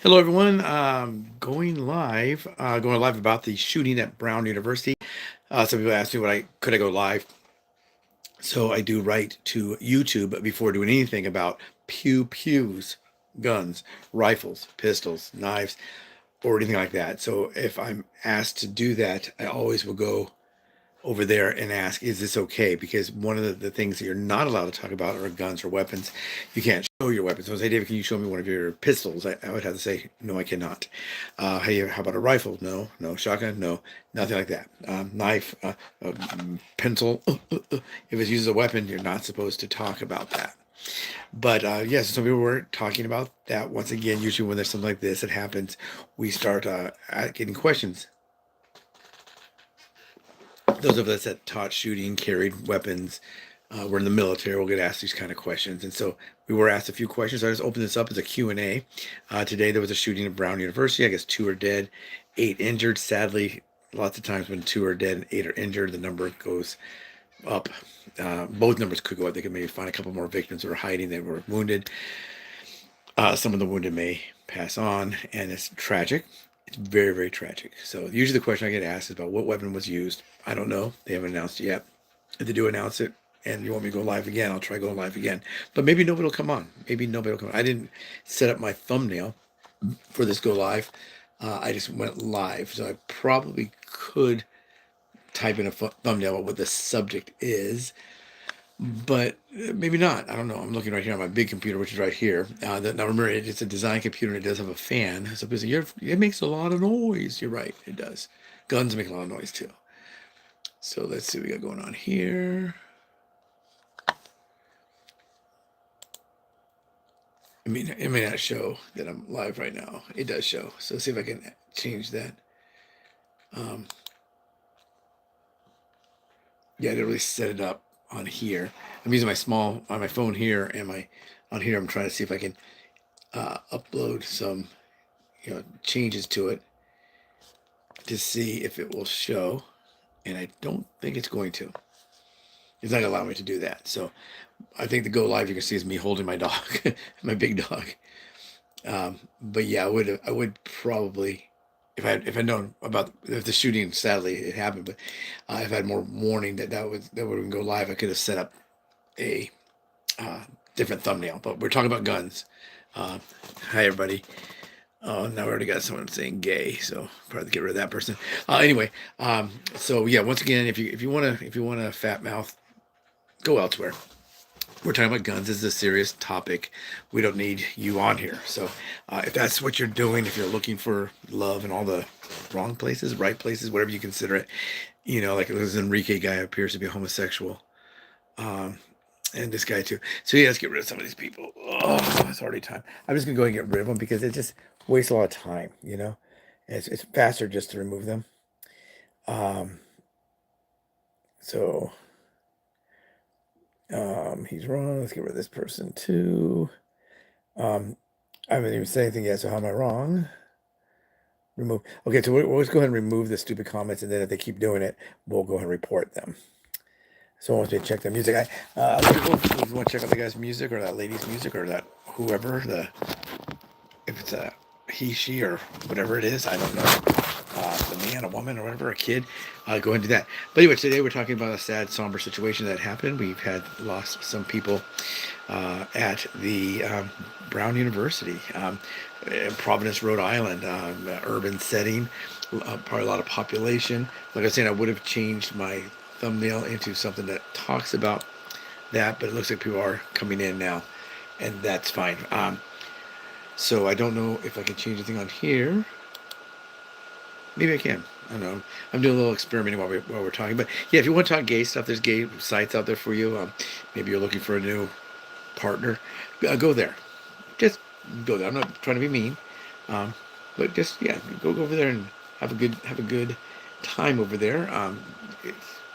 Hello, everyone. Going live about the shooting at Brown University. Some people asked me what I could I go live. So I do write to YouTube before doing anything about pews, guns, rifles, pistols, knives, or anything like that. So if I'm asked to do that, I always will go over there and ask, is this okay? Because one of the things that you're not allowed to talk about are guns or weapons. You can't show your weapons. So I say, David, can you show me one of your pistols? I would have to say, no, I cannot. Hey, how about a rifle? No, no. Shotgun? No, nothing like that. Knife, pencil. If it's used as a weapon, you're not supposed to talk about that. But yes, some people were talking about that. Once again, usually when there's something like this that happens, we start getting questions. Those of us that taught shooting, carried weapons, were in the military, will get asked these kind of questions. And so we were asked a few questions. So I just opened this up as a Q&A. Today there was a shooting at Brown University. I guess 2 are dead, 8 injured. Sadly, lots of times when 2 are dead and 8 are injured, the number goes up. Both numbers could go up. They could maybe find a couple more victims who are hiding. They were wounded. Some of the wounded may pass on, and it's tragic. It's very, very tragic. So usually the question I get asked is about what weapon was used. I don't know. They haven't announced it yet. If they do announce it and you want me to go live again, I'll try going live again. But maybe nobody will come on. Maybe nobody will come on. I didn't set up my thumbnail for this go live. I just went live. So I probably could type in a thumbnail of what the subject is, but maybe not. I don't know. I'm looking right here on my big computer, which is right here. Now remember, it's a design computer and it does have a fan. So people say, it makes a lot of noise. You're right, it does. Guns make a lot of noise too. So let's see what we got going on here. I mean, it may not show that I'm live right now. It does show. So let's see if I can change that. Yeah, I didn't really set it up on here. I'm using my small on my phone here and my on here. I'm trying to see if I can upload some changes to it to see if it will show. And I don't think it's going to. It's not gonna allow me to do that. So I think the go live you can see is me holding my dog, my big dog. But yeah, I would probably if I'd known about if the shooting, sadly it happened, but if I had more warning that would go live, I could have set up a uh, different thumbnail. But we're talking about guns. Uh, Hi everybody. Oh, now we already got someone saying gay, so probably get rid of that person. Anyway, so yeah, once again, if you want to fat mouth, go elsewhere. We're talking about guns. This is a serious topic. We don't need you on here. So if that's what you're doing, if you're looking for love in all the wrong places, right places, whatever you consider it, like this Enrique guy appears to be homosexual. Um, and this guy too. So yeah, let's get rid of some of these people. Oh, it's already time. I'm just gonna go and get rid of them because it just wastes a lot of time. It's faster just to remove them. Um, so he's wrong. Let's get rid of this person too. Um, I haven't even said anything yet, so how am I wrong? Remove. Okay, so we'll just go ahead and remove the stupid comments, and then if they keep doing it, we'll go ahead and report them. Someone wants me to check their music. If you want to check out the guy's music or that lady's music or that whoever if it's a he, she, or whatever it is, I don't know. The man, a woman, or whatever, a kid, go and do that. But anyway, today we're talking about a sad, somber situation that happened. We've had lost some people at the Brown University, in Providence, Rhode Island, urban setting, probably a lot of population. Like I was saying, I would have changed my thumbnail into something that talks about that, but it looks like people are coming in now, and that's fine. So I don't know if I can change anything on here. Maybe I can. I don't know. I'm doing a little experimenting while we're talking. But yeah, if you want to talk gay stuff, there's gay sites out there for you. Maybe you're looking for a new partner. Go there. Just go there. I'm not trying to be mean, um, but just yeah, go over there and have a good time over there.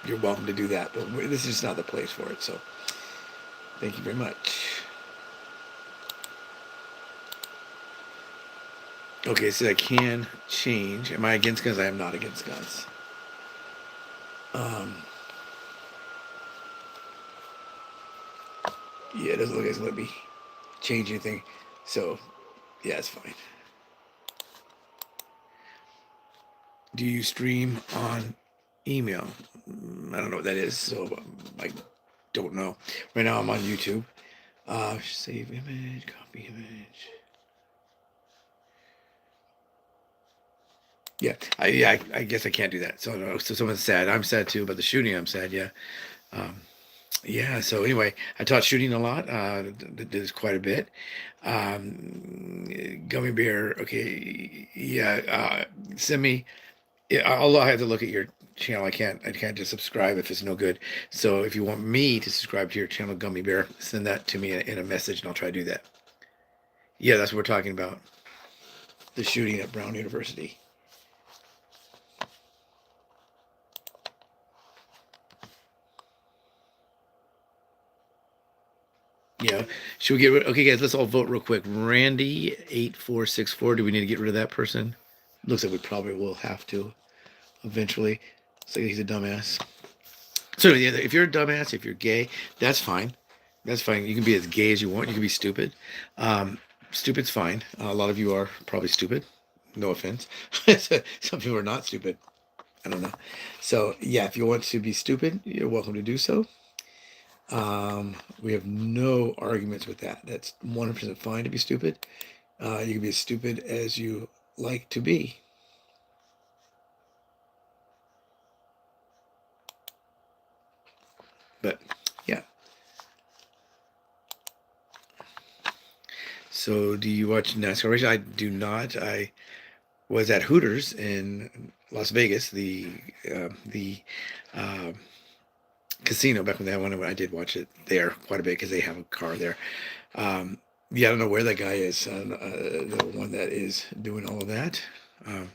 You're welcome to do that, but this is just not the place for it. So thank you very much. Okay, so I can change. Am I against guns? I am not against guns. Um, yeah, it doesn't look like it's let me change anything. So yeah, it's fine. Do you stream on email? I don't know what that is, so I don't know. Right now I'm on YouTube. Save image, copy image. Yeah, I guess I can't do that. So no, so someone's sad. I'm sad too, but the shooting, I'm sad. Yeah. Um, yeah. So anyway, I taught shooting a lot. Did this quite a bit. Gummy bear. Okay. Yeah. Send me. Yeah, although I have to look at your channel, I can't just subscribe if it's no good. So if you want me to subscribe to your channel, Gummy Bear, send that to me in a message, and I'll try to do that. Yeah, that's what we're talking about. The shooting at Brown University. Yeah. Should we get rid? Okay, guys, let's all vote real quick. Randy8464. Do we need to get rid of that person? Looks like we probably will have to eventually. Looks like he's a dumbass. So yeah, if you're a dumbass, if you're gay, that's fine. That's fine. You can be as gay as you want. You can be stupid. Stupid's fine. A lot of you are probably stupid. No offense. Some people are not stupid. I don't know. So yeah, if you want to be stupid, you're welcome to do so. We have no arguments with that. That's 100% fine to be stupid. You can be as stupid as you like to be. But yeah. So do you watch NASCAR races? I do not. I was at Hooters in Las Vegas, the uh, casino back when they had one. I did watch it there quite a bit because they have a car there. Yeah, I don't know where that guy is. The one that is doing all of that. Um,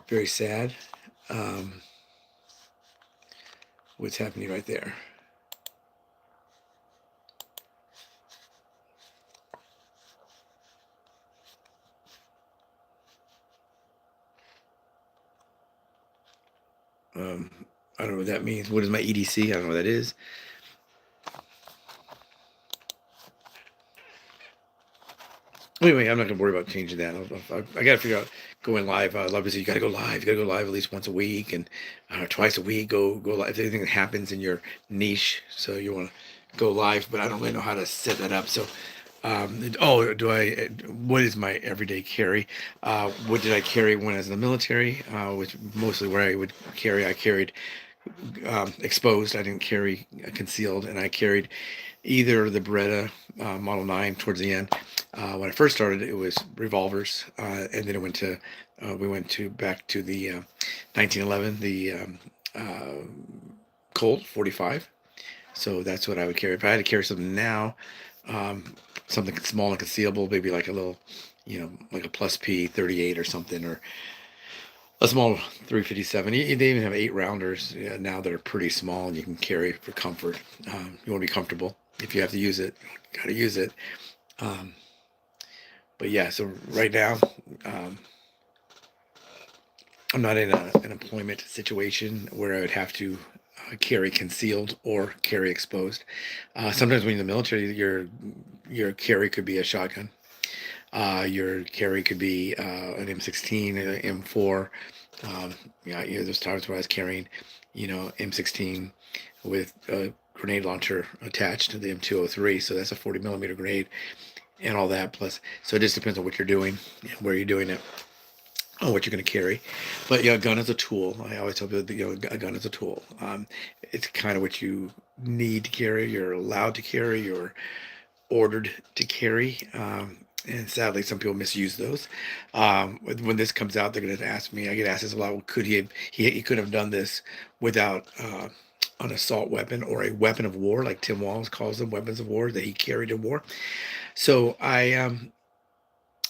Very sad. Um, what's happening right there? I don't know what that means. What is my EDC? I don't know what that is. Anyway, I'm not gonna worry about changing that. I got to figure out going live. Love to say you got to go live. You got to go live at least once a week and twice a week. Go live. If anything that happens in your niche, so you want to go live, but I don't really know how to set that up. So, oh, do I? What is my everyday carry? What did I carry when I was in the military? Which mostly where I would carry. I carried exposed. I didn't carry concealed, and I carried either the Beretta Model 9 towards the end. When I first started, it was revolvers, and then it went to we went to back to the 1911, the Colt 45. So that's what I would carry. If I had to carry something now, something small and concealable, maybe like a little, like a plus P 38 or something, or a small 357. They even have 8 rounders now that are pretty small and you can carry for comfort. You want to be comfortable. If you have to use it, got to use it. But yeah, so right now, I'm not in an employment situation where I would have to carry concealed or carry exposed. Sometimes when you're in the military, your carry could be a shotgun. Your carry could be an M16, an M4. There's times where I was carrying, M16 with a grenade launcher attached to the M203. So that's a 40 millimeter grenade and all that. Plus, so it just depends on what you're doing and where you're doing it. Oh, what you're going to carry. But a gun is a tool. I always tell people that a gun is a tool. It's kind of what you need to carry. You're allowed to carry. You're ordered to carry. And sadly, some people misuse those. When this comes out, they're going to ask me. I get asked this a lot. Well, could he could have done this without an assault weapon or a weapon of war, like Tim Walz calls them, weapons of war that he carried in war. So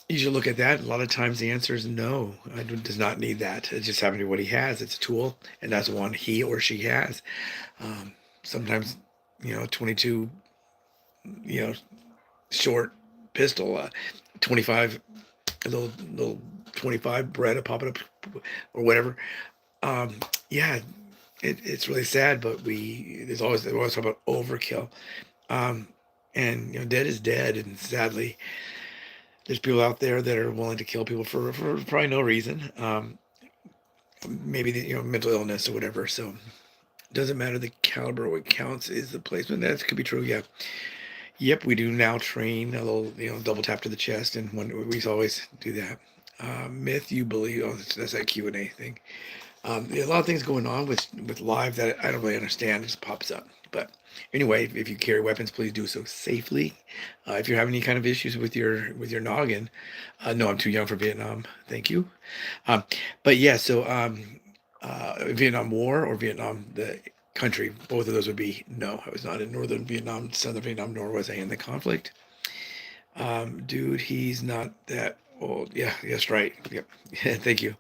you should look at that. A lot of times the answer is no. Does not need that. It's just happening to what he has. It's a tool, and that's one he or she has. Sometimes, 22, short pistol, 25, a little 25 Beretta, pop it up or whatever. Yeah, it's really sad, but they always talk about overkill. And dead is dead, and sadly, there's people out there that are willing to kill people for probably no reason. maybe the mental illness or whatever. So doesn't matter the caliber. What counts is the placement. That could be true. Yeah. Yep. We do now train a little double tap to the chest, and when we always do that. Myth you believe. Oh, that's that Q&A thing. There's a lot of things going on with live that I don't really understand. It just pops up. But anyway, if you carry weapons, please do so safely. If you're having any kind of issues with your noggin, no, I'm too young for Vietnam. Thank you. Um, but yeah, so Vietnam War or Vietnam the country, both of those would be no. I was not in northern Vietnam, southern Vietnam, nor was I in the conflict. Dude, he's not that old. Yeah, that's right. Yep. Thank you.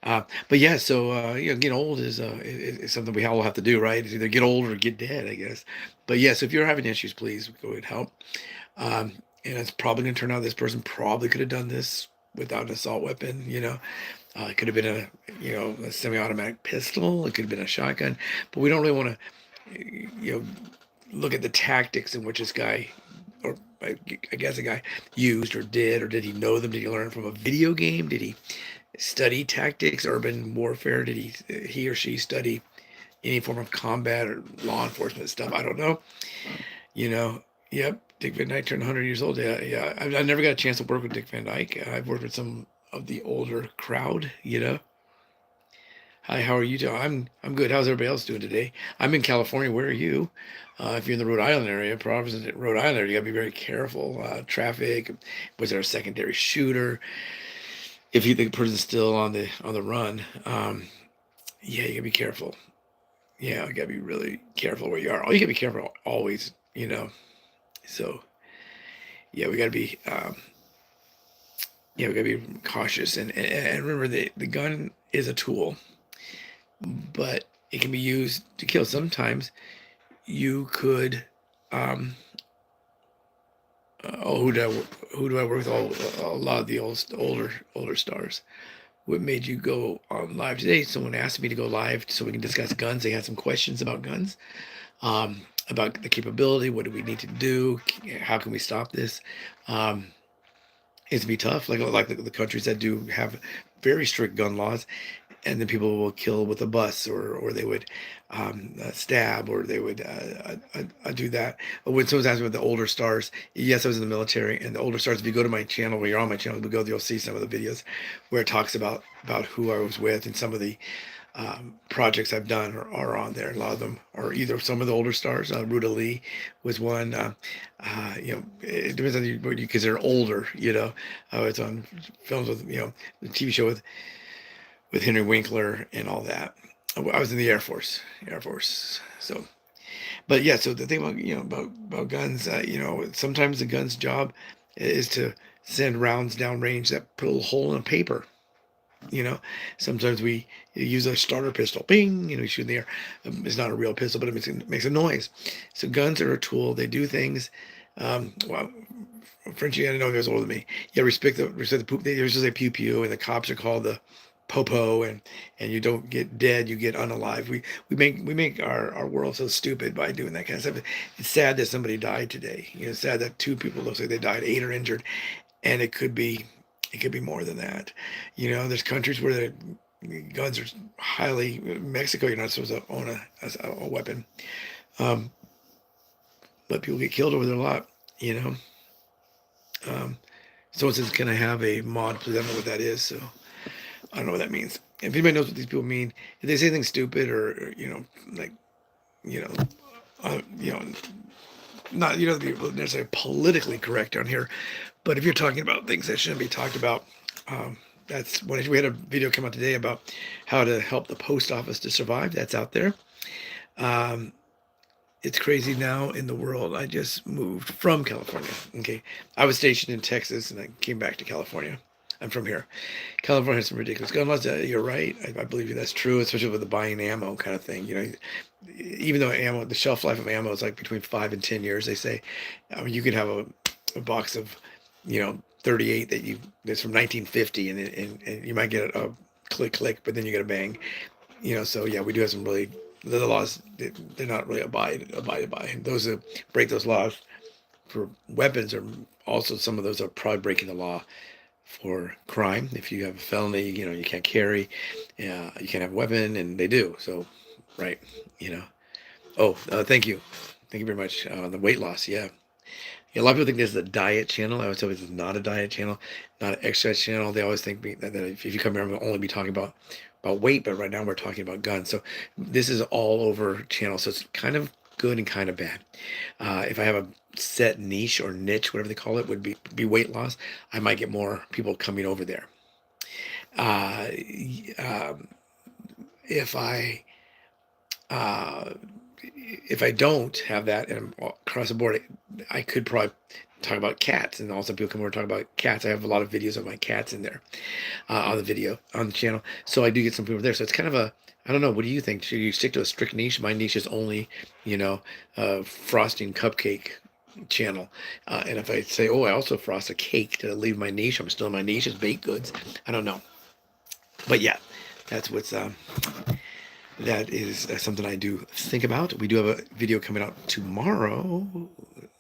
But yeah, so getting old is something we all have to do, right? It's either get old or get dead, I guess. But yes, if you're having issues, please go and help. And it's probably going to turn out this person probably could have done this without an assault weapon. It could have been a semi-automatic pistol. It could have been a shotgun. But we don't really want to, look at the tactics in which this guy, or I guess a guy used or did he know them? Did he learn from a video game? Did he study tactics, urban warfare? Did he or she study any form of combat or law enforcement stuff? I don't know. Yep. Dick Van Dyke turned 100 years old. Yeah, yeah. I never got a chance to work with Dick Van Dyke. I've worked with some of the older crowd. Hi, how are you doing? I'm good. How's everybody else doing today? I'm in California. Where are you? If you're in the Rhode Island area, probably in Rhode Island, you gotta be very careful. Traffic. Was there a secondary shooter? If you think the person's still on the run, yeah, you gotta be careful. Yeah, you gotta be really careful where you are. Oh, you gotta be careful always. So yeah, we gotta be cautious and remember the gun is a tool, but it can be used to kill. Sometimes you could um oh who do I work with? A lot of the older stars. What made you go on live today? Someone asked me to go live so we can discuss guns. They had some questions about guns, about the capability. What do we need to do? How can we stop this? Um, it's be tough, like the countries that do have very strict gun laws, and then people will kill with a bus, or they would stab, or they would do that. When someone's asking about the older stars, yes, I was in the military, and the older stars. If you go to my channel, where you're on my channel, you'll see some of the videos where it talks about who I was with, and some of the projects I've done are on there. A lot of them are either some of the older stars. Ruta Lee was one. It depends on what you consider older. It's on films with the TV show with Henry Winkler and all that. I was in the Air Force. So, but yeah. So the thing about about guns, sometimes the gun's job is to send rounds downrange that put a little hole in a paper. Sometimes we use a starter pistol. Bing, you shoot in the air. It's not a real pistol, but it makes a noise. So guns are a tool. They do things. Well, Frenchie, I didn't know he was older than me. Yeah, respect the poop. They usually say pew pew, and the cops are called the popo, and you don't get dead, you get unalive. We make our world so stupid by doing that kind of stuff. It's sad that somebody died today. It's sad that two people looks like they died, 8 are injured, and it could be more than that. There's countries where the guns are highly. Mexico, you're not supposed to own a weapon, um, but people get killed over there a lot. Someone says, "Can I have a mod, please?" I don't know what that is, so I don't know what that means. If anybody knows what these people mean, if they say anything stupid or like you know, uh, you know, not to be necessarily politically correct on here, but if you're talking about things that shouldn't be talked about, that's when we had a video come out today about how to help the post office to survive. That's out there. Um, it's crazy now in the world. I just moved from California. Okay, I was stationed in Texas and I came back to California. I'm from here. California has some ridiculous gun laws. You're right. I believe that's true, especially with the buying ammo kind of thing. Even though the shelf life of ammo is like between 5 and 10 years, they say you could have a box of 38 that's from 1950, and you might get a click, but then you get a bang. So yeah, we do have some really the laws. They're not really abided by. Those that break those laws for weapons are also some of those are probably breaking the law for crime. If you have a felony, you can't carry, you can't have a weapon, and they do. So, right, you know. Oh, thank you. Thank you very much. The weight loss, yeah. Yeah, a lot of people think this is a diet channel. I would tell you this is not a diet channel, not an exercise channel. They always think that if you come here, I'm going to only be talking about weight, but right now we're talking about guns. So this is all over channel. So it's kind of good and kind of bad. If I have a set niche or niche, whatever they call it, would be weight loss, I might get more people coming over there. Uh, um, if I uh, if I don't have that and I'm across the board, I could probably talk about cats, and also people come over and talk about cats. I have a lot of videos of my cats in there on the video on the channel, so I do get some people there. So it's kind of a, I don't know. What do you think? Should you stick to a strict niche? My niche is only, frosting cupcake channel, and if I say, oh, I also frost a cake, to leave my niche? I'm still in my niche as baked goods. I don't know, but yeah, that's what's that is something I do think about. We do have a video coming out tomorrow,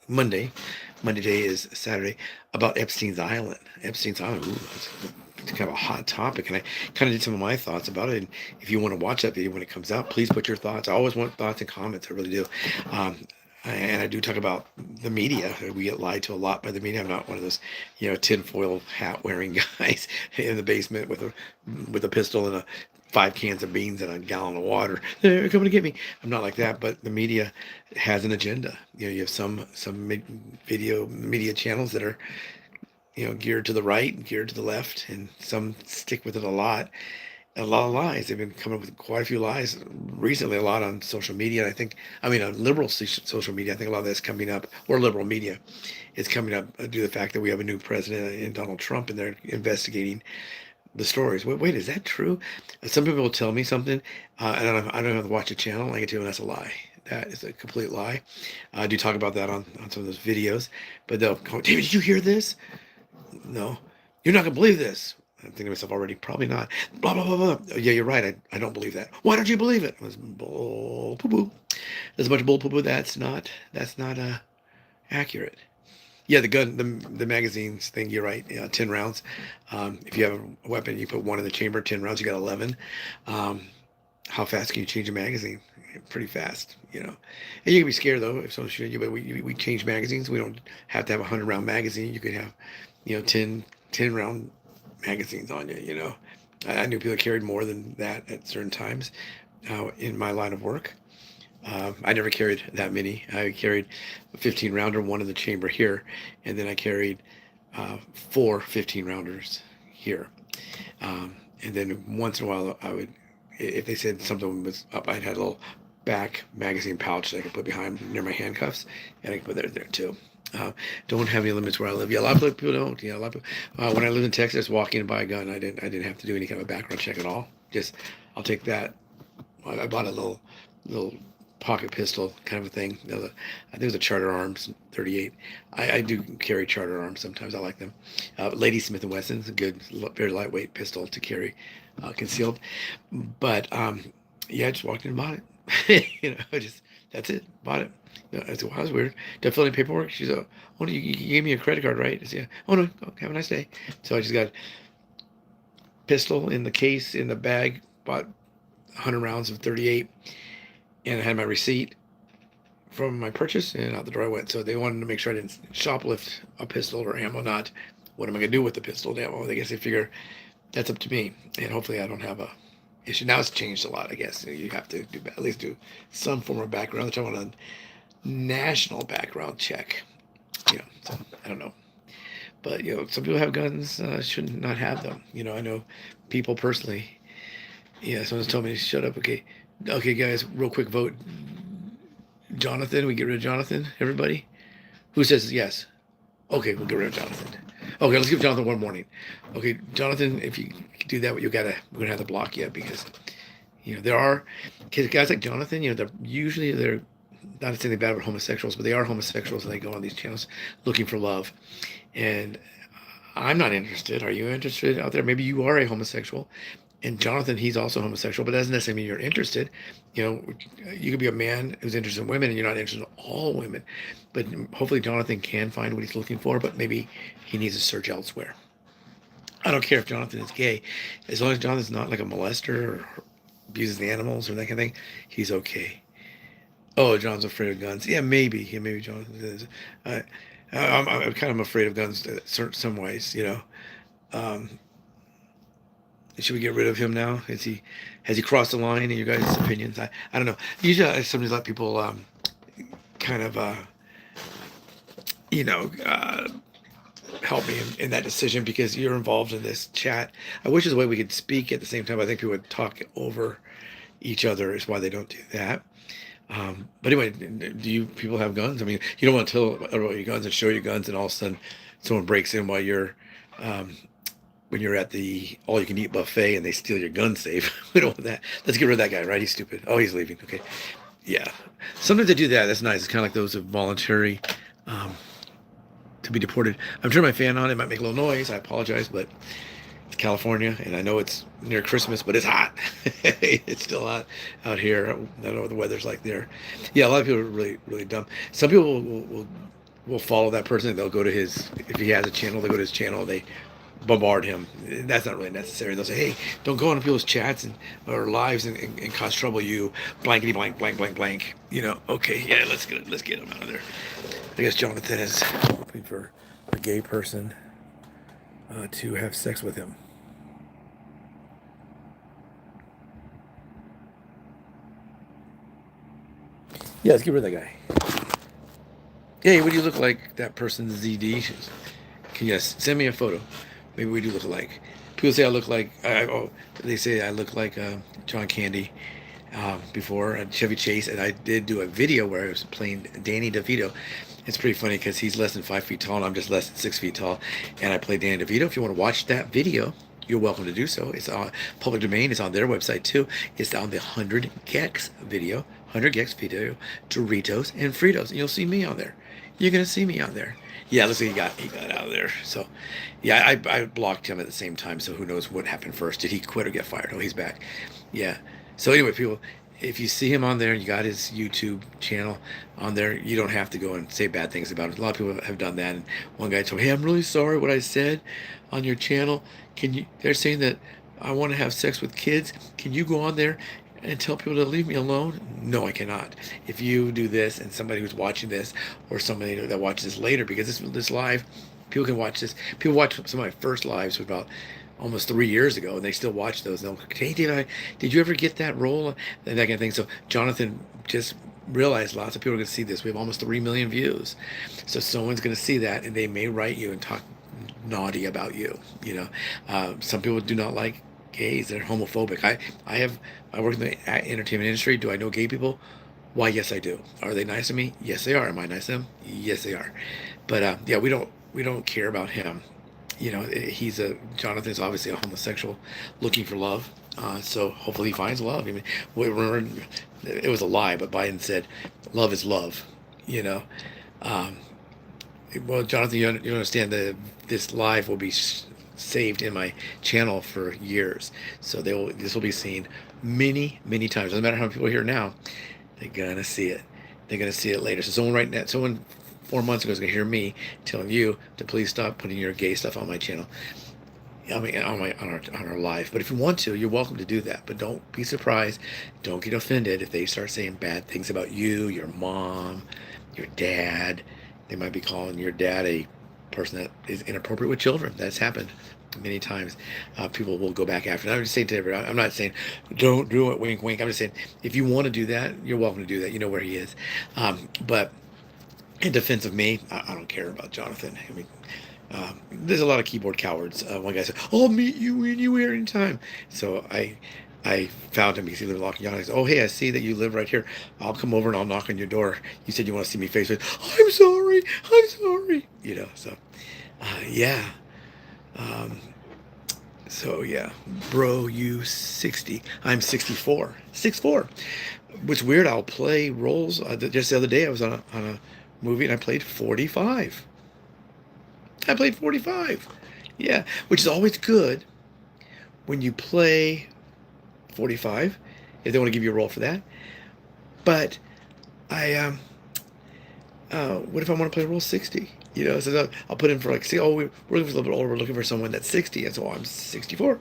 Monday. Monday day is Saturday, about Epstein's Island. Epstein's Island, ooh, that's kind of a hot topic, and I kind of did some of my thoughts about it. And if you want to watch that video when it comes out, please put your thoughts. I always want thoughts and comments. I really do. Um, and I do talk about the media. We get lied to a lot by the media. I'm not one of those, tinfoil hat wearing guys in the basement with a pistol and 5 cans of beans and a gallon of water. They're coming to get me. I'm not like that, but the media has an agenda. You have some video media channels that are, geared to the right, geared to the left, and some stick with it a lot. A lot of lies. They've been coming up with quite a few lies recently, a lot on social media. And on liberal social media, I think a lot of that's coming up, or liberal media, is coming up due to the fact that we have a new president in Donald Trump, and they're investigating the stories. Wait, is that true? Some people will tell me something, and I don't have to watch a channel. I can tell you that's a lie. That is a complete lie. I do talk about that on some of those videos, but they'll go, David, did you hear this? No, you're not gonna believe this. I'm thinking to myself already, probably not. Blah blah blah blah. Yeah, you're right. I don't believe that. Why don't you believe it? It was bull poo poo. There's a bunch of bull poo poo. That's not accurate. Yeah, the magazines thing. You're right. Yeah, 10 rounds. If you have a weapon, you put one in the chamber. 10 rounds, you got 11. How fast can you change a magazine? Pretty fast, And you can be scared though if someone shoots you. But we change magazines. We don't have to have a 100-round magazine. You could have, 10 round magazines on you. I knew people carried more than that at certain times in my line of work. I never carried that many. I carried a 15-rounder, one in the chamber here, and then I carried 4 15-rounders here. And then once in a while, I would, if they said something was up, I'd had a little back magazine pouch that I could put behind near my handcuffs, and I could put that there too. Don't have any limits where I live. Yeah, a lot of people don't. Yeah, a lot of people. When I lived in Texas, walking to buy a gun, I didn't have to do any kind of background check at all. Just, I'll take that. I bought a little pocket pistol kind of a thing. I think it was a Charter Arms 38. I do carry Charter Arms sometimes. I like them. Lady Smith & Wesson's a good, very lightweight pistol to carry concealed. But yeah, I just walked in and bought it. That's it. Bought it. I said, wow, that's weird. Did I fill any paperwork? She's like, oh, you gave me a credit card, right? I said, yeah. Oh, no, have a nice day. So I just got pistol in the case, in the bag, bought 100 rounds of 38, and I had my receipt from my purchase, and out the door I went. So they wanted to make sure I didn't shoplift a pistol or ammo. Not, what am I going to do with the pistol and ammo? I guess they figure that's up to me, and hopefully I don't have a issue. Now it's changed a lot, I guess. You have to at least do some form of background. They're talking about a national background check. So I don't know. But, some people have guns, should not have them. I know people personally. Yeah, someone's told me to shut up. Okay, guys, real quick vote. Jonathan, we get rid of Jonathan, everybody? Who says yes? Okay, we'll get rid of Jonathan. Okay, let's give Jonathan one warning. Okay, Jonathan, if you do that, we're going to have to block you because, there are guys like Jonathan, they're not saying they're bad with homosexuals, but they are homosexuals and they go on these channels looking for love. And I'm not interested. Are you interested out there? Maybe you are a homosexual. And Jonathan, he's also homosexual, but that doesn't necessarily mean you're interested. You could be a man who's interested in women and you're not interested in all women. But hopefully Jonathan can find what he's looking for, but maybe he needs to search elsewhere. I don't care if Jonathan is gay, as long as Jonathan's not like a molester or abuses the animals or that kind of thing, he's okay. Oh, John's afraid of guns. Yeah, maybe. Yeah, maybe Jonathan is. I, I'm kind of afraid of guns in some ways, you know. Um, should we get rid of him now? Has he crossed the line in your guys' opinions? I don't know. Usually, I sometimes let people kind of you know help me in that decision because you're involved in this chat. I wish there's a way we could speak at the same time. I think people would talk over each other. Is why they don't do that. But anyway, do you people have guns? I mean, you don't want to tell everybody your guns and show your guns, and all of a sudden someone breaks in while you're um, when you're at the all-you-can-eat buffet and they steal your gun safe. We don't want that. Let's get rid of that guy, right? He's stupid. Oh, he's leaving. Okay, yeah. Sometimes they do that. That's nice. It's kind of like those of voluntary um, to be deported. I'm turning my fan on. It might make a little noise. I apologize, but it's California, and I know it's near Christmas, but it's hot. It's still hot out here. I don't know what the weather's like there. Yeah, a lot of people are really, really dumb. Some people will follow that person. They'll go to his, if he has a channel, they go to his channel. They bombard him. That's not really necessary. They'll say, hey, don't go on people's chats or lives and cause trouble. You blankety blank, blank, blank, blank. You know, okay, yeah, let's get him out of there. I guess Jonathan is hoping for a gay person to have sex with him. Yeah, let's get rid of that guy. Hey, what do you look like that person's ZD? Can you send me a photo? Maybe we do look alike. People say I look like, they say I look like John Candy before, Chevy Chase, and I did do a video where I was playing Danny DeVito. It's pretty funny because he's less than 5 feet tall and I'm just less than 6 feet tall, and I played Danny DeVito. If you want to watch that video, you're welcome to do so. It's on public domain. It's on their website too. It's on the 100 Gex video, 100 Gex video, Doritos and Fritos, and you'll see me on there. You're gonna see me on there. Yeah, looks like he got out of there. So, yeah, I blocked him at the same time. So who knows what happened first? Did he quit or get fired? Oh, he's back. Yeah. So anyway, people, if you see him on there, you got his YouTube channel on there. You don't have to go and say bad things about it. A lot of people have done that. And one guy told me, "Hey, I'm really sorry what I said on your channel. Can you? They're saying that I want to have sex with kids. Can you go on there and tell people to leave me alone?" No, I cannot. If you do this and somebody who's watching this or somebody that watches this later, because this live, people can watch this. People watch some of my first lives about almost 3 years ago, and they still watch those. And they'll, hey, did you ever get that role? And that kind of thing. So Jonathan just realized lots of people are going to see this. We have almost 3 million views. So someone's going to see that, and they may write you and talk naughty about you. You know, some people do not like gays. They're homophobic. I work in the entertainment industry. Do I know gay people? Why, yes, I do. Are they nice to me? Yes, they are. Am I nice to them? Yes, they are. But yeah, we don't care about him. You know, Jonathan's obviously a homosexual looking for love. So hopefully he finds love. I mean, remember, it was a lie, but Biden said, "Love is love." You know. Um, well, Jonathan, you understand that this live will be saved in my channel for years, so this will be seen many, many times. Doesn't matter how many people are here now, they're gonna see it. They're gonna see it later. So someone 4 months ago is gonna hear me telling you to please stop putting your gay stuff on my channel. I mean, on our live. But if you want to, you're welcome to do that. But don't be surprised. Don't get offended if they start saying bad things about you, your mom, your dad. They might be calling your dad a person that is inappropriate with children. That's happened many times. People will go back after. And I'm just saying to everybody, I'm not saying don't do it, wink, wink. I'm just saying if you want to do that, you're welcome to do that. You know where he is. But in defense of me, I don't care about Jonathan. I mean, there's a lot of keyboard cowards. One guy said, "I'll meet you anywhere, anytime." So I found him because he lived in Lock and I said, "Oh, hey, I see that you live right here. I'll come over and I'll knock on your door. You said you want to see me face to face. I'm sorry. I'm sorry." You know, so yeah. So yeah, bro, you 60. I'm 64. 6'4". Which weird. I'll play roles. Just the other day, I was on a movie and I played 45. I played 45. Yeah, which is always good when you play 45 if they want to give you a role for that. But what if I want to play role 60? You know, so I'll put in for like, see, oh, we're looking for a little bit older. We're looking for someone that's 60. And so I'm 64.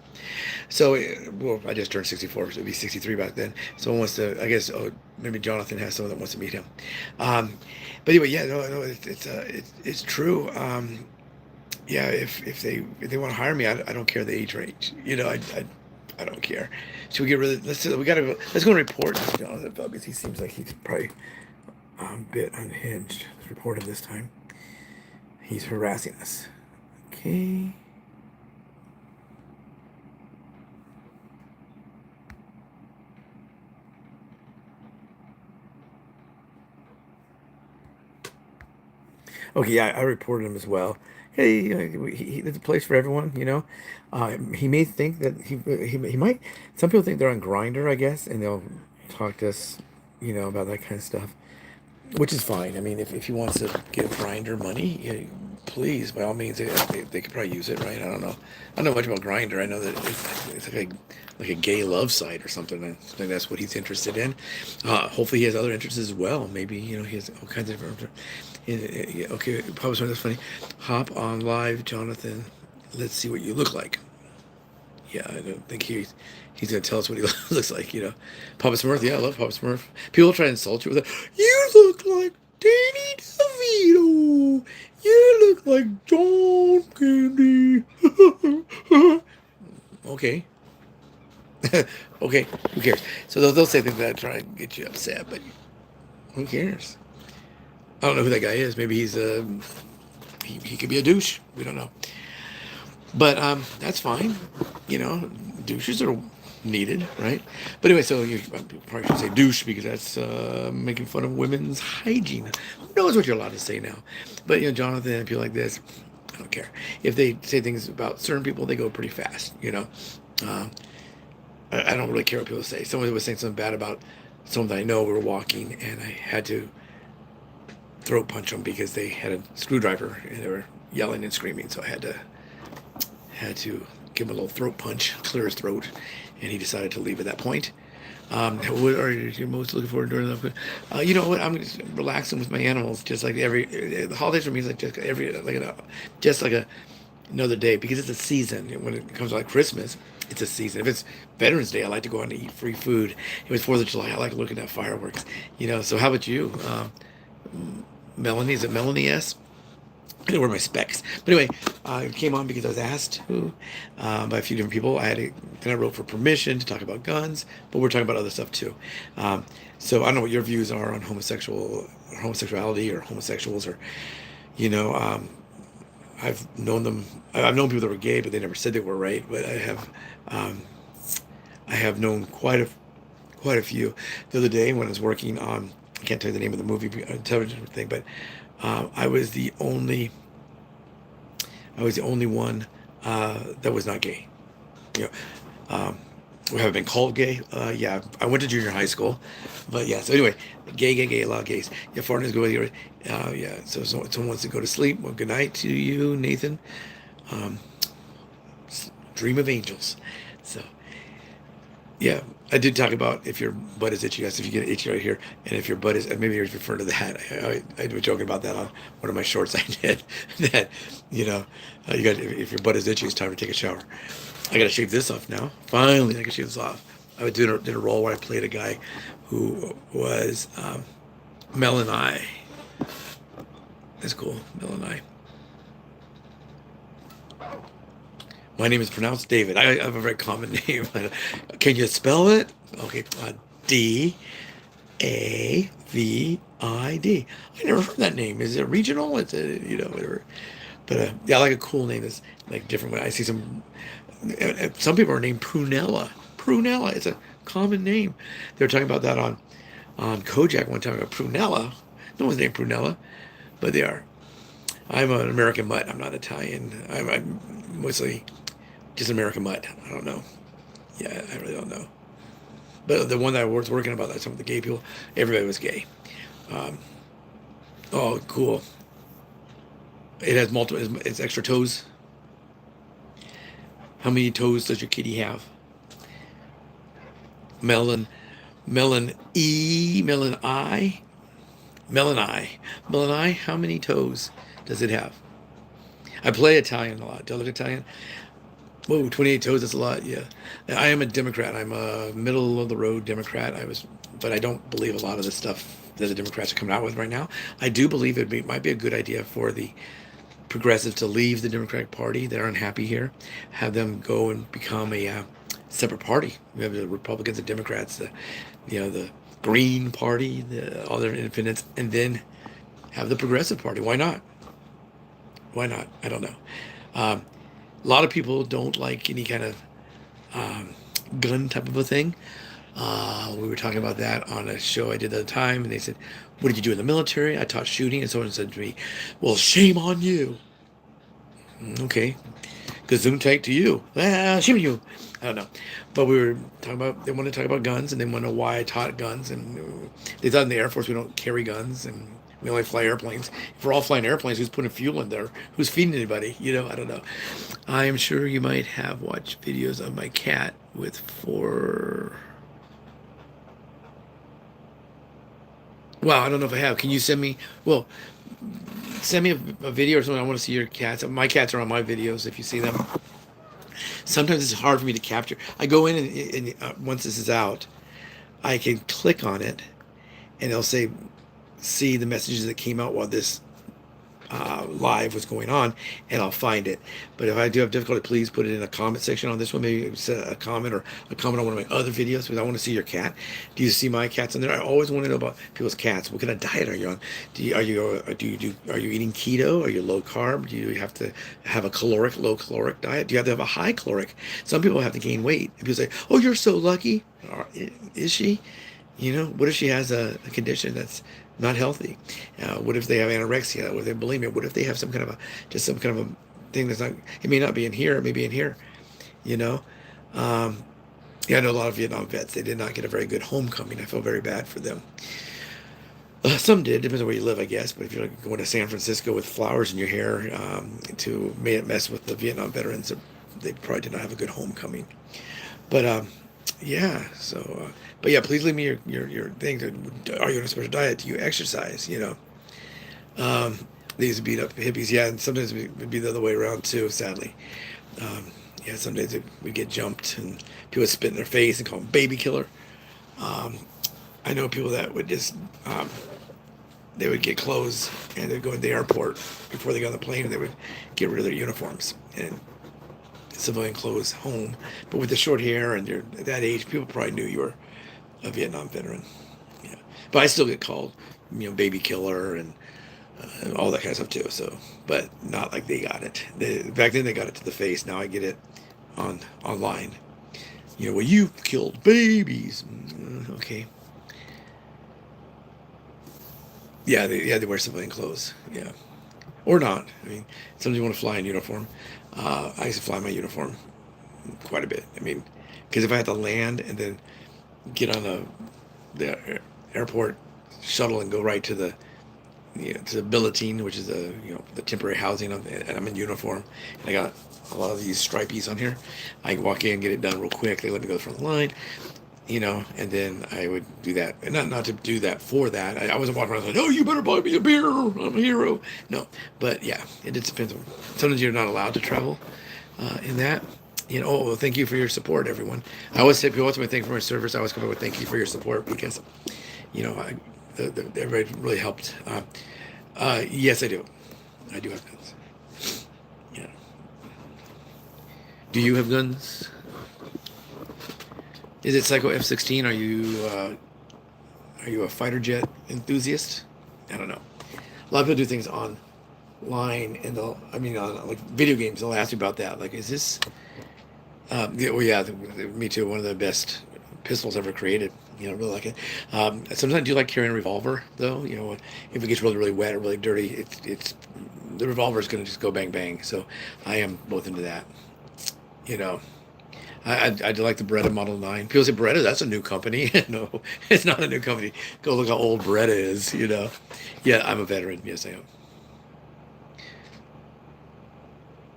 So, well, I just turned 64, so it'd be 63 back then. Someone wants to, I guess, oh, maybe Jonathan has someone that wants to meet him. Um, but anyway, yeah, no, it's true. Yeah, if they want to hire me, I don't care the age range. You know, I don't care. Should we get rid of, let's go and report Jonathan because he seems like he's probably a bit unhinged. Let's report him this time. He's harassing us. Okay. Okay, yeah, I reported him as well. Hey, there's a place for everyone, you know. He may think that he might. Some people think they're on Grinder, I guess, and they'll talk to us, you know, about that kind of stuff, which is fine. I mean, if he wants to give Grinder money, yeah, please, by all means, they could probably use it, right? I don't know. I don't know much about Grinder. I know that it's like a gay love site or something. I think that's what he's interested in. Hopefully, he has other interests as well. Maybe you know he has all kinds of different. Yeah, okay, probably something that's funny. Hop on live, Jonathan. Let's see what you look like. Yeah, I don't think he's gonna tell us what he looks like. You know, Papa Smurf. Yeah, I love Papa Smurf. People try to insult you with it. You look like Danny DeVito. You look like John Candy. Okay. Okay, who cares? So they'll say things that try and get you upset, but who cares? I don't know who that guy is. Maybe he could be a douche. We don't know. But that's fine. You know, douches are needed, right? But anyway, so you probably should say douche because that's making fun of women's hygiene. Who knows what you're allowed to say now? But you know, Jonathan and people like this, I don't care. If they say things about certain people, they go pretty fast. You know, uh, I don't really care what people say. Someone was saying something bad about someone that I know. We were walking, and I had to throat punch them because they had a screwdriver and they were yelling and screaming. So I had to give him a little throat punch, clear his throat, and he decided to leave at that point. What are you most looking forward to during the? You know what? I'm just relaxing with my animals, just like the holidays for me is like just like another day because it's a season. When it comes to like Christmas, it's a season. If it's Veterans Day, I like to go out and eat free food. If it's 4th of July, I like looking at fireworks. You know. So how about you? Melanie, is it Melanie S? I didn't wear my specs. But anyway, I came on because I was asked to by a few different people. Then I wrote for permission to talk about guns, but we're talking about other stuff too. So I don't know what your views are on homosexuality or homosexuals or, you know, I've known them. I've known people that were gay, but they never said they were, right? But I have known quite a few. The other day when I was working on, I can't tell you the name of the movie, television thing, but I was the only one that was not gay. You know, we haven't been called gay. Yeah, I went to junior high school, but yeah. So anyway, gay, a lot of gays. Yeah, foreigners go here. Yeah. So someone wants to go to sleep. Well, good night to you, Nathan. Um, Dream of angels. So yeah, I did talk about if your butt is itchy. Yes, if you get itchy right here, and if your butt is, maybe you're referring to that. I was joking about that on one of my shorts I did. That, you know, you got if your butt is itchy, it's time to take a shower. I got to shave this off now. Finally, I can shave this off. I did a role where I played a guy who was Mel and I. That's cool, Mel and I. My name is pronounced David. I have a very common name. Can you spell it? Okay, David. I never heard that name. Is it regional? It's you know, whatever. But yeah, I like a cool name that's like different. When I see some people are named Prunella. Prunella. It's a common name. They were talking about that on Kojak one time about Prunella. No one's named Prunella, but they are. I'm an American mutt. I'm not Italian. I'm mostly just American mutt. I don't know. Yeah, I really don't know. But the one that I was working about, some of the gay people, everybody was gay. Um, oh, cool. It has multiple. It's extra toes. How many toes does your kitty have? Melon, melon E, melon I, melon I, melon I. How many toes does it have? I play Italian a lot. Do you like Italian? Whoa, 28 toes, that's a lot. Yeah. I am a Democrat. I'm a middle of the road Democrat. But I don't believe a lot of the stuff that the Democrats are coming out with right now. I do believe might be a good idea for the progressives to leave the Democratic Party. They're unhappy here. Have them go and become a separate party. We have the Republicans and Democrats, the Green Party, all their independents, and then have the Progressive Party. Why not? Why not? I don't know. Um, a lot of people don't like any kind of gun type of a thing. We were talking about that on a show I did at the time, and they said, "What did you do in the military?" I taught shooting, and someone said to me, "Well, shame on you." Okay, gesundheit to you. Shame on you. I don't know, but we were talking about. They wanted to talk about guns, and they want to know why I taught guns, and they thought in the Air Force we don't carry guns, and we only fly airplanes. If we're all flying airplanes, who's putting fuel in there? Who's feeding anybody? I don't know. I am sure you might have watched videos of my cat with 4. Wow, I don't know if I have. Can you send me? Well, send me a video or something. I want to see your cats. My cats are on my videos if you see them. Sometimes it's hard for me to capture. I go in and once this is out, I can click on it and it'll say, see the messages that came out while this live was going on, and I'll find it. But if I do have difficulty, please put it in a comment section on this one. Maybe set a comment or a comment on one of my other videos, because I want to see your cat. Do you see my cats in there? I always want to know about people's cats. What kind of diet are you on? Are you eating keto? Are you low carb? Do you have to have a low caloric diet? Do you have to have a high caloric? Some people have to gain weight. People say, "Oh, you're so lucky." Is she? What if she has a condition that's not healthy? What if they have anorexia? What if they have bulimia? What if they have some kind of a thing that's not? It may not be in here. It may be in here. You know. Yeah, I know a lot of Vietnam vets. They did not get a very good homecoming. I feel very bad for them. Some did. Depends on where you live, I guess. But if you're going to San Francisco with flowers in your hair to mess with the Vietnam veterans, they probably did not have a good homecoming. But yeah. So, but yeah, please leave me your thing. Are you on a special diet? Do you exercise? They used to beat up hippies. Yeah, and sometimes it would be the other way around too. Sadly, yeah. Some days we'd get jumped and people would spit in their face and call them baby killer. I know people that would just they would get clothes and they'd go to the airport before they got on the plane, and they would get rid of their uniforms and civilian clothes home. But with the short hair and you're at that age, people probably knew you were a Vietnam veteran. Yeah, but I still get called, baby killer and all that kind of stuff too. So, but not like they got it. Back then they got it to the face. Now I get it online. Well, you killed babies. Okay. Yeah, they wear civilian clothes. Yeah, or not. I mean, sometimes you want to fly in uniform. I used to fly my uniform quite a bit. I mean, because if I had to land and then get on the airport shuttle and go right to the to the billeting, which is the temporary housing and I'm in uniform, and I got a lot of these stripies on here. I can walk in, get it done real quick. They let me go from the line. And then I would do that. And not to do that for that. I wasn't walking around like, "Oh, you better buy me a beer. I'm a hero." No. But yeah, it depends. Sometimes you're not allowed to travel in that. Well, thank you for your support, everyone. I always say, people ultimately thank you for my service. I always come up with thank you for your support because, everybody really helped. Yes, I do. I do have guns. Yeah. Do you have guns? Is it Psycho F-16? Are you a fighter jet enthusiast? I don't know. A lot of people do things online, and on like video games. They'll ask you about that. Like, is this? Yeah, me too. One of the best pistols ever created. Really like it. Sometimes I do like carrying a revolver, though. If it gets really, really wet or really dirty, it's the revolver is going to just go bang bang. So I am both into that. I do like the Beretta Model 9. People say, Beretta, that's a new company. No, it's not a new company. Go look how old Beretta is, Yeah, I'm a veteran. Yes, I am.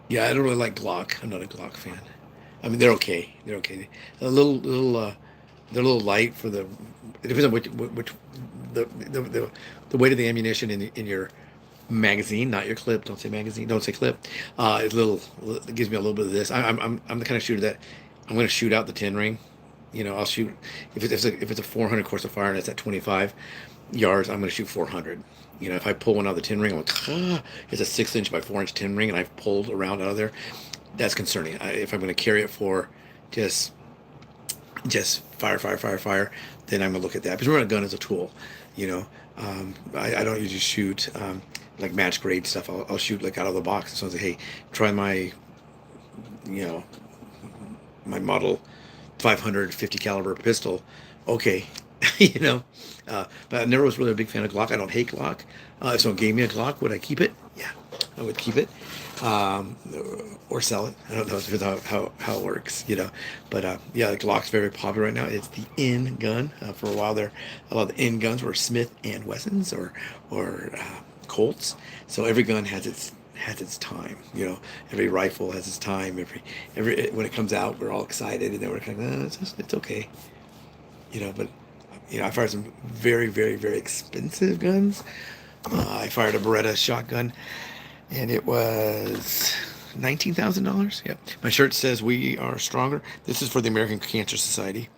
Yeah, I don't really like Glock. I'm not a Glock fan. I mean, they're okay. They're okay. A they're a little light for it depends on which the weight of the ammunition in your magazine, not your clip. Don't say magazine. Don't say clip. It's little. It gives me a little bit of this. I'm the kind of shooter that I'm going to shoot out the 10 ring. You know, I'll shoot if it's a 400 course of fire and it's at 25 yards. I'm going to shoot 400. You know, if I pull one out of the 10 ring, I'm like, it's a 6-inch by 4-inch 10 ring, and I've pulled around out of there. That's concerning. If I'm going to carry it for just fire, then I'm gonna look at that. Because remember, a gun is a tool. You know, I don't usually shoot like match grade stuff. I'll shoot like out of the box. So I say, hey, try my, you know, my model 550 caliber pistol. Okay, you know, but I never was really a big fan of Glock. I don't hate Glock. If someone gave me a Glock, would I keep it? Yeah, I would keep it, or sell it. I don't know how it works, you know. But yeah, the Glock's very popular right now. It's the in gun. For a while there, a lot of the in guns were Smith and Wessons or Colts. So every gun has its time, you know. Every rifle has its time. Every when it comes out, we're all excited, and then we're kind of, it's okay, you know. But you know, I fired some very expensive guns. I fired a Beretta shotgun, and it was $19,000. Yep. My shirt says "We Are Stronger." This is for the American Cancer Society.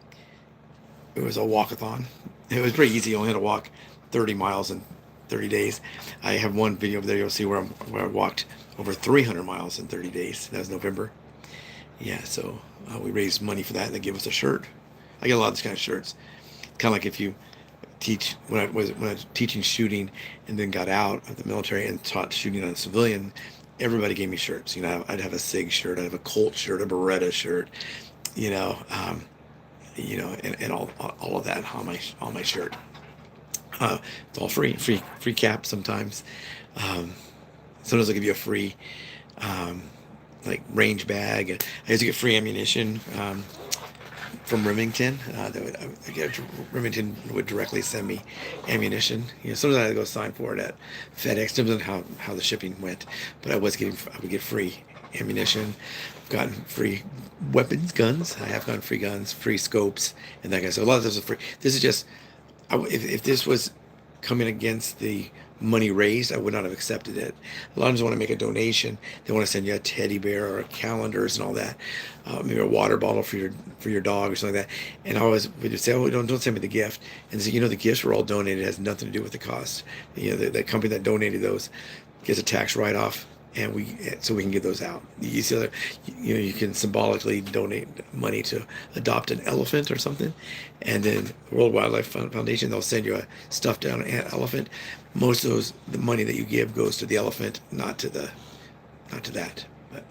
It was a walkathon. It was pretty easy. I only had to walk 30 miles in 30 days. I have one video over there. You'll see where I walked over 300 miles in 30 days. That was November. Yeah. So we raised money for that, and they gave us a shirt. I get a lot of these kind of shirts. Kind of like if you teach when I was teaching shooting and then got out of the military and taught shooting on a civilian, everybody gave me shirts. You know, I'd have a SIG shirt, I'd have a Colt shirt, a Beretta shirt, you know, and all of that on my shirt. It's all free cap sometimes. Sometimes I'll give you a free like range bag. I used to get free ammunition. From Remington, Remington would directly send me ammunition. You know, sometimes I had to go sign for it at FedEx. Depends on how the shipping went, but I would get free ammunition. I've gotten free weapons, guns. I have gotten free guns, free scopes, and that kind of stuff. A lot of this is free. This is just, if this was coming against the money raised, I would not have accepted it. A lot of times want to make a donation. They want to send you a teddy bear or calendars and all that, maybe a water bottle for your dog or something like that. And I always would say, "Oh, don't send me the gift." And so, you know, the gifts were all donated. It has nothing to do with the cost. You know, the company that donated those gets a tax write-off, and we can get those out. You see, you know, you can symbolically donate money to adopt an elephant or something, and then World Wildlife Foundation, they'll send you a stuffed down elephant. Most of the money that you give goes to the elephant, not to that. But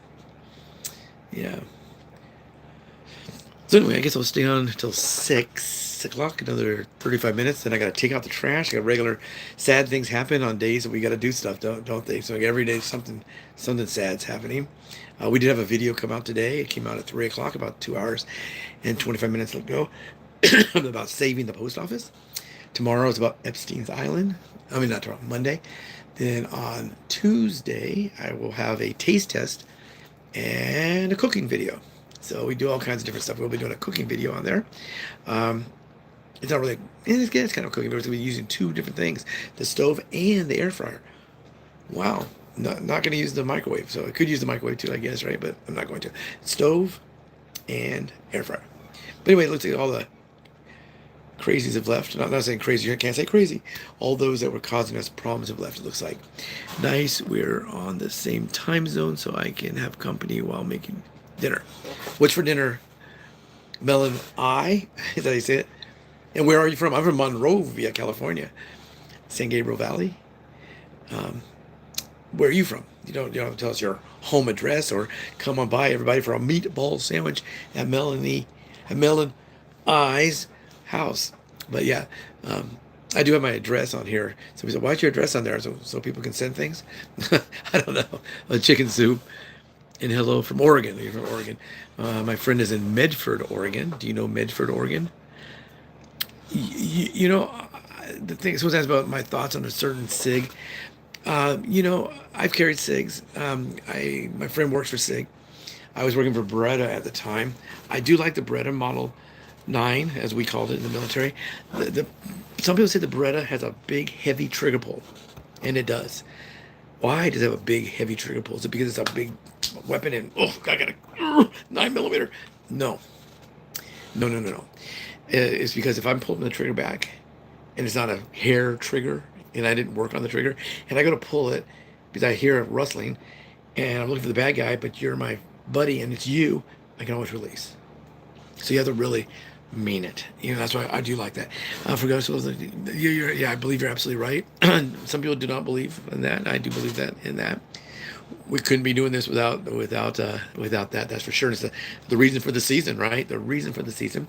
yeah. So anyway, I guess I'll stay on until 6 o'clock, another 35 minutes. Then I got to take out the trash. I got regular sad things happen on days that we got to do stuff, don't they? So like every day something sad's happening. We did have a video come out today. It came out at 3 o'clock, about 2 hours and 25 minutes ago, about saving the post office. Tomorrow is about Epstein's Island. I mean, not tomorrow, Monday. Then on Tuesday, I will have a taste test and a cooking video. So we do all kinds of different stuff. We'll be doing a cooking video on there. It's not really, it's kind of cooking, but we're going to be using two different things, the stove and the air fryer. Wow. Not going to use the microwave. So I could use the microwave too, I guess, right? But I'm not going to. Stove and air fryer. But anyway, it looks like all the crazies have left. I'm not saying crazy. I can't say crazy. All those that were causing us problems have left, it looks like. Nice. We're on the same time zone, so I can have company while making dinner. What's for dinner? Melon I? Is that how you say it? And where are you from? I'm from Monrovia, California. San Gabriel Valley. Where are you from? You don't tell us your home address, or come on by, everybody, for a meatball sandwich at Melon I's house. But yeah, I do have my address on here. So we said, why's your address on there? So people can send things? I don't know. A chicken soup. And hello from Oregon. You're from Oregon. My friend is in Medford, Oregon. Do you know Medford, Oregon? You know, the thing sometimes about my thoughts on a certain SIG. You know, I've carried SIGs. My friend works for SIG. I was working for Beretta at the time. I do like the Beretta Model 9, as we called it in the military. Some people say the Beretta has a big, heavy trigger pull, and it does. Why does it have a big, heavy trigger pull? Is it because it's a big weapon and, oh, I got a 9 millimeter? No, no, no, no, no. It's because if I'm pulling the trigger back and it's not a hair trigger and I didn't work on the trigger and I go to pull it because I hear it rustling and I'm looking for the bad guy, but you're my buddy and it's you, I can always release. So you have to really mean it. That's why I do like that. For guys, yeah, I believe you're absolutely right. Some people do not believe in that. I do believe that in that. We couldn't be doing this without that. That's for sure. It's the reason for the season, right? The reason for the season.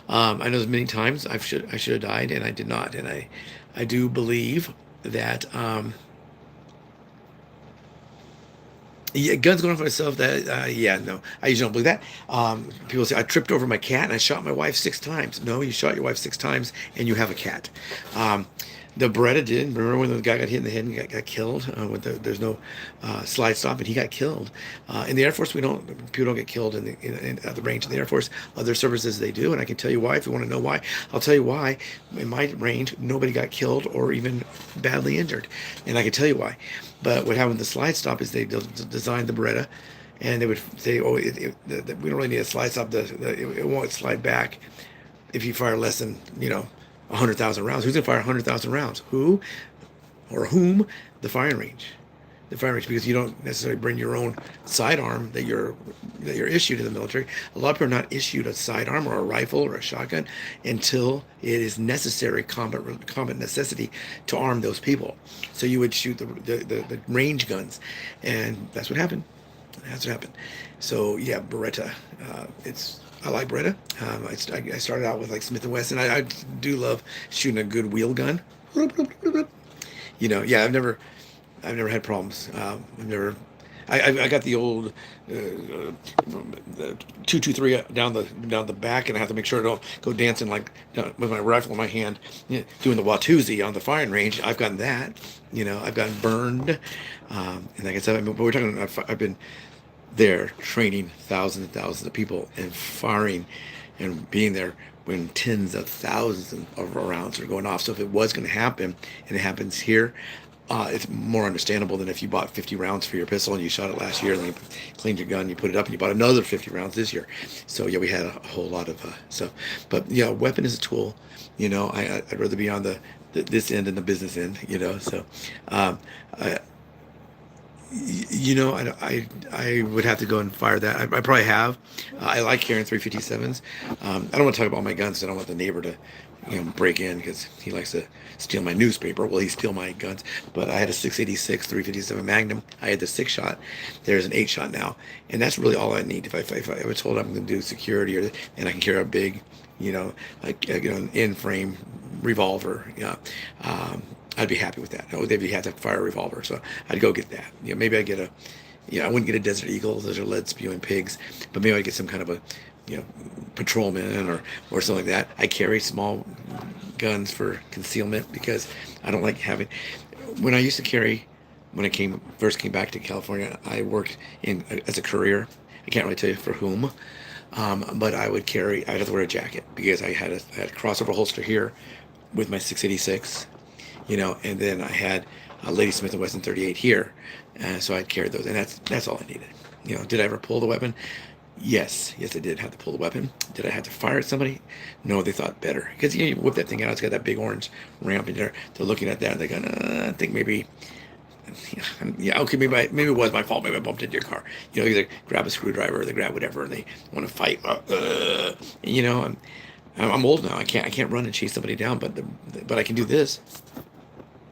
I know there's many times I should have died and I did not, and I do believe that. Yeah, guns going off myself. Yeah, no, I usually don't believe that. People say I tripped over my cat and I shot my wife 6 times. No, you shot your wife 6 times and you have a cat. The Beretta did. Remember when the guy got hit in the head and got killed? There's no slide stop, and he got killed. In the Air Force, people don't get killed at the range. In the Air Force, other services they do, and I can tell you why. If you want to know why, I'll tell you why. In my range, nobody got killed or even badly injured, and I can tell you why. But what happened with the slide stop is they designed the Beretta, and they would say, "Oh, we don't really need a slide stop. It won't slide back if you fire less than 100,000 rounds. Who's gonna fire 100,000 rounds? Who or whom? The firing range. The firing range, because you don't necessarily bring your own sidearm that you're issued in the military. A lot of people are not issued a sidearm or a rifle or a shotgun until it is necessary, combat necessity, to arm those people. So you would shoot the range guns, and that's what happened. That's what happened. So yeah, Beretta. I like Beretta. I started out with like Smith and Wesson. I do love shooting a good wheel gun. Yeah, I've never had problems. I got the old the 223 down the back, and I have to make sure I don't go dancing like with my rifle in my hand, doing the Watusi on the firing range. I've gotten that. I've gotten burned, and like I said, but we're talking. I've been there training thousands and thousands of people and firing and being there when tens of thousands of rounds are going off. So if it was going to happen and it happens here, it's more understandable than if you bought 50 rounds for your pistol and you shot it last year and then you cleaned your gun, you put it up, and you bought another 50 rounds this year. So yeah, we had a whole lot of stuff. But yeah, a weapon is a tool. I'd rather be on this end than the business end. So I, I would have to go and fire that. I probably have. I like carrying 357s. I don't want to talk about my guns. I don't want the neighbor to, break in because he likes to steal my newspaper. Well, he steal my guns. But I had a 686 357 Magnum. I had the 6-shot. There's an 8-shot now, and that's really all I need. If I was told I'm going to do security, and I can carry a big, an in-frame revolver. I'd be happy with that. Oh, they'd have to fire a revolver, so I'd go get that. Maybe I'd get I wouldn't get a Desert Eagle. Those are lead spewing pigs, but maybe I'd get some kind of a, patrolman or something like that. I carry small guns for concealment because I don't like having. When I first came back to California, I worked as a courier. I can't really tell you for whom, but I'd have to wear a jacket because I had a crossover holster here with my 686. And then I had a Lady Smith & Wesson 38 here, so I'd carry those, and that's all I needed. Did I ever pull the weapon? Yes, I did have to pull the weapon. Did I have to fire at somebody? No, they thought better, because you whip that thing out, it's got that big orange ramp in there. They're looking at that, and they go, I think maybe. Yeah, okay, maybe it was my fault. Maybe I bumped into your car. They grab a screwdriver, or they grab whatever, and they want to fight. I'm old now. I can't run and chase somebody down, but I can do this.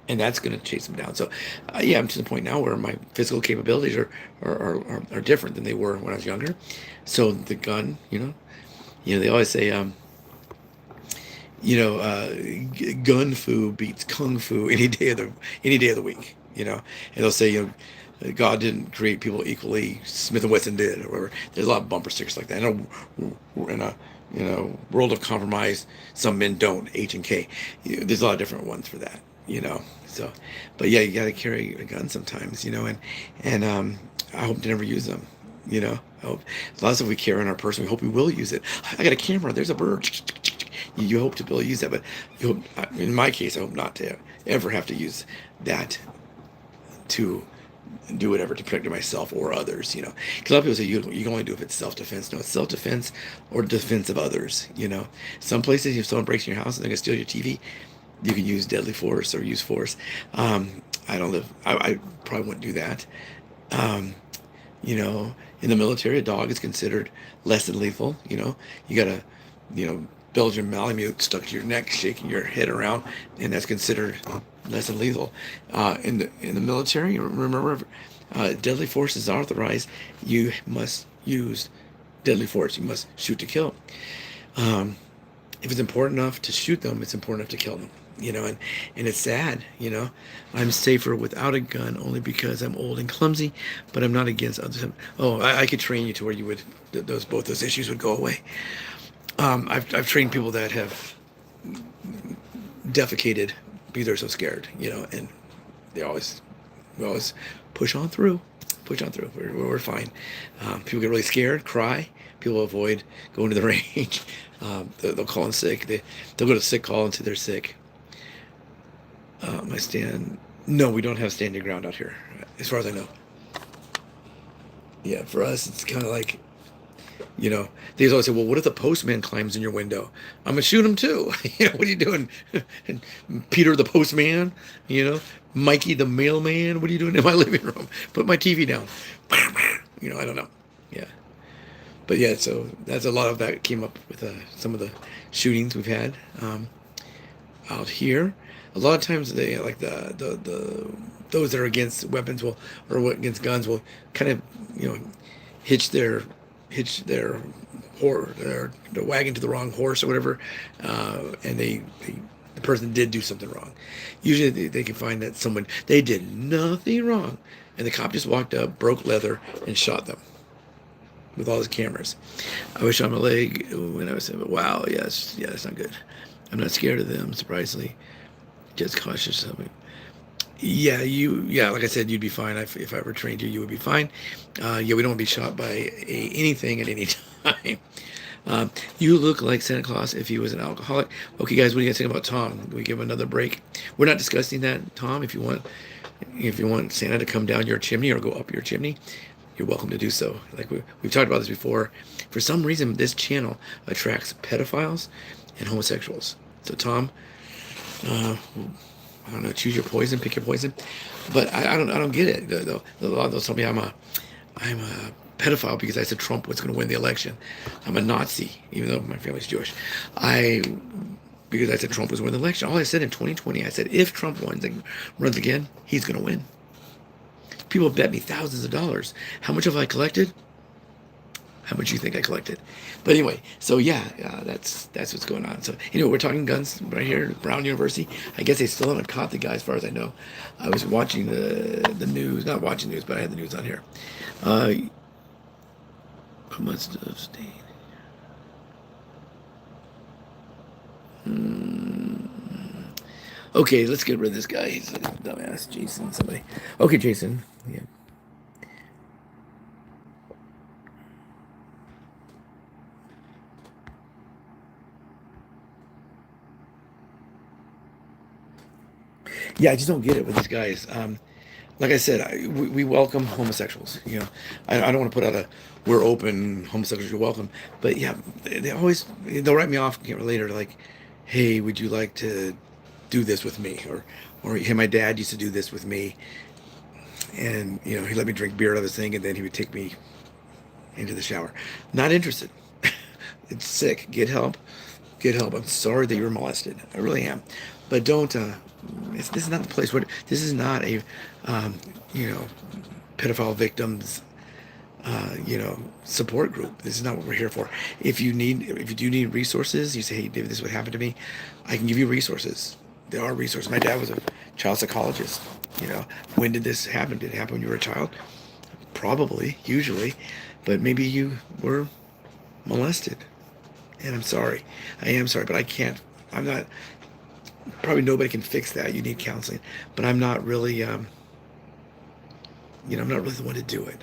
And that's going to chase them down. So, yeah, I'm to the point now where my physical capabilities are different than they were when I was younger. So the gun, they always say, gun fu beats kung fu any day of the week. And they'll say, God didn't create people equally. Smith and Wesson did, or whatever. There's a lot of bumper stickers like that. In a world of compromise, some men don't. H and K. There's a lot of different ones for that. So, but yeah, you got to carry a gun sometimes, and I hope to never use them, I hope a lot of stuff we carry in our person, we hope we will use it. I got a camera, there's a bird. You hope to be able to use that, but in my case, I hope not to ever have to use that to do whatever to protect myself or others, Because a lot of people say you can only do it if it's self-defense. No, it's self-defense or defense of others. Some places, if someone breaks in your house and they're going to steal your TV, you can use deadly force or use force. I don't live, I probably wouldn't do that. Um, in the military, a dog is considered less than lethal. You got a, Belgian Malamute stuck to your neck, shaking your head around, and that's considered less than lethal. In the military, remember, deadly force is authorized. You must use deadly force. You must shoot to kill. Um, if it's important enough to shoot them, it's important enough to kill them. And it's sad. I'm safer without a gun only because I'm old and clumsy, but I'm not against others. Oh, I could train you to where you would both those issues would go away. I've trained people that have defecated because they're so scared, and we always push on through, We're fine. People get really scared, cry. People avoid going to the range. They'll call in sick. They'll go to sick call until they're sick. No, we don't have standing ground out here, as far as I know. Yeah, for us, it's kind of like, they always say, well, what if the postman climbs in your window? I'm going to shoot him too. What are you doing? Peter the postman, Mikey the mailman, what are you doing in my living room? Put my TV down. I don't know. Yeah. But yeah, so that's a lot of that came up with some of the shootings we've had out here. A lot of times they like the those that are against weapons or against guns will kind of hitch their wagon to the wrong horse or whatever, and the person did do something wrong. Usually they can find that they did nothing wrong, and the cop just walked up, broke leather, and shot them with all his cameras. I was shot my leg when I was saying, wow, yes, yeah, that's not good. I'm not scared of them, surprisingly. Just cautious of me. Yeah, like I said, you'd be fine. If I ever trained you, you would be fine. Yeah, we don't want to be shot by anything at any time. You look like Santa Claus if he was an alcoholic. Okay, guys, what do you guys think about Tom? Can we give him another break? We're not discussing that, Tom. If you want Santa to come down your chimney or go up your chimney, you're welcome to do so. Like we've talked about this before. For some reason, this channel attracts pedophiles and homosexuals. So, Tom, I don't know, choose your poison, pick your poison. But I don't get it. A lot of those tell me I'm a pedophile because I said Trump was going to win the election. I'm a Nazi, even though my family's Jewish. Because I said Trump was going to win the election. All I said in 2020, I said if Trump runs again, he's going to win. People bet me thousands of dollars. How much have I collected? How much do you think I collected? But anyway, so yeah, that's what's going on. So anyway, we're talking guns right here at Brown University. I guess they still haven't caught the guy, as far as I know. I was watching the news, not watching news, but I had the news on here. I must have stayed. Okay, let's get rid of this guy. He's a dumbass. Jason, somebody. Okay, Jason. Yeah. Yeah, I just don't get it with these guys. Like I said, we welcome homosexuals. I don't want to put out we're open, homosexuals are welcome. But yeah, they'll write me off later like, hey, would you like to do this with me? Or hey, my dad used to do this with me. And, he let me drink beer out of his thing, and then he would take me into the shower. Not interested. It's sick. Get help. Get help. I'm sorry that you were molested. I really am. But don't, this is not the place where, this is not a, pedophile victims, support group. This is not what we're here for. If you do need resources, you say, hey, David, this is what happened to me. I can give you resources. There are resources. My dad was a child psychologist. When did this happen? Did it happen when you were a child? Probably, usually. But maybe you were molested. And I'm sorry. I am sorry, but I can't. I'm not. Probably nobody can fix that. You need counseling. But I'm not really, I'm not really the one to do it.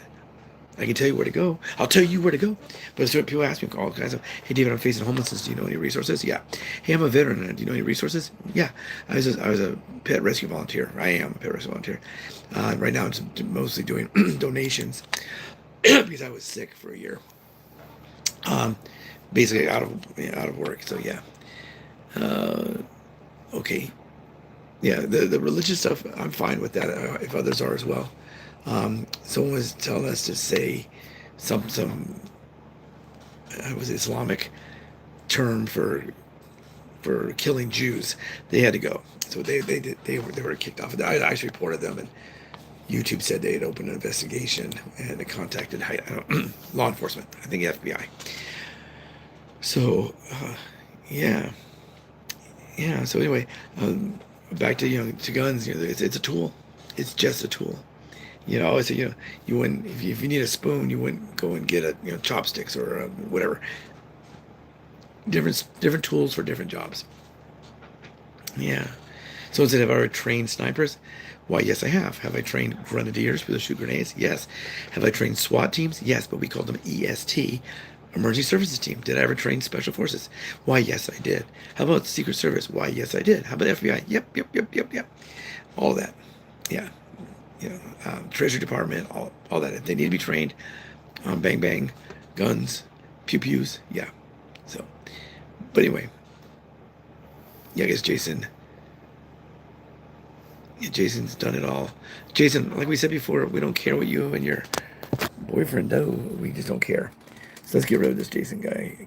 I can tell you where to go. I'll tell you where to go. But so people ask me all kinds of, hey, David, I'm facing homelessness. Do you know any resources? Yeah. Hey, I'm a veteran. Do you know any resources? Yeah. I was a pet rescue volunteer. I am a pet rescue volunteer. Right now, I'm just mostly doing donations because I was sick for a year. Um, Basically out of work. So yeah. Okay. Yeah. The religious stuff, I'm fine with that. If others are as well. Someone was telling us to say some was Islamic term for killing Jews. They had to go, so they were kicked off. I actually reported them, and YouTube said they had opened an investigation and they contacted law enforcement. I think FBI. So yeah, yeah. So anyway, back to to guns. It's a tool. It's just a tool. So you wouldn't if you need a spoon, you wouldn't go and get chopsticks or whatever. Different tools for different jobs. Yeah. So instead, have I ever trained snipers? Why, yes, I have. Have I trained grenadiers for the shoot grenades? Yes. Have I trained SWAT teams? Yes, but we called them EST, Emergency Services Team. Did I ever train Special Forces? Why, yes, I did. How about Secret Service? Why, yes, I did. How about FBI? Yep, yep, yep, yep, yep. All that. Yeah. Treasury Department, all that. If they need to be trained, bang bang, guns, pew pews, yeah. So, but anyway, yeah, I guess Jason. Yeah, Jason's done it all. Jason, like we said before, we don't care what you and your boyfriend do. We just don't care. So let's get rid of this Jason guy.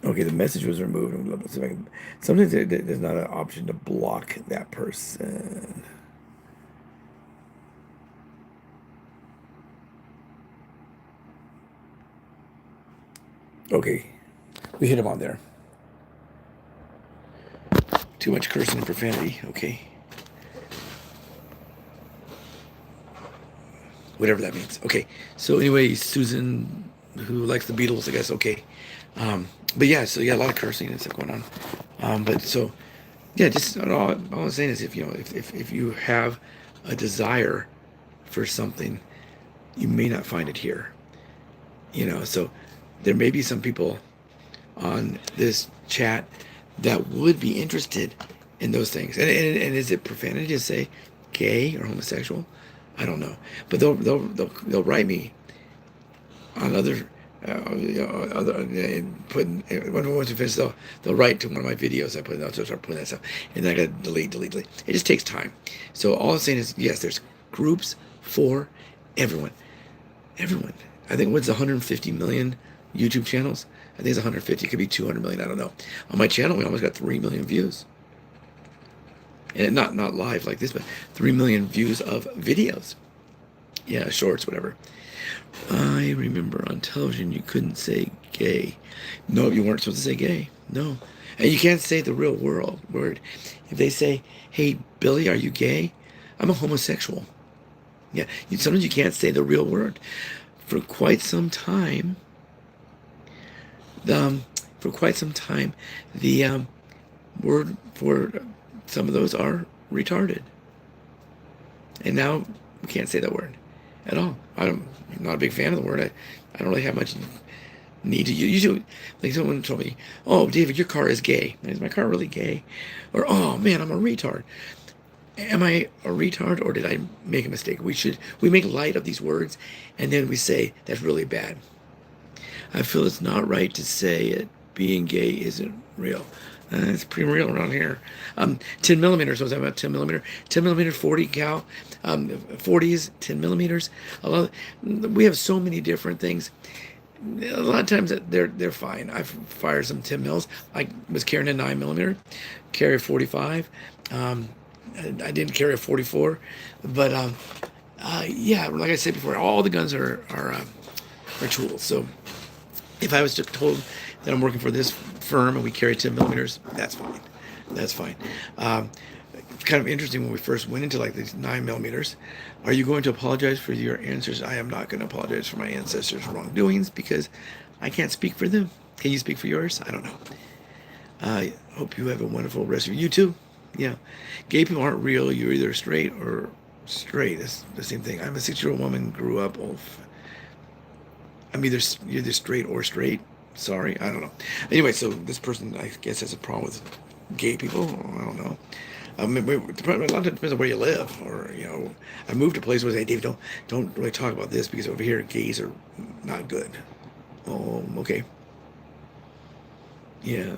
Okay, the message was removed. Sometimes there's not an option to block that person. Okay, we hit him on there. Too much cursing and profanity. Okay. Whatever that means. Okay. So anyway, Susan, who likes the Beatles, I guess. Okay. But yeah, so yeah, a lot of cursing and stuff going on. But so yeah, just all I'm saying is if you have a desire for something, you may not find it here. So there may be some people on this chat that would be interested in those things. And is it profanity to say gay or homosexual? I don't know, but they'll write me on other put when we want to finish, they'll write to one of my videos I put. I'll start putting that stuff, and then I gotta delete. It just takes time. So all I'm saying is, yes, there's groups for everyone. Everyone. I think what's 150 million YouTube channels? I think it's 150. It could be 200 million. I don't know. On my channel, we almost got 3 million views. And not live like this, but 3 million views of videos. Yeah, shorts, whatever. I remember on television you couldn't say gay. No, you weren't supposed to say gay. No. And you can't say the real word. If they say, hey, Billy, are you gay? I'm a homosexual. Yeah, sometimes you can't say the real word. For quite some time, the word for some of those are retarded. And now we can't say that word at all. I'm not a big fan of the word. I don't really have much need to use. Usually, like someone told me, oh, David, your car is gay. Is my car really gay? Or, oh, man, I'm a retard. Am I a retard, or did I make a mistake? We make light of these words, and then we say that's really bad. I feel it's not right to say it. Being gay isn't real. It's pretty real around here. 10 millimeters. So I was talking about 10 millimeter. 10 millimeter 40 cal. 40s, 10 millimeters. We have so many different things. A lot of times they're fine. I've fired some 10 mils. I was carrying a 9 millimeter, carry a 45. I didn't carry a 44, but yeah, like I said before, all the guns are tools. So if I was told that I'm working for this firm and we carry 10 millimeters, that's fine. That's fine. It's kind of interesting when we first went into like these 9 millimeters. Are you going to apologize for your ancestors? I am not going to apologize for my ancestors' wrongdoings because I can't speak for them. Can you speak for yours? I don't know. I hope you have a wonderful rest of you too. Yeah. Gay people aren't real. You're either straight or straight. It's the same thing. I'm a 6-year-old woman, grew up. I'm either you're either straight or straight. Sorry, I don't know. Anyway, so this person, I guess, has a problem with gay people. I don't know. A lot of times depends on where you live, or I moved to a place where they say, Dave, don't really talk about this because over here gays are not good. Oh, okay. Yeah,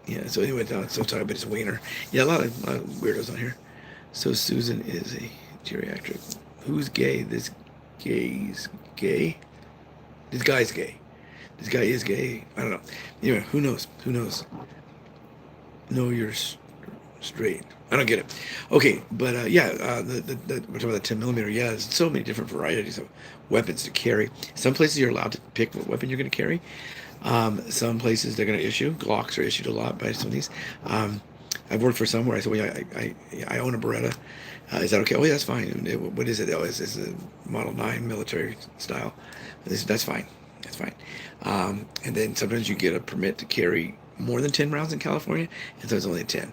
yeah. So anyway, so talk about his wiener. Yeah, a lot of weirdos on here. So Susan is a geriatric. Who's gay? This gay's gay. This guy's gay. This guy is gay. I don't know. Anyway, who knows? Who knows? No, you're straight. I don't get it. Okay, but yeah, we're talking about the 10 millimeter. Yeah, there's so many different varieties of weapons to carry. Some places you're allowed to pick what weapon you're going to carry. Some places they're going to issue. Glocks are issued a lot by some of these. I've worked for somewhere. I said, well, I own a Beretta. Is that okay? Oh, yeah, that's fine. What is it? Oh, it's a Model 9 military style. That's fine. That's fine. And then sometimes you get a permit to carry more than 10 rounds in California, and so it's only 10.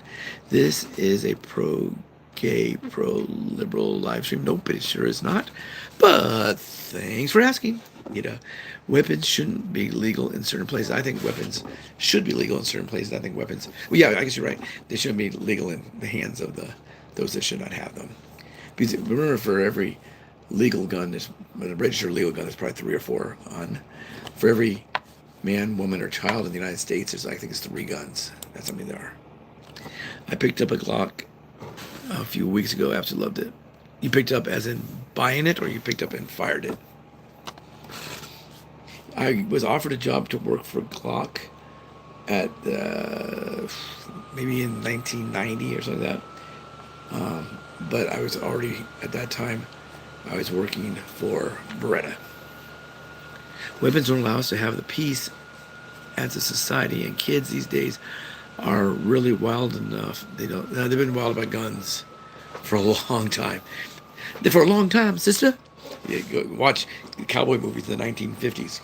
This is a pro-gay, pro-liberal live stream. Nope, it sure is not. But thanks for asking. Weapons shouldn't be legal in certain places. I think weapons should be legal in certain places. I think weapons, well, yeah, I guess you're right. They shouldn't be legal in the hands of those that should not have them. Because remember, for every legal gun, a registered legal gun, there's probably 3 or 4 on. For every man, woman, or child in the United States, I think it's 3 guns. That's how many there are. I picked up a Glock a few weeks ago. Absolutely loved it. You picked up as in buying it, or you picked up and fired it? I was offered a job to work for Glock at maybe in 1990 or something like that. But I was already, at that time, I was working for Beretta. Weapons don't allow us to have the peace as a society, and kids these days are really wild enough. They've been wild about guns for a long time. For a long time, sister. You go watch cowboy movies in the 1950s,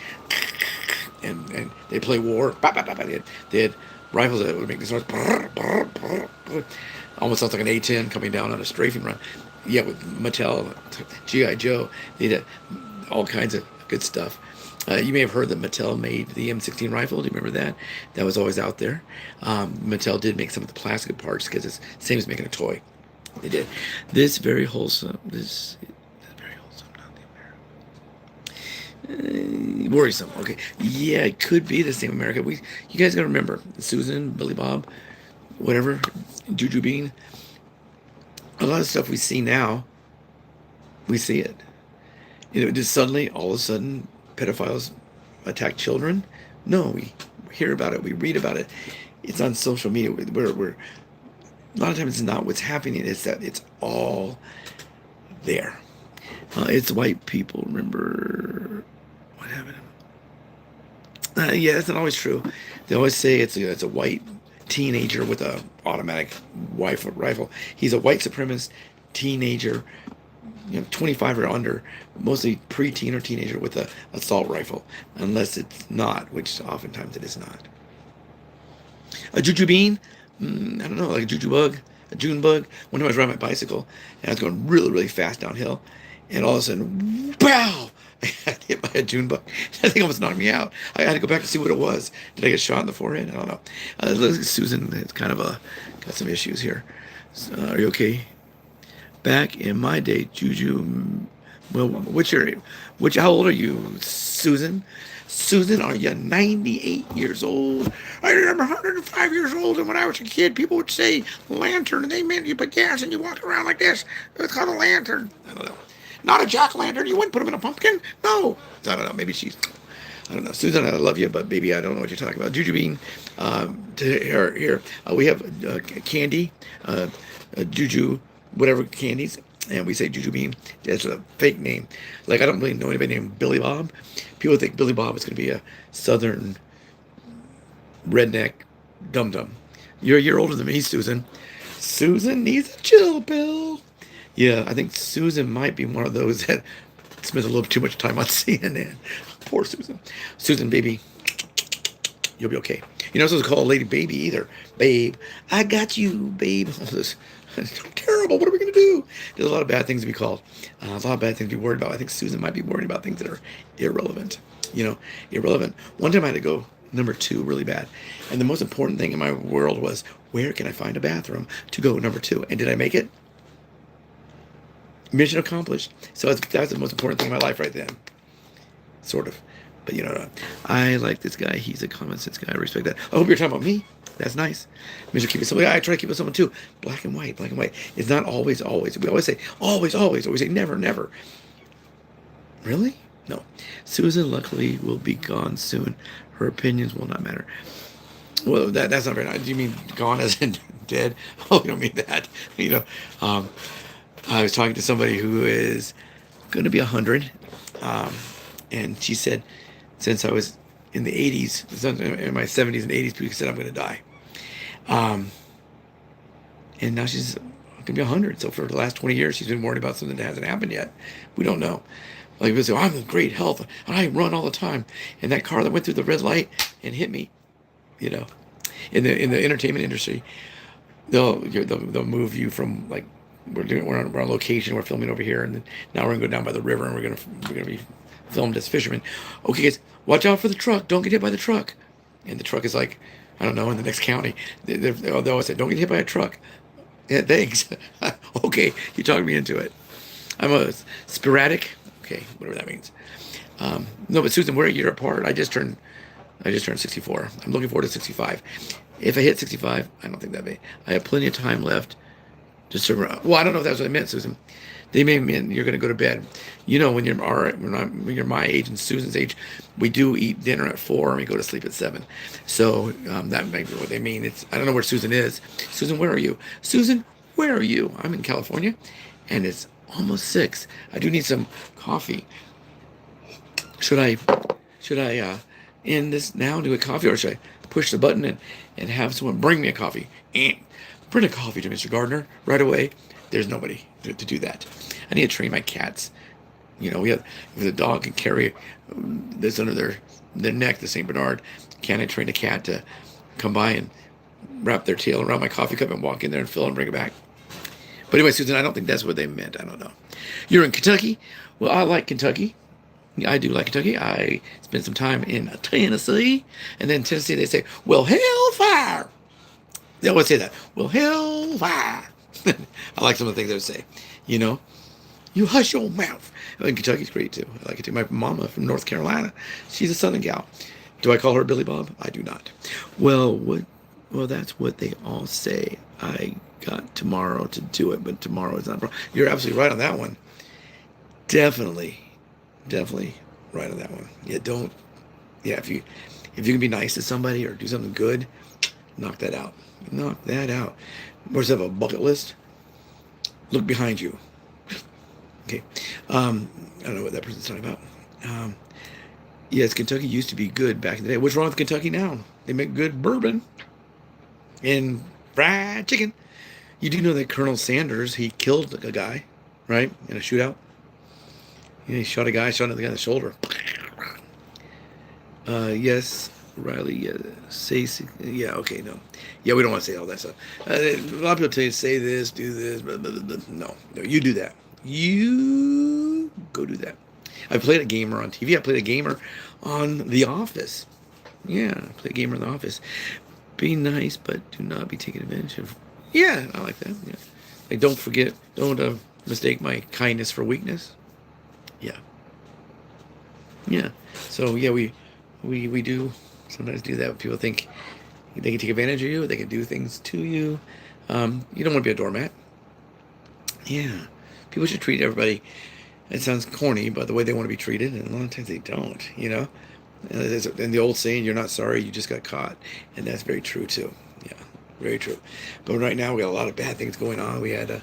and they play war. They had rifles that would make this noise. Almost sounds like an A-10 coming down on a strafing run. Yeah, with Mattel, G.I. Joe, they did all kinds of good stuff. You may have heard that Mattel made the M16 rifle. Do you remember that? That was always out there. Mattel did make some of the plastic parts because it's the same as making a toy. They did. This very wholesome. This very wholesome. Not the America. Worrisome. Okay. Yeah, it could be the same America. You guys got to remember, Susan, Billy Bob, whatever, Juju Bean. A lot of stuff we see now, we see it. Just suddenly, all of a sudden, pedophiles attack children. No, we hear about it, we read about it. It's on social media. We're a lot of times it's not what's happening. It's that it's all there. It's white people. Remember what happened? Yeah, that's not always true. They always say it's a white teenager with a automatic rifle. He's a white supremacist teenager, 25 or under, mostly preteen or teenager with a assault rifle, unless it's not, which oftentimes it is not. A Juju Bean, I don't know, like a Juju bug, a June bug. One time I was riding my bicycle and I was going really, really fast downhill, and all of a sudden, pow! I got hit by a June bug. That thing almost knocked me out. I had to go back to see what it was. Did I get shot in the forehead? I don't know. Susan has kind of got some issues here. Are you okay? Back in my day, Juju. Well, how old are you, Susan? Susan, are you 98 years old? I remember 105 years old, and when I was a kid, people would say lantern, and they meant you put gas and you walk around like this. It's called a lantern. I don't know. Not a jack-o'-lantern. You wouldn't put them in a pumpkin? No. I don't know. Maybe I don't know. Susan, I love you, but baby, I don't know what you're talking about. Juju Bean, here. We have candy, Juju, whatever candies, and we say Juju Bean. That's a fake name. Like, I don't really know anybody named Billy Bob. People think Billy Bob is going to be a southern redneck dum-dum. You're a year older than me, Susan. Susan needs a chill pill. Yeah, I think Susan might be one of those that spends a little too much time on CNN. Poor Susan. Susan, baby, you'll be okay. You're not supposed to call a lady baby either. Babe, I got you, babe. This is terrible. What are we going do. There's a lot of bad things to be called. A lot of bad things to be worried about. I think Susan might be worried about things that are irrelevant. Irrelevant. One time I had to go number 2 really bad. And the most important thing in my world was, where can I find a bathroom to go number 2? And did I make it? Mission accomplished. So that's the most important thing in my life right then. Sort of. But I like this guy. He's a common sense guy. I respect that. I hope you're talking about me. That's nice. Mr. Keep it simple. I try to keep it simple too. Black and white, black and white. It's not always, always. We always say always, always. Always say never, never. Really? No. Susan, luckily, will be gone soon. Her opinions will not matter. Well, that's not very nice. Do you mean gone as in dead? Oh, you don't mean that. I was talking to somebody who is going to be 100, and she said, since I was in the 80s, in my 70s and 80s, people said I'm going to die. And now she's going to be 100. So for the last 20 years, she's been worried about something that hasn't happened yet. We don't know. Like people say, I'm in great health, and I run all the time. And that car that went through the red light and hit me, in the entertainment industry, they'll move you from like we're on location, we're filming over here, and then now we're gonna go down by the river, and we're gonna be filmed as fishermen. Okay, guys, watch out for the truck. Don't get hit by the truck. And the truck is like, I don't know, in the next county. They always say, don't get hit by a truck. Yeah, thanks. Okay, you talked me into it. I'm a sporadic. Okay, whatever that means. No, but Susan, we're a year apart. I just turned 64. I'm looking forward to 65. If I hit 65, I don't think that'd be. I have plenty of time left to serve around. Well, I don't know if that's what I meant, Susan. They may mean you're going to go to bed. When you're my age and Susan's age, we do eat dinner at 4 and we go to sleep at 7. So that might be what they mean. I don't know where Susan is. Susan, where are you? Susan, where are you? I'm in California, and it's almost 6. I do need some coffee. Should I end this now and do a coffee, or should I push the button and have someone bring me a coffee? Bring a coffee to Mr. Gardner right away. There's nobody to do that. I need to train my cats. If the dog can carry this under their neck, the St. Bernard, can I train a cat to come by and wrap their tail around my coffee cup and walk in there and fill and bring it back? But anyway, Susan, I don't think that's what they meant. I don't know. You're in Kentucky? Well, I like Kentucky. I do like Kentucky. I spent some time in Tennessee. And then Tennessee, they say, well, hellfire. They always say that. Well, hellfire. I like some of the things they would say. You hush your mouth. And Kentucky's great, too. I like it, too. My mama from North Carolina, she's a Southern gal. Do I call her Billy Bob? I do not. Well, that's what they all say. I got tomorrow to do it, but tomorrow is not. You're absolutely right on that one. Definitely right on that one. If you can be nice to somebody or do something good, knock that out. Or have a bucket list. Look behind you. Okay. I don't know what that person's talking about. Yes, Kentucky used to be good back in the day. What's wrong with Kentucky now? They make good bourbon and fried chicken. You do know that Colonel Sanders, he killed a guy, right? In a shootout. He shot another guy in the shoulder. Yes, Riley, okay, no. Yeah, we don't want to say all that stuff. A lot of people tell you, say this, do this, blah, blah, blah, blah. No, you do that. You go do that. I played a gamer on TV. I played a gamer on The Office. Yeah, I played a gamer in The Office. Be nice, but do not be taken advantage of. Yeah, I like that. Yeah. Like, don't mistake my kindness for weakness. Yeah. Yeah. So, yeah, we do sometimes do that. People think they can take advantage of you. They can do things to you. You don't want to be a doormat. Yeah. People should treat everybody. It sounds corny, but the way they want to be treated, and a lot of times they don't, And the old saying, you're not sorry, you just got caught. And that's very true, too. Yeah, very true. But right now, we got a lot of bad things going on. We had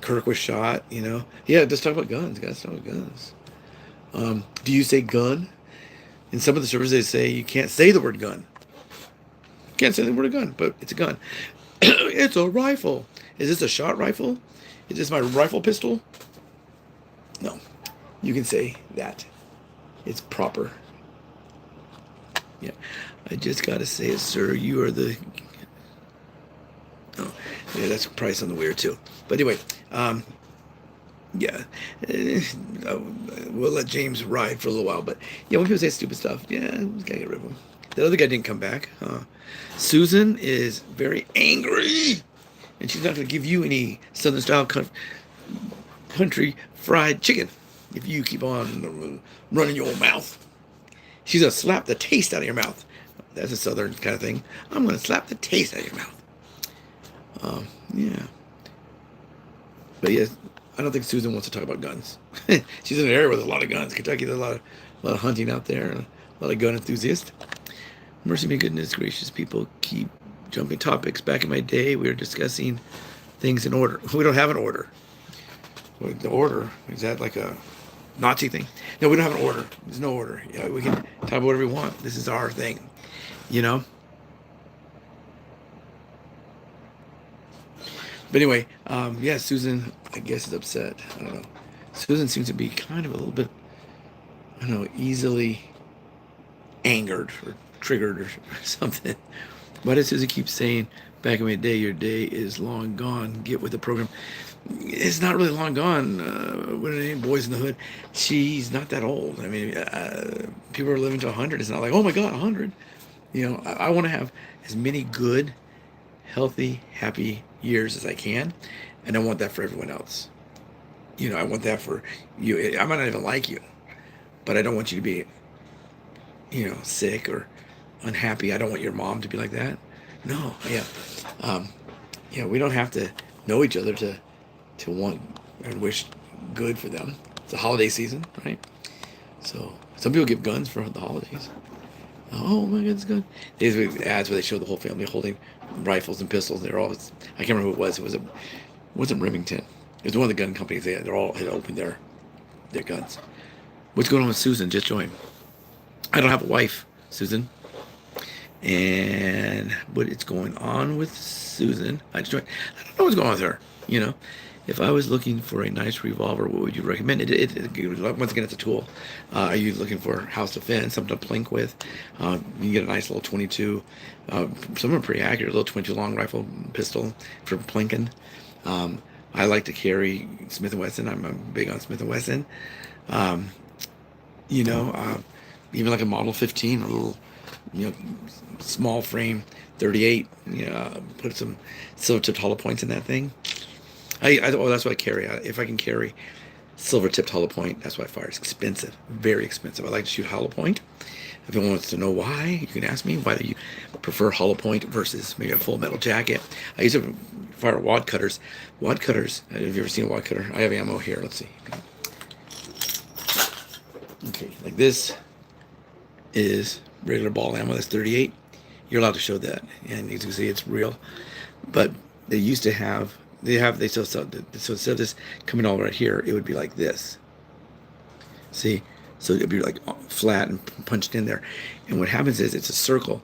Kirk was shot, Yeah, let's talk about guns. Guys, talk about guns. Do you say gun? In some of the servers, they say you can't say the word gun. You can't say the word gun, but it's a gun. It's a rifle. Is this a shot rifle? Is this my rifle pistol? No. You can say that. It's proper. Yeah. I just got to say it, sir. You are the Oh, yeah, that's probably something weird too. But anyway, yeah, uh, we'll let James ride for a little while. But yeah, when people say stupid stuff, yeah, we gotta get rid of him. The other guy didn't come back. Susan is very angry, and she's not gonna give you any Southern style country fried chicken if you keep on running your mouth. She's gonna slap the taste out of your mouth. That's a Southern kind of thing. I'm gonna slap the taste out of your mouth. Yeah. But yes, I don't think Susan wants to talk about guns. She's in an area with a lot of guns. Kentucky, there's a lot of hunting out there, and a lot of gun enthusiasts. Mercy me, goodness gracious, people keep jumping topics. Back in my day, we were discussing things in order. We don't have an order. The order, is that like a Nazi thing? No, we don't have an order. There's no order. Yeah, we can talk about whatever we want. This is our thing, you know? But anyway, yeah, Susan, I guess, is upset. I don't know. Susan seems to be kind of a little bit, I don't know, easily angered or triggered or something. Why does Susan keep saying, back in my day, your day is long gone, get with the program? It's not really long gone. When any Boys in the Hood, she's not that old. I mean, people are living to 100. It's not like, oh my God, 100. You know, I want to have as many good, healthy, happy years as I can, and I want that for everyone else. You know, I want that for you. I might not even like you, but I don't want you to be, you know, sick or unhappy. I don't want your mom to be like that. No, yeah, yeah. We don't have to know each other to want and wish good for them. It's a holiday season, right? So some people give guns for the holidays. Oh my God, it's good. These were ads where they show the whole family holding rifles and pistols. They're all, I can't remember who it was. It wasn't Remington. It was one of the gun companies. They're all had opened their guns. What's going on with Susan? Just joined. I don't have a wife, Susan. And what is going on with Susan? I just joined. I don't know what's going on with her. You know, if I was looking for a nice revolver, what would you recommend? Once again, it's a tool. Are you looking for house defense, something to plink with? You can get a nice little 22. Some are pretty accurate, a little 22 long rifle pistol for plinking. I like to carry Smith & Wesson. I'm big on Smith & Wesson. You know, even like a Model 15, a little, you know, small frame 38. You know, put some silver-tipped hollow points in that thing. That's what I carry. If I can carry silver-tipped hollow point, that's what I fire. It's expensive, very expensive. I like to shoot hollow point. If anyone wants to know why, you can ask me why you prefer hollow point versus maybe a full metal jacket. I used to fire wad cutters. Wad cutters. Have you ever seen a wad cutter? I have ammo here. Let's see. Okay, like this is regular ball ammo. That's 38. You're allowed to show that, and you can see it's real. But they used to have. They still sell. So instead of this coming all right here, it would be like this. See, so it'd be like flat and punched in there. And what happens is it's a circle,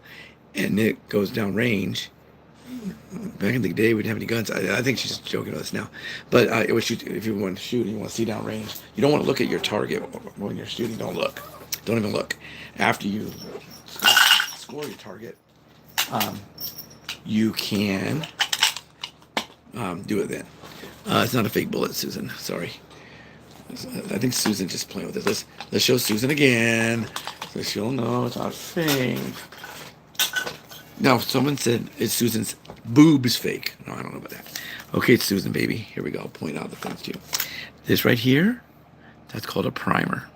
and it goes down range. Back in the day, we didn't have any guns. I think she's joking with us now, but it would shoot. If you want to shoot and you want to see down range, you don't want to look at your target when you're shooting. Don't look. Don't even look. After you score your target, you can. Do it then. It's not a fake bullet, Susan. Sorry. I think Susan just playing with it. Let's show Susan again, so she'll know it's not fake. Now, someone said it's Susan's boobs fake. No, I don't know about that. Okay, it's Susan, baby. Here we go. I'll point out the things to you. This right here, that's called a primer.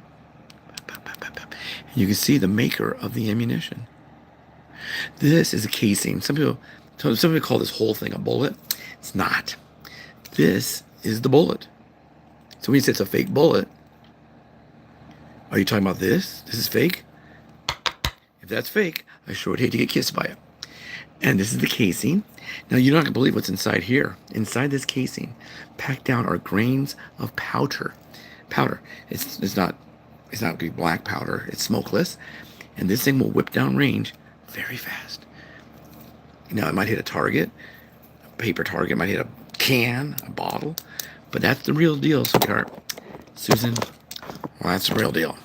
You can see the maker of the ammunition. This is a casing. Some people call this whole thing a bullet. It's not. This is the bullet. So when you say it's a fake bullet, are you talking about this? This is fake? If that's fake, I sure would hate to get kissed by it. And this is the casing. Now, you're not going to believe what's inside here. Inside this casing, packed down are grains of powder. It's not going to be black powder. It's smokeless. And this thing will whip down range very fast. Now, it might hit a target. Paper target, might hit a can, a bottle, but that's the real deal, sweetheart. Susan, well, that's the real deal.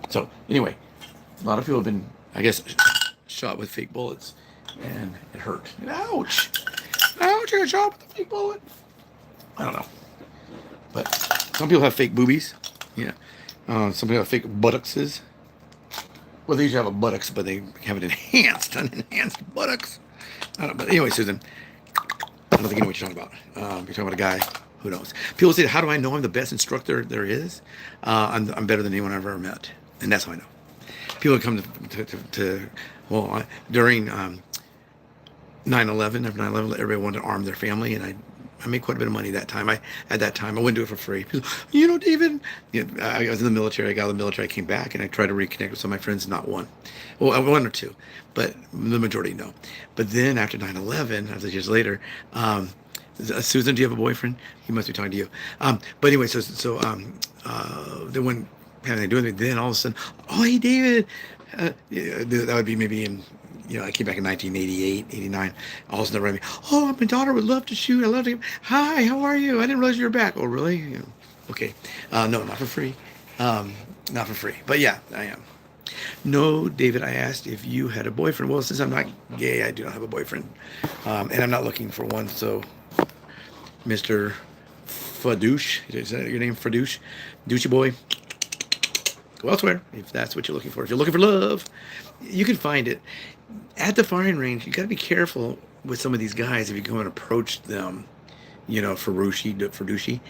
So anyway, a lot of people have been, I guess, shot with fake bullets, and it hurt. Ouch! Ouch! I shot with a fake bullet. I don't know, but some people have fake boobies. Yeah. Some people have fake buttocks. Well, they usually have a buttocks, but they have it enhanced, an enhanced buttocks. I don't know. But anyway, Susan, I don't think you know what you're talking about. You're talking about a guy. Who knows? People say, "How do I know I'm the best instructor there is?" I'm better than anyone I've ever met, and that's how I know. People come during 9/11, after 9/11, everybody wanted to arm their family, and I made quite a bit of money that time. At that time, I wouldn't do it for free. People, David, I was in the military. I got out of the military. I came back, and I tried to reconnect with some of my friends. Not one. Well, one or two, but the majority no. But then after 9/11, after years later, Susan, do you have a boyfriend? He must be talking to you. But anyway, they wouldn't have anything to do with me. Then all of a sudden, oh, hey, David. That would be maybe in, I came back in 1988, 89. All of a sudden, they write me, oh, my daughter would love to shoot. I love to. Hi, how are you? I didn't realize you were back. Oh, really? Okay. No, not for free. Not for free. But yeah, I am. No, David, I asked if you had a boyfriend. Well, since I'm not gay, I do not have a boyfriend. And I'm not looking for one, so Mr. Fadouche, is that your name, Fadouche? Douchey boy? Go elsewhere if that's what you're looking for. If you're looking for love, you can find it. At the firing range, you got to be careful with some of these guys if you go and approach them, Fadouche.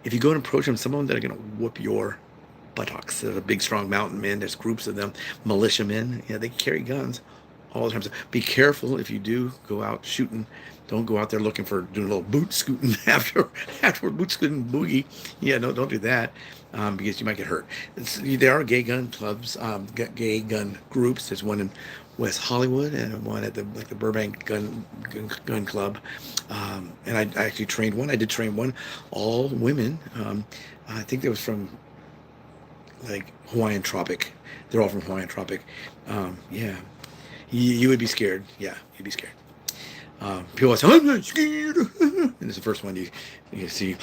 If you go and approach them, some of them that are going to whoop your buttocks. There's a big, strong mountain men. There's groups of them, militiamen. Yeah, they carry guns all the time. So be careful if you do go out shooting. Don't go out there looking for doing a little boot scooting after boot scooting boogie. Yeah, no, don't do that because you might get hurt. There are gay gun clubs, gay gun groups. There's one in West Hollywood and one at the Burbank Gun Club. And I actually trained one. I did train one, all women. I think they was from Hawaiian Tropic. They're all from Hawaiian Tropic. Yeah, you would be scared. Yeah, you'd be scared. People say, I'm not scared. And it's the first one you see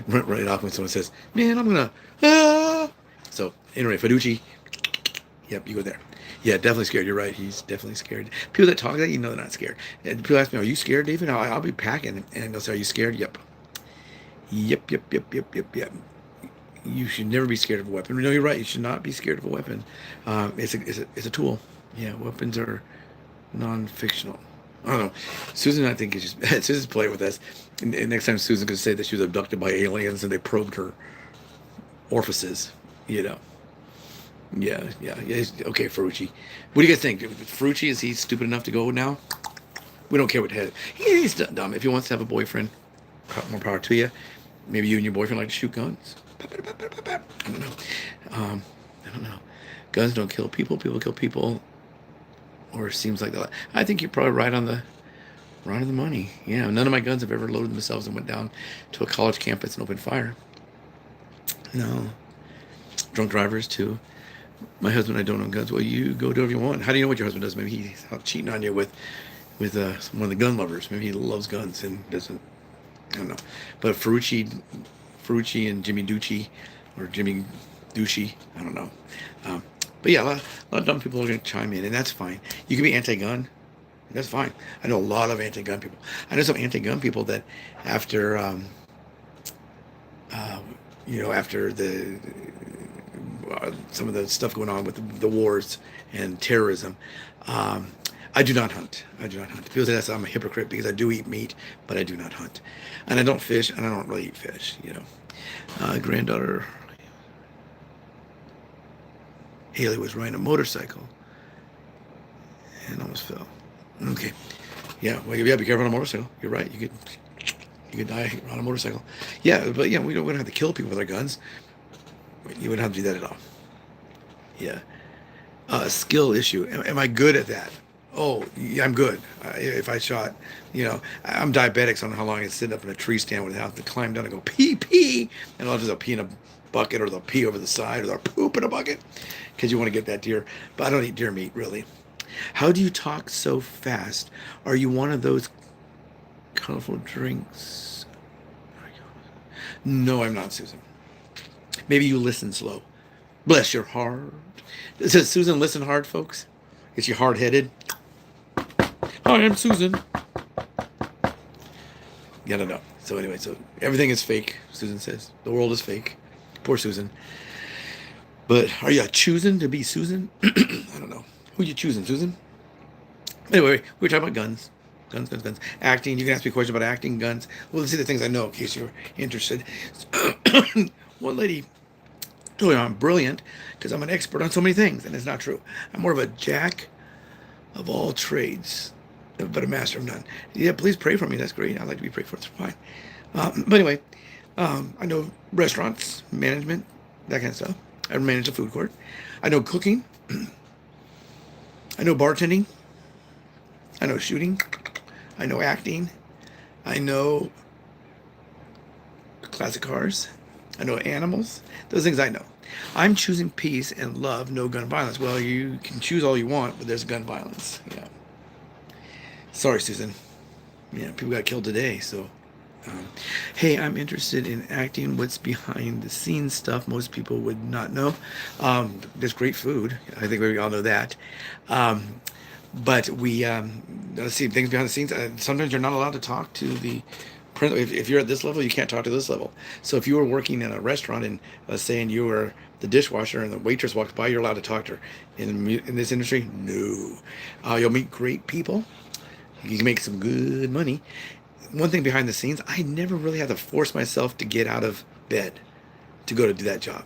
right off when someone says, man, I'm gonna So anyway, Fadouche, yep, you go there. Yeah, definitely scared. You're right. He's definitely scared. People that talk like that, they're not scared. And people ask me, are you scared, David? I'll be packing. And they'll say, are you scared? Yep. Yep. You should never be scared of a weapon. No, you're right. You should not be scared of a weapon. It's a tool. Yeah, weapons are non-fictional. I don't know. Susan, I think, is just Susan's playing with us. And next time Susan could say that she was abducted by aliens and they probed her orifices. Yeah. Okay, Ferrucci. What do you guys think? Ferrucci, is he stupid enough to go now? We don't care what head. He's dumb. If he wants to have a boyfriend, more power to you. Maybe you and your boyfriend like to shoot guns. I don't know. I don't know. Guns don't kill people. People kill people. Or it seems like that. I think you're probably right on the money. Yeah, none of my guns have ever loaded themselves and went down to a college campus and opened fire. No. Drunk drivers too. My husband, I don't own guns. Well, you go do whatever you want. How do you know what your husband does? Maybe he's out cheating on you with one of the gun lovers. Maybe he loves guns and doesn't. I don't know. But Ferrucci and Jimmy Ducci, or Jimmy Ducci, I don't know. But yeah, a lot of dumb people are going to chime in, and that's fine. You can be anti-gun. That's fine. I know a lot of anti-gun people. I know some anti-gun people that after, after the some of the stuff going on with the wars and terrorism, I do not hunt. People say I'm a hypocrite because I do eat meat, but I do not hunt. And I don't fish, and I don't really eat fish, Granddaughter Haley was riding a motorcycle and almost fell. Okay. Yeah, well, be careful on a motorcycle. You're right. You could die on a motorcycle. Yeah, but yeah, we don't have to kill people with our guns. You wouldn't have to do that at all. Yeah. Skill issue. Am I good at that? Oh, yeah, I'm good. If I shot, I'm diabetic, so I don't know how long I can sit up in a tree stand without to climb down and go pee, and I'll just pee in a bucket, or they'll pee over the side, or they'll poop in a bucket, because you want to get that deer. But I don't eat deer meat, really. How do you talk so fast? Are you one of those colorful drinks? No, I'm not, Susan. Maybe you listen slow. Bless your heart. Does Susan listen hard, folks? Is she hard-headed? Hi, I'm Susan. Yeah, I don't know. So anyway, so everything is fake, Susan says. The world is fake. Poor Susan. But are you choosing to be Susan? I don't know. Who you choosing, Susan? Anyway, we were talking about guns. Guns, guns, guns. Acting. You can ask me a question about acting, guns. Well, let's see the things I know in case you're interested. One lady told me I'm brilliant because I'm an expert on so many things, and it's not true. I'm more of a jack of all trades, but a master of none. Yeah, please pray for me. That's great. I'd like to be prayed for. It's fine. But anyway, I know restaurants, management, that kind of stuff. I manage a food court. I know cooking. I know bartending. I know shooting. I know acting. I know classic cars. I know animals. Those things I know. I'm choosing peace and love, no gun violence. Well, you can choose all you want, but there's gun violence. Yeah. Sorry, Susan. Yeah, people got killed today, so. Hey, I'm interested in acting. What's behind the scenes stuff most people would not know. There's great food. I think we all know that. But we let's see things behind the scenes. Sometimes you're not allowed to talk to the if you're at this level, you can't talk to this level. So if you were working in a restaurant and saying you were the dishwasher and the waitress walks by, you're allowed to talk to her. In this industry, no. You'll meet great people. You can make some good money. One thing behind the scenes, I never really had to force myself to get out of bed to go to do that job.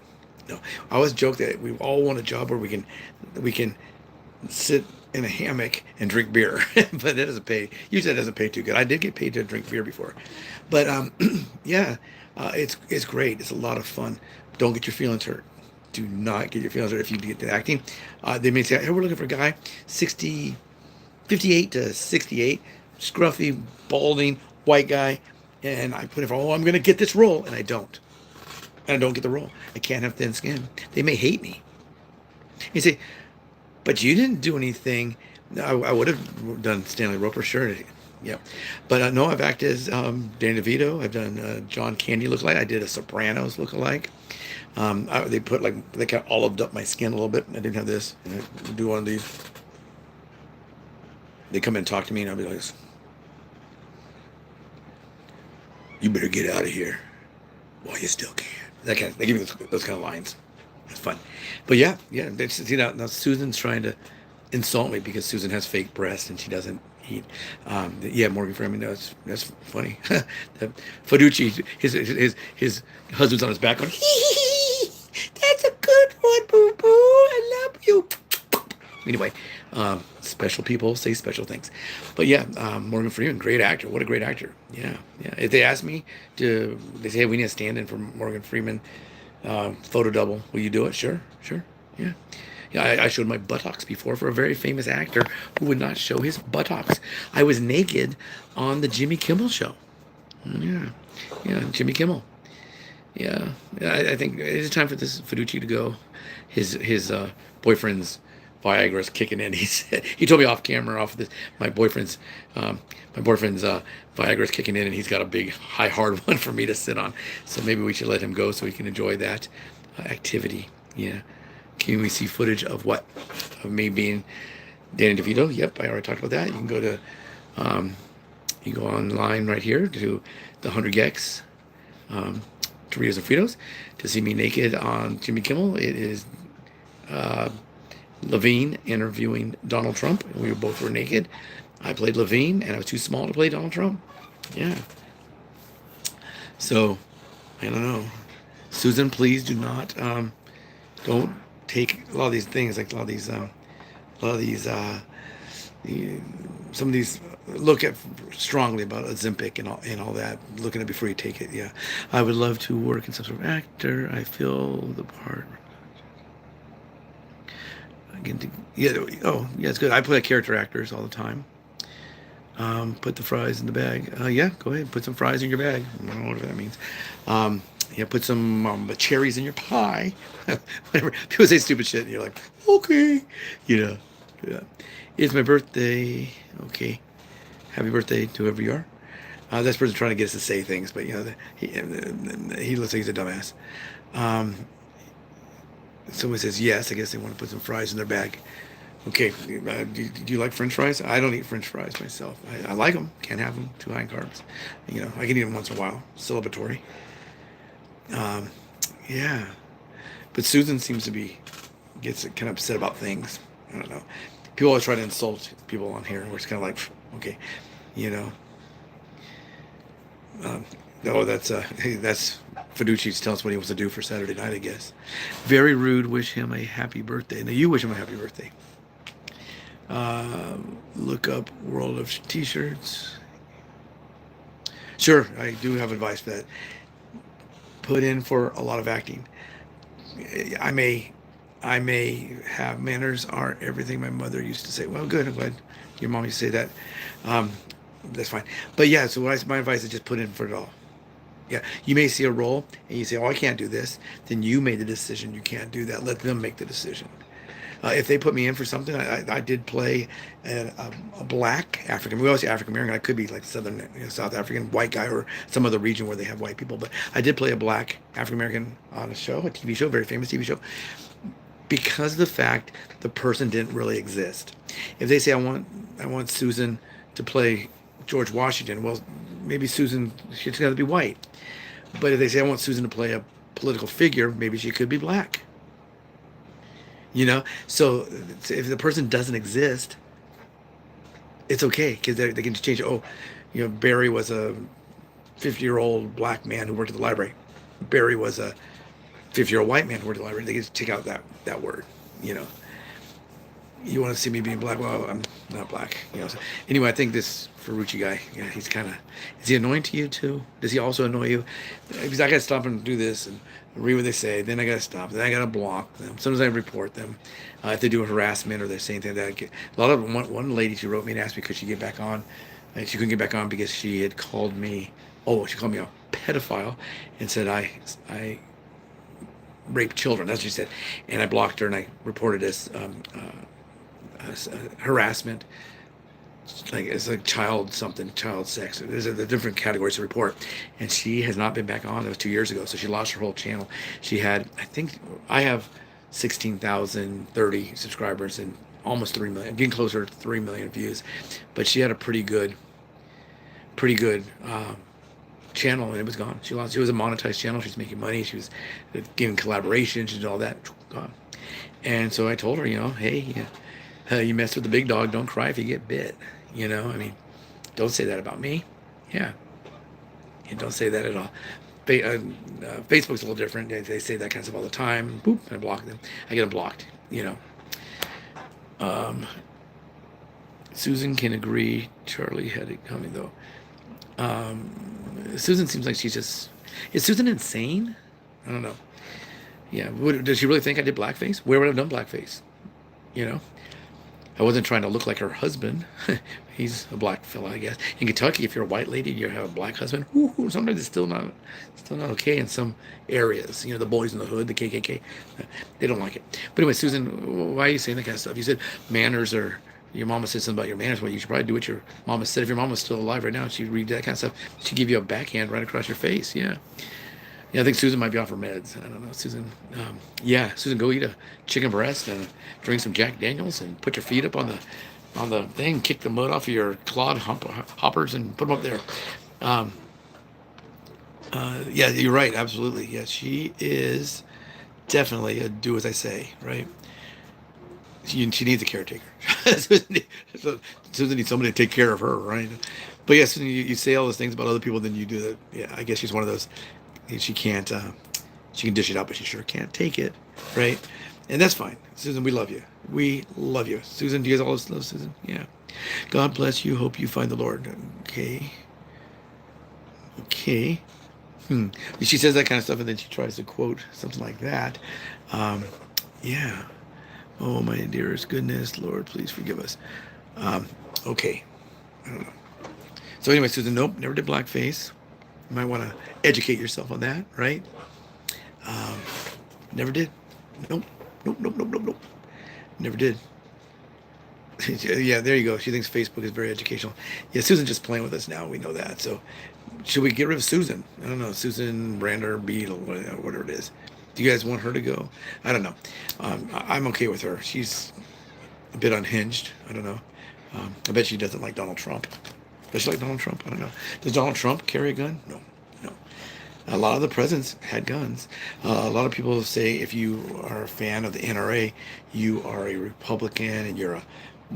No, I always joke that we all want a job where we can sit in a hammock and drink beer, but that doesn't pay. Usually, that doesn't pay too good. I did get paid to drink beer before, but yeah, it's great. It's a lot of fun. Don't get your feelings hurt. Do not get your feelings hurt if you get to acting. They may say, "Hey, we're looking for a guy, 58 to 68, scruffy, balding, white guy," and I put it for, "Oh, I'm going to get this role," and I don't. And I don't get the role. I can't have thin skin. They may hate me. You say, "But you didn't do anything." I would have done Stanley Roper, sure. Yeah. But no, I've acted as Danny DeVito. I've done John Candy lookalike. I did a Sopranos lookalike. They put they kind of olived up my skin a little bit. I didn't have this. And I do one of these. They come in and talk to me, and I'll be like, "You better get out of here while you still can." That kind of, they give me those kind of lines. It's fun. But yeah. See now Susan's trying to insult me because Susan has fake breasts and she doesn't eat. Yeah, Morgan Freeman. That's funny. That Fiducci, his husband's on his back going, "That's a good one, boo boo. I love you." Anyway, special people say special things. But yeah, Morgan Freeman, great actor. What a great actor. Yeah. If they ask me they say, "Hey, we need a stand-in for Morgan Freeman, photo double. Will you do it?" Sure. Yeah. Yeah, I showed my buttocks before for a very famous actor who would not show his buttocks. I was naked on the Jimmy Kimmel show. Yeah, Jimmy Kimmel. Yeah, I think it's time for this Fiducci to go. His boyfriend's Viagra's kicking in. He told me off camera, off this. My boyfriend's Viagra's kicking in, and he's got a big high hard one for me to sit on. So maybe we should let him go so he can enjoy that activity. Yeah. Can we see footage of what? Of me being Danny DeVito? Yep, I already talked about that. You can go to, you go online right here to the 100 Gex, Doritos and Fritos, to see me naked on Jimmy Kimmel. It is Levine interviewing Donald Trump. We both were naked. I played Levine, and I was too small to play Donald Trump. Yeah. So, I don't know. Susan, please do not, don't take a lot of these things, like a lot of these, some of these, look at strongly about Ozempic and all that. Looking at it before you take it. Yeah, I would love to work in some sort of actor. I feel the part. Again, yeah. Oh, yeah, it's good. I play character actors all the time. Put the fries in the bag. Yeah, go ahead. Put some fries in your bag. I don't know what that means. Yeah, put some cherries in your pie. Whatever. People say stupid shit, and you're like, okay. Yeah. It's my birthday. Okay. Happy birthday to whoever you are. This person trying to get us to say things, but he looks like he's a dumbass. Someone says yes. I guess they want to put some fries in their bag. Okay, do you like French fries? I don't eat French fries myself. I like them. Can't have them. Too high in carbs. I can eat them once in a while. Celebratory. Um, yeah. But Susan seems to gets kind of upset about things. I don't know. People always try to insult people on here, which is kind of like, okay, you know. Um, oh, that's Fiduci's telling us what he wants to do for Saturday night, I guess. Very rude. Wish him a happy birthday. Now you wish him a happy birthday. Look up World of T-shirts. Sure, I do have advice for that. Put in for a lot of acting. I may, I may have manners aren't everything my mother used to say. Well, good. I'm glad your mom used to say that. Um, that's fine. But yeah, so my advice is just put in for it all. Yeah, you may see a role and you say, "Oh, I can't do this." Then you made the decision you can't do that. Let them make the decision. If they put me in for something, I did play a black African. We always say African American. I could be like Southern, South African, white guy, or some other region where they have white people. But I did play a black African American on a show, a TV show, very famous TV show, because of the fact the person didn't really exist. If they say I want Susan to play George Washington, well, maybe Susan she's got to be white. But if they say I want Susan to play a political figure, maybe she could be black. So if the person doesn't exist, it's okay because they can just change it. Oh, Barry was a 50-year-old black man who worked at the library. Barry was a 50-year-old white man who worked at the library. They can just take out that word. you know you want to see me being black? Well, I'm not black. So anyway, I think this Ferrucci guy, yeah, he's kind of, is he annoying to you too? Does he also annoy you? Because I got to stop and do this and read what they say. Then I got to stop. Then I got to block them. Sometimes I report them if they're doing harassment or they're saying things that a lot of them. One lady, she wrote me and asked me could she get back on. And she couldn't get back on because she had called me. Oh, she called me a pedophile and said I rape children. That's what she said. And I blocked her and I reported as harassment. It's like child sex. There's a different categories to report. And she has not been back on. That was 2 years ago. So she lost her whole channel. She had, I think, I have 16,030 subscribers and almost 3 million, getting closer to 3 million views. But she had a pretty good channel and it was gone. She lost. It was a monetized channel. She's making money. She was giving collaborations. She did all that. Gone. And so I told her, hey, you mess with the big dog, don't cry if you get bit. Don't say that about me. Yeah. And don't say that at all. Facebook's a little different. They say that kind of stuff all the time. Boop, I block them. I get them blocked. Susan can agree. Charlie had it coming though. Susan seems like she's just. Is Susan insane? I don't know. Yeah. Does she really think I did blackface? Where would I have done blackface? I wasn't trying to look like her husband. He's a black fella, I guess. In Kentucky, if you're a white lady, you have a black husband. Sometimes it's still not okay in some areas. The boys in the hood, the KKK, they don't like it. But anyway, Susan, why are you saying that kind of stuff? You said manners are. Your mama said something about your manners. Well, you should probably do what your mama said. If your mama was still alive right now, she'd read that kind of stuff. She'd give you a backhand right across your face. Yeah. Yeah, I think Susan might be off her meds. I don't know, Susan. Susan, go eat a chicken breast and drink some Jack Daniels and put your feet up on the thing, kick the mud off of your clawed hoppers and put them up there. Yeah, you're right, absolutely. Yeah, she is definitely a do as I say, right? She needs a caretaker. Susan needs somebody to take care of her, right? But yes, you say all those things about other people, then you do that. Yeah, I guess she's one of those. She can't. She can dish it out, but she sure can't take it, right? And that's fine. Susan, we love you. We love you. Susan, do you guys all love Susan? Yeah. God bless you. Hope you find the Lord. Okay. She says that kind of stuff, and then she tries to quote something like that. Yeah. Oh, my dearest goodness, Lord, please forgive us. Okay. I don't know. So anyway, Susan, nope, never did blackface. You might want to educate yourself on that, right? Never did. Nope. Never did. Yeah, there you go. She thinks Facebook is very educational. Yeah, Susan's just playing with us now. We know that. So should we get rid of Susan? I don't know. Susan Brander Beadle, whatever it is. Do you guys want her to go? I don't know. I'm okay with her. She's a bit unhinged. I don't know. I bet she doesn't like Donald Trump. Does she like Donald Trump? I don't know. Does Donald Trump carry a gun? No, no. A lot of the presidents had guns. A lot of people say if you are a fan of the NRA, you are a Republican and you're a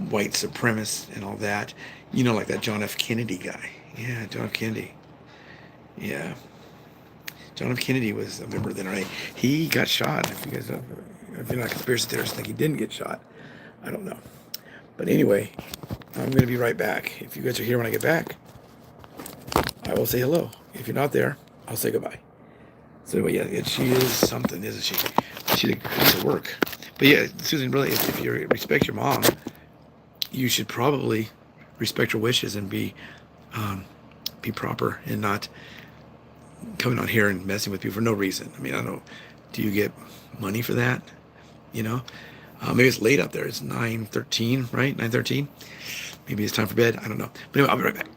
white supremacist and all that. You know, like that John F. Kennedy guy. Yeah, John F. Kennedy. Yeah. John F. Kennedy was a member of the NRA. He got shot. If you guys, if you're not conspiracy theorists, think he didn't get shot. I don't know. But anyway, I'm going to be right back. If you guys are here when I get back, I will say hello. If you're not there, I'll say goodbye. So anyway, yeah, she is something, isn't she? She's a piece of work. But yeah, Susan, really, if you respect your mom, you should probably respect her wishes and be proper and not coming on here and messing with people for no reason. I mean, I don't know. Do you get money for that? You know, maybe it's late up there. It's 9:13, right? 9:13. Maybe it's time for bed. I don't know. But anyway, I'll be right back.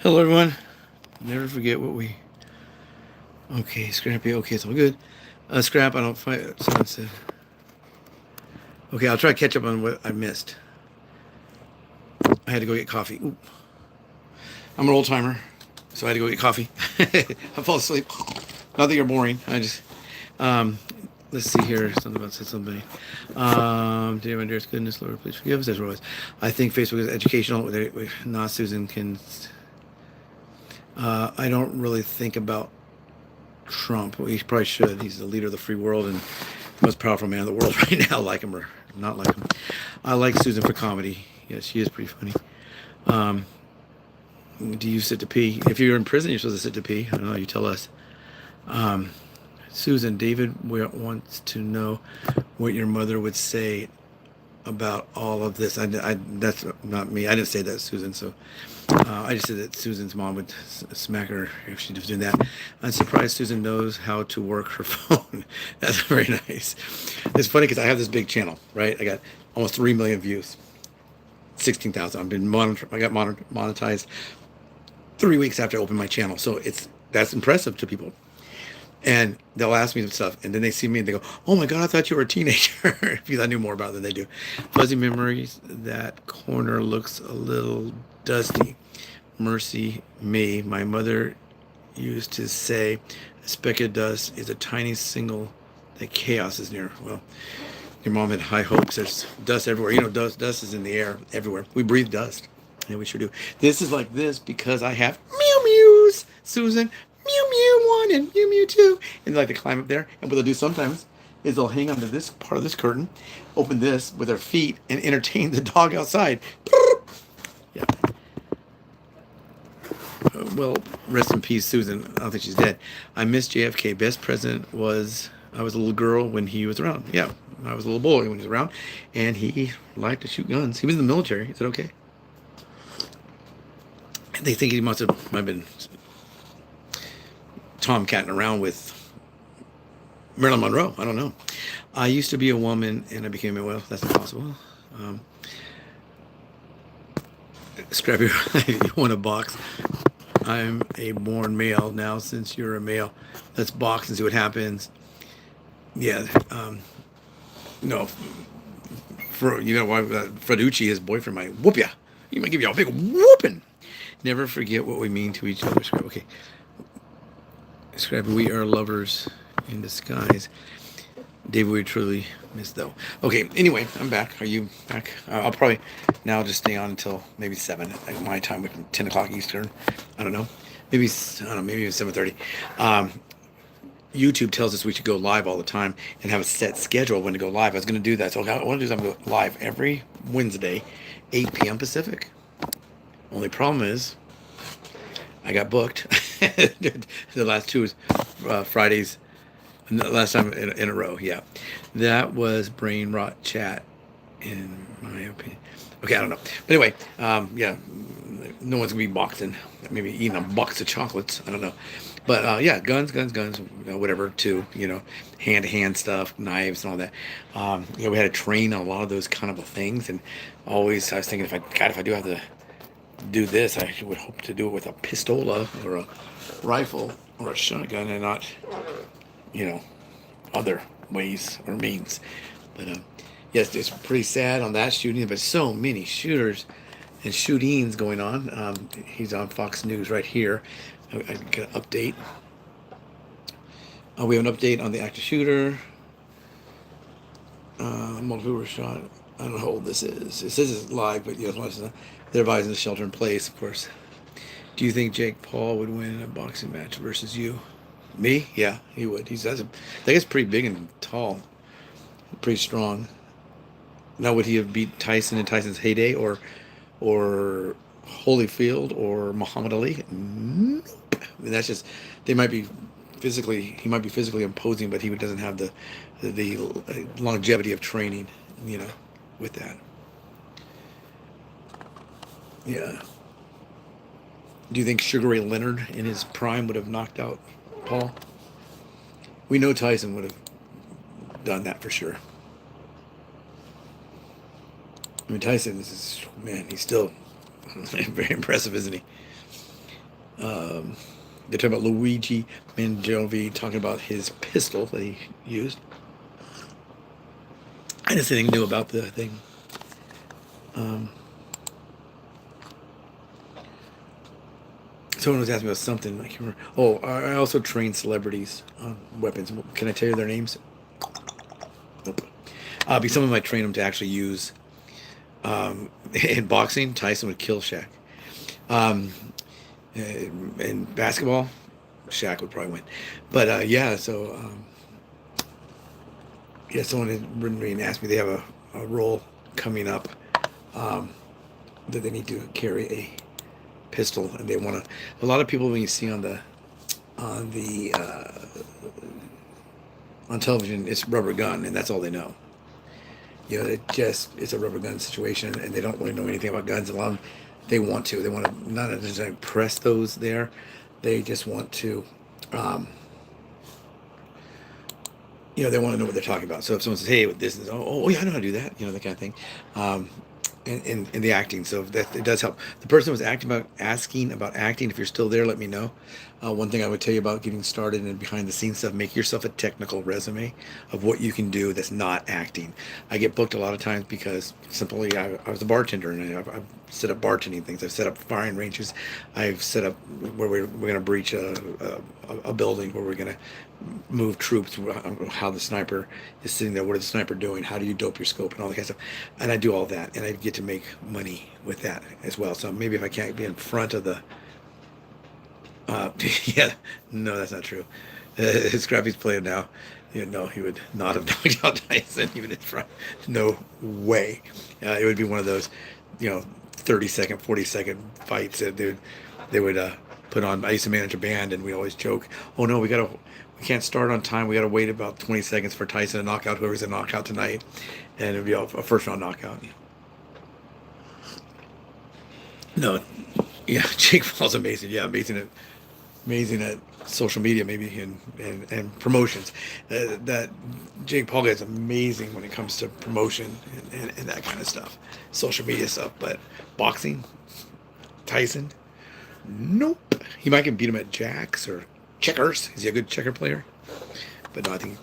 Hello, everyone. Never forget what we. Okay, Scrappy. Okay, it's all good. Scrap, I don't find. Someone said. Okay, I'll try to catch up on what I missed. I had to go get coffee. Ooh. I'm an old timer, so I had to go get coffee. I fall asleep. Not that you're boring. I just. Um, let's see here. Something about said somebody. Dear my dearest goodness, Lord, please forgive us as always. I think Facebook is educational. Not Susan can. I don't really think about Trump. Well, he probably should. He's the leader of the free world and most powerful man in the world right now. Like him or not like him. I like Susan for comedy. Yes, she is pretty funny. Do you sit to pee? If you're in prison, you're supposed to sit to pee. I don't know. You tell us. Susan, David wants to know what your mother would say about all of this. That's not me. I didn't say that, Susan. So I just said that Susan's mom would smack her if she was doing that. I'm surprised Susan knows how to work her phone. That's very nice. It's funny because I have this big channel, right? I got almost 3 million views, 16,000. I've been I got monetized 3 weeks after I opened my channel, so that's impressive to people. And they'll ask me some stuff, and then they see me and they go, "Oh my God, I thought you were a teenager," because I knew more about it than they do. Fuzzy memories. That corner looks a little dusty. Mercy me. My mother used to say, "A speck of dust is a tiny single that chaos is near." Well, your mom had high hopes. There's dust everywhere. You know, dust is in the air everywhere. We breathe dust. Yeah, we sure do. This is like this because I have mew mews, Susan. Mew mew one and mew mew two. And they like to climb up there. And what they'll do sometimes is they'll hang onto this part of this curtain, open this with their feet, and entertain the dog outside. Yeah. Well, rest in peace, Susan. I don't think she's dead. I miss JFK. Best president was, I was a little girl when he was around. Yeah, I was a little boy when he was around. And he liked to shoot guns. He was in the military. Is it okay? They think he might have been tomcatting around with Marilyn Monroe. I don't know. I used to be a woman and I became a well. That's impossible. Scrappy, you want a box? I'm a born male now. Since you're a male, let's box and see what happens. Yeah. No. For you know why Freducci, his boyfriend, might whoop ya. He might give you a big whooping. Never forget what we mean to each other. Scrappy. Okay. Scrappy, we are lovers in disguise. David, we truly miss though. Okay, anyway, I'm back. Are you back? I'll probably now just stay on until maybe 7 at my time, which is 10 o'clock Eastern. I don't know. Maybe, I don't know, maybe even 7:30. YouTube tells us we should go live all the time and have a set schedule when to go live. I was going to do that. So what I want to do is I'm going to go live every Wednesday, 8 p.m. Pacific. Only problem is I got booked. The last two was Fridays. Last time in a row, yeah. That was brain rot chat, in my opinion. Okay, I don't know. But anyway, yeah, no one's going to be boxing. Maybe eating a box of chocolates. I don't know. But yeah, guns, whatever, too. You know, hand-to-hand stuff, knives and all that. Yeah, we had to train on a lot of those kind of things. And always, I was thinking, if I do have to do this, I would hope to do it with a pistola or a rifle or a shotgun and not, you know, other ways or means. But yes, it's pretty sad on that shooting, but so many shooters and shootings going on. He's on Fox News right here. I get an update. We have an update on the active shooter. Multiple were shot. I don't know how old this is. It says it's live, but yes, they're advising the shelter in place, of course. Do you think Jake Paul would win a boxing match versus you? Me? Yeah, he would. I think he's pretty big and tall, pretty strong. Now, would he have beat Tyson in Tyson's heyday, or Holyfield, or Muhammad Ali? Nope. I mean, that's just he might be physically imposing, but he doesn't have the longevity of training, you know, with that. Yeah. Do you think Sugar Ray Leonard in his prime would have knocked out Paul? We know Tyson would have done that for sure. I mean, Tyson is, man, he's still very impressive, isn't he? They're talking about Luigi Mangione talking about his pistol that he used. I didn't see anything new about the thing. Someone was asking about something. I can't remember. Oh, I also train celebrities on weapons. Can I tell you their names? Nope. Because some of them I train them to actually use. In boxing, Tyson would kill Shaq. Um, in basketball, Shaq would probably win. But yeah, so yeah, someone had written me and asked me they have a role coming up that they need to carry a pistol, and they want to. A lot of people when you see on the on television, it's rubber gun, and that's all they know. You know, it's a rubber gun situation, and they don't really know anything about guns. A lot of them, they want to. They want to not necessarily press those there. They just want to. They want to know what they're talking about. So if someone says, "Hey, this is," oh yeah, I know how to do that. That kind of thing. In the acting, so that it does help. The person who was asking about acting, if you're still there, let me know. One thing I would tell you about getting started and behind the scenes stuff: make yourself a technical resume of what you can do that's not acting. I get booked a lot of times because simply I was a bartender, and I've set up bartending things. I've set up firing ranges. I've set up where we're going to breach a building, where we're going to move troops, how the sniper is sitting there, what is the sniper doing, how do you dope your scope, and all that kind of stuff. And I do all that, and I get to make money with that as well. So maybe if I can't be in front of the yeah, no, that's not true. Scrappy's playing now. No, he would not have knocked out Tyson even in front. No way. It would be one of those, 30-second, 40-second fights that they would put on. I used to manage a band, and we always joke, "Oh no, we can't start on time. We gotta wait about 20 seconds for Tyson to knock out whoever's gonna knock out tonight," and it'd be a first round knockout. No, yeah, Jake Paul's amazing. Yeah, amazing at social media, maybe and promotions. That Jake Paul guy's amazing when it comes to promotion and that kind of stuff, social media stuff. But boxing, Tyson, nope. He might can beat him at jacks or checkers. Is he a good checker player? But no, I think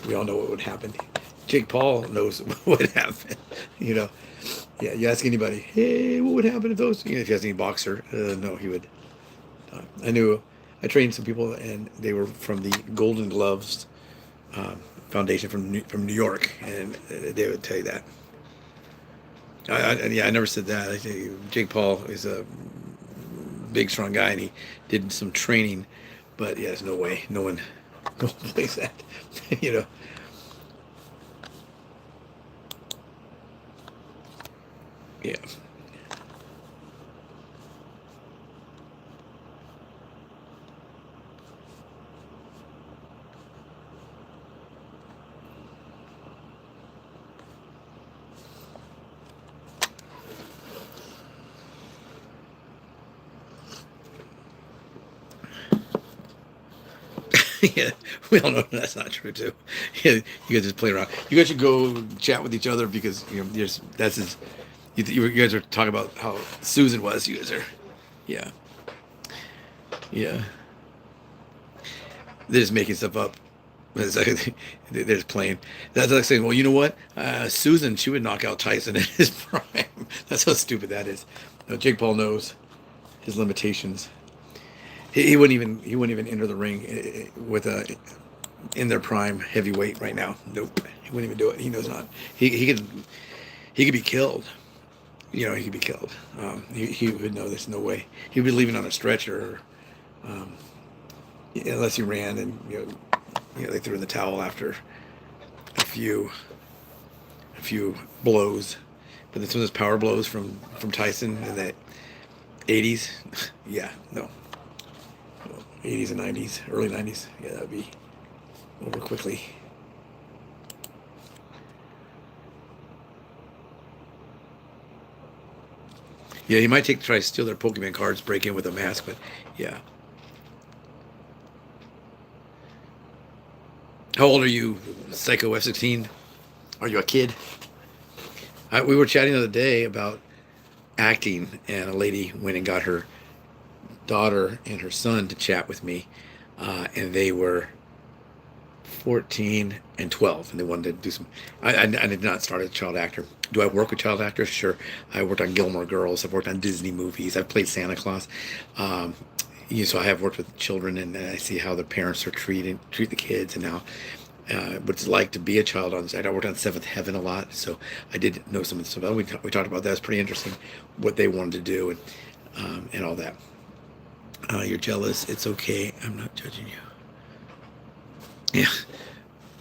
we all know what would happen. Jake Paul knows what would happen. Yeah, you ask anybody, hey, what would happen if those? If you ask any boxer, no, he would. I trained some people, and they were from the Golden Gloves Foundation from New York, and they would tell you that. I never said that. I think Jake Paul is a big, strong guy, and he did some training, but yeah, there's no way. No one plays that. Yeah. Yeah, we all know that's not true too. Yeah, you guys just play around. You guys should go chat with each other because that's his. You guys are talking about how Susan was. You guys are, yeah, yeah. They're just making stuff up. It's like, they're just playing. That's like saying, well, you know what? Susan, she would knock out Tyson in his prime. That's how stupid that is. No, Jake Paul knows his limitations. He wouldn't even enter the ring with a in their prime heavyweight right now. Nope, he wouldn't even do it. He knows not. He could be killed. He could be killed. He would know there's no way. He would be leaving on a stretcher, unless he ran and they threw in the towel after a few blows. But then some of those power blows from Tyson in the 80s, yeah, no. 80s and 90s, early 90s. Yeah, that'd be over quickly. Yeah, he might try to steal their Pokemon cards, break in with a mask, but yeah. How old are you, Psycho F-16? Are you a kid? We were chatting the other day about acting, and a lady went and got her daughter and her son to chat with me, and they were 14 and 12, and they wanted to do some. I did not start as a child actor. Do I work with child actors? Sure. I worked on Gilmore Girls. I've worked on Disney movies. I've played Santa Claus. Um, so I have worked with children, and I see how the parents are treat the kids, and how what it's like to be a child on set. I worked on Seventh Heaven a lot, so I did know some of the stuff. We talked about that. It's pretty interesting what they wanted to do, and all that. You're jealous. It's okay. I'm not judging you. Yeah,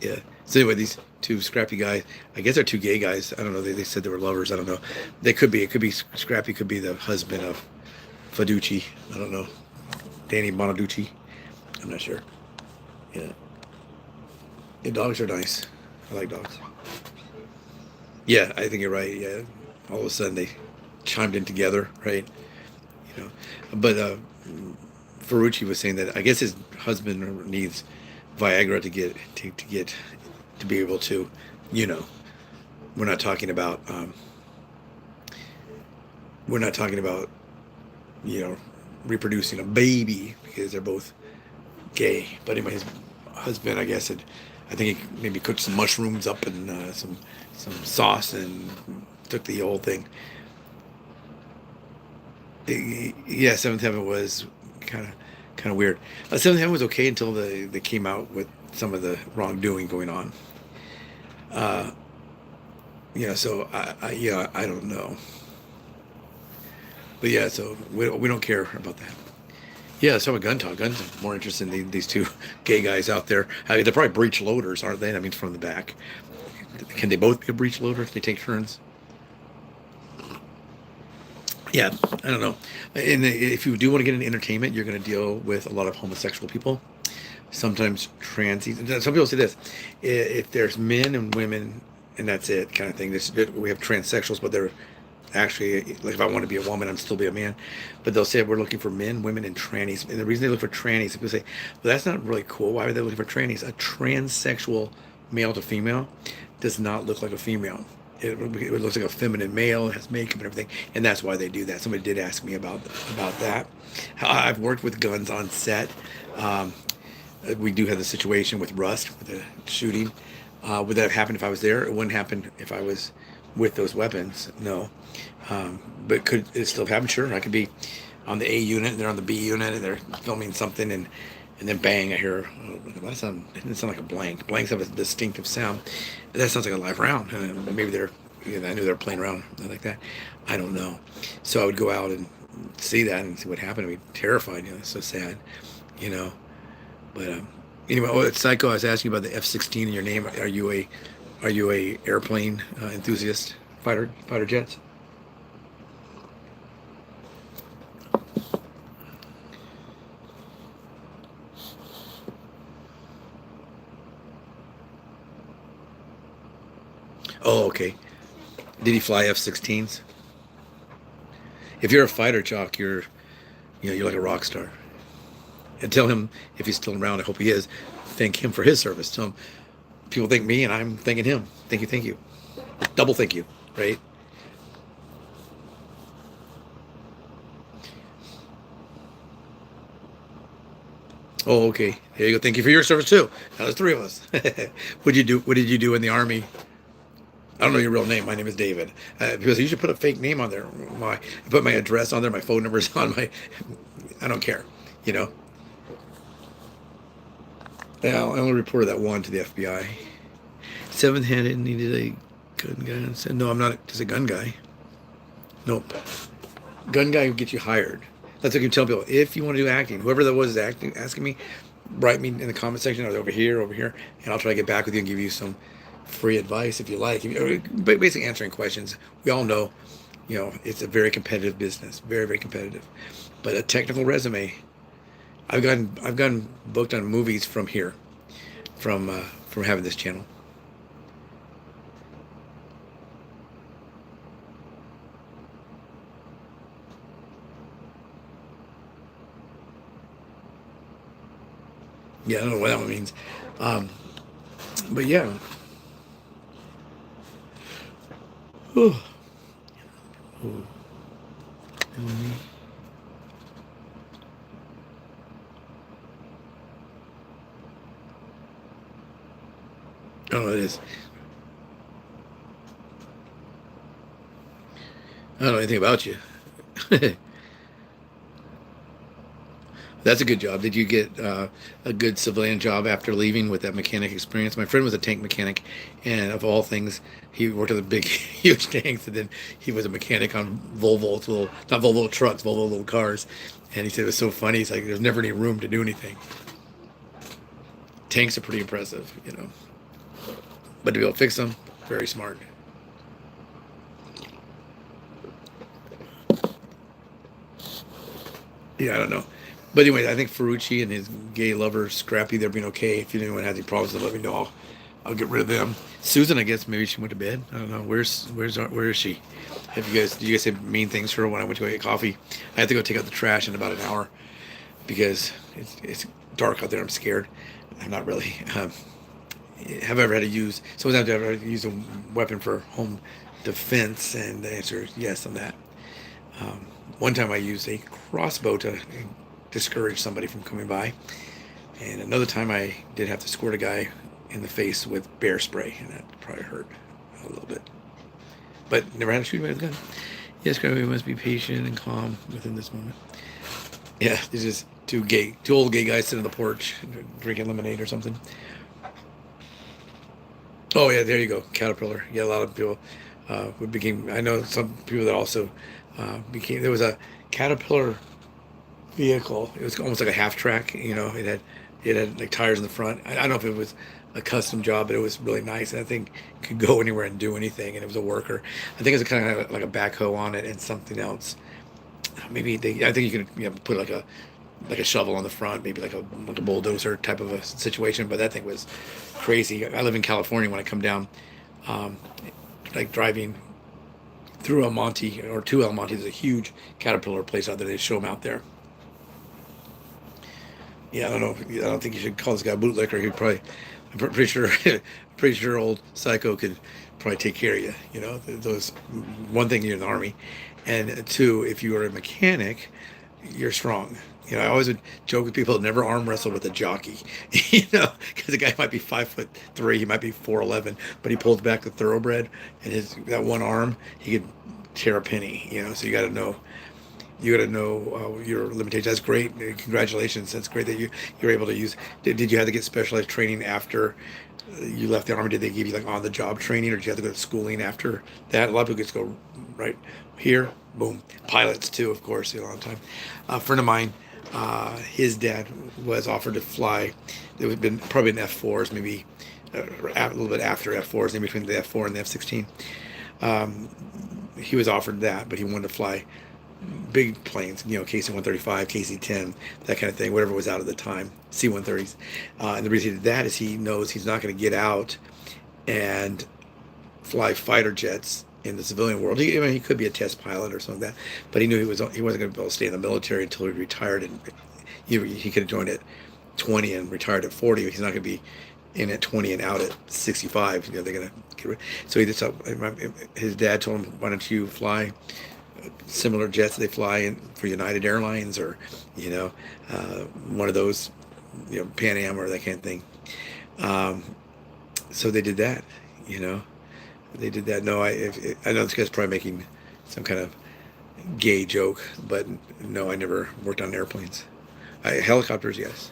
yeah. So anyway, these two scrappy guys, I guess they're two gay guys. I don't know. They said they were lovers. I don't know. They could be. It could be Scrappy. Could be the husband of Faducci. I don't know. Danny Bonaducci. I'm not sure. Yeah. The dogs are nice. I like dogs. Yeah, I think you're right. Yeah. All of a sudden they chimed in together, right? You know. But Ferrucci was saying that I guess his husband needs Viagra to be able to, you know, we're not talking about we're not talking about, you know, reproducing a baby because they're both gay. But anyway, his husband, I guess, I think he maybe cooked some mushrooms up and some sauce and took the whole thing. Yeah, Seventh Heaven was kind of weird. Seventh Heaven was okay until they came out with some of the wrongdoing going on. Uh, so I don't know, but yeah, so we don't care about that. Yeah, so a gun talk. Guns are more interesting than these two gay guys out there. I mean, they're probably breech loaders, aren't they? I mean, from the back. Can they both be a breech loader if they take turns? Yeah, I don't know. And if you do want to get into entertainment, you're going to deal with a lot of homosexual people. Sometimes trans. Some people say this: if there's men and women, and that's it, kind of thing. We have transsexuals, but they're actually, like, if I want to be a woman, I'm still be a man. But they'll say we're looking for men, women, and trannies. And the reason they look for trannies, people say, well, that's not really cool. Why are they looking for trannies? A transsexual male to female does not look like a female. It looks like a feminine male. It has makeup and everything, and that's why they do that. Somebody did ask me about that. I've worked with guns on set. Um, we do have the situation with Rust, with the shooting. Would that have happened if I was there? It wouldn't happen if I was with those weapons. No. But could it still happen? Sure. I could be on the A unit, and they're on the B unit, and they're filming something, and then bang, I hear, oh, that sound, it doesn't sound like a blank. Blanks have a distinctive sound. That sounds like a live round. Maybe I knew they were playing around like that. I don't know. So I would go out and see that and see what happened. I'd be terrified. It's so sad, you know. But anyway, Psycho, I was asking about the F-16 in your name. Are you a airplane enthusiast? Fighter jets? Oh, okay. Did he fly F-16s? If you're a fighter jock, you're like a rock star. And tell him, if he's still around, I hope he is, thank him for his service. Tell him, people thank me and I'm thanking him. Thank you. Double thank you, right? Oh, okay. There you go. Thank you for your service too. Now there's three of us. What did you do in the army? I don't know your real name. My name is David. Because you should put a fake name on there. Why? I put my address on there, my phone number's on my. I don't care. You know. Yeah, I only reported that one to the FBI. Seven-handed needed a gun guy. I said, no, I'm not just a gun guy. Nope. Gun guy will get you hired. That's what I can tell people. If you want to do acting, whoever that was asking me, write me in the comment section, or over here, and I'll try to get back with you and give you some free advice if you like. Basically answering questions. We all know, it's a very competitive business, very, very competitive. But a technical resume, I've gotten booked on movies from here, from having this channel. Yeah, I don't know what that one means. Um, but yeah. Ooh. Ooh. Oh, it is. I don't know anything about you. That's a good job. Did you get a good civilian job after leaving with that mechanic experience? My friend was a tank mechanic, and of all things, he worked on the big, huge tanks, and then he was a mechanic on Volvo, little not Volvo trucks, Volvo little cars. And he said it was so funny. He's like, there's never any room to do anything. Tanks are pretty impressive, you know, but to be able to fix them, very smart. Yeah, I don't know. But anyway, I think Ferrucci and his gay lover Scrappy, they're being okay. If anyone has any problems, then let me know. I'll get rid of them. Susan, I guess maybe she went to bed. I don't know. Where is she? Did you guys say mean things to her when I went to go get coffee? I have to go take out the trash in about an hour because it's dark out there. I'm scared. I'm not really. Have I ever had to use? Sometimes I've ever had to use a weapon for home defense, and the answer is yes on that. Um, One time I used a crossbow to discourage somebody from coming by, and another time I did have to squirt a guy in the face with bear spray, and that probably hurt a little bit. But never had to shoot by his gun. Yes, Gravity must be patient and calm within this moment. Yeah, it's just two old gay guys sitting on the porch drinking lemonade or something. Oh yeah, there you go, Caterpillar. Yeah, a lot of people would became. I know some people that also became. There was a Caterpillar vehicle. It was almost like a half track. You know, it had like tires in the front. I don't know if it was a custom job, but it was really nice. And I think it could go anywhere and do anything. And it was a worker. I think it was kind of like a backhoe on it and something else. Maybe I think you could put like a shovel on the front, maybe like a bulldozer type of a situation. But that thing was crazy. I live in California. When I come down, um, like driving through El Monte or to El Monte, there's a huge Caterpillar place out there. They show them out there. Yeah, I don't know. I don't think you should call this guy a bootlicker. He'd probably, pretty sure, pretty sure old Psycho could probably take care of you. You know, those one thing you're in the army, and two, if you are a mechanic, you're strong. You know, I always would joke with people never arm wrestle with a jockey. You know, because the guy might be 5'3", he might be 4'11", but he pulls back the thoroughbred, and his that one arm, he could tear a penny. You know, so you got to know your limitations. That's great. Congratulations. That's great that you're able to use. Did you have to get specialized training after you left the army? Did they give you like on the job training, or did you have to go to schooling after that? A lot of people just go right here, boom. Pilots too, of course, a long time. A friend of mine, his dad was offered to fly. It would have been probably an F4s, maybe a little bit after F4s, in between the F4 and the F16. Um, he was offered that, but he wanted to fly big planes, you know, KC-135, KC-10, that kind of thing, whatever was out at the time, C-130s. And the reason he did that is he knows he's not going to get out and fly fighter jets in the civilian world. I mean, he could be a test pilot or something like that, but he knew he wasn't going to be able to stay in the military until he retired, and he could have joined at 20 and retired at 40. He's not going to be in at 20 and out at 65. You know, they're going to get rid. So he just his dad told him, "Why don't you fly similar jets they fly in for United Airlines, or one of those, Pan Am or that kind of thing." So they did that. You know, they did that. No, I know this guy's probably making some kind of gay joke, but no, I never worked on airplanes. Helicopters, yes.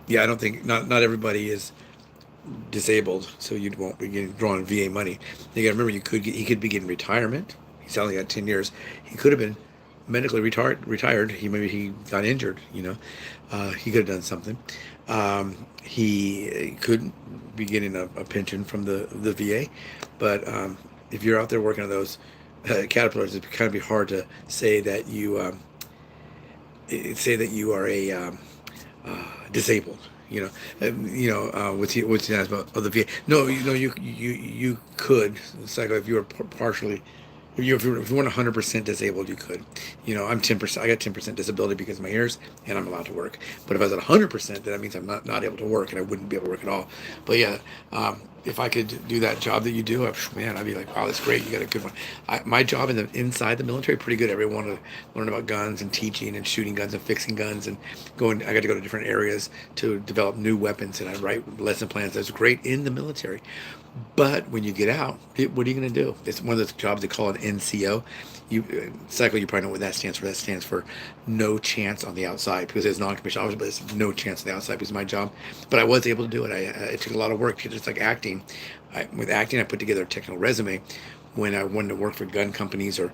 Yeah, I don't think not everybody is disabled, so you won't be getting drawing VA money. You got to remember, he could be getting retirement. He's only got 10 years. He could have been medically retired. He got injured. He could have done something. He could be getting a pension from the VA, but if you're out there working on those caterpillars, it kind of be hard to say that you are a disabled. What's nice about the VA? No, you could. It's like if you were partially, if you weren't 100% disabled, you could. I'm 10%. I got 10% disability because of my ears, and I'm allowed to work. But if I was at 100%, then that means I'm not able to work, and I wouldn't be able to work at all. But yeah, if I could do that job that you do, man, I'd be like, wow, that's great. You got a good one. My job inside the military, pretty good. Everyone to learn about guns and teaching and shooting guns and fixing guns and going. I got to go to different areas to develop new weapons, and I write lesson plans. That's great in the military. But when you get out, what are you going to do? It's one of those jobs they call an NCO. Cycle, you probably know what that stands for. That stands for no chance on the outside, because it's non-commissioned officer, but it's no chance on the outside because of my job. But I was able to do it. It took a lot of work, because it's like acting. With acting, I put together a technical resume. When I wanted to work for gun companies or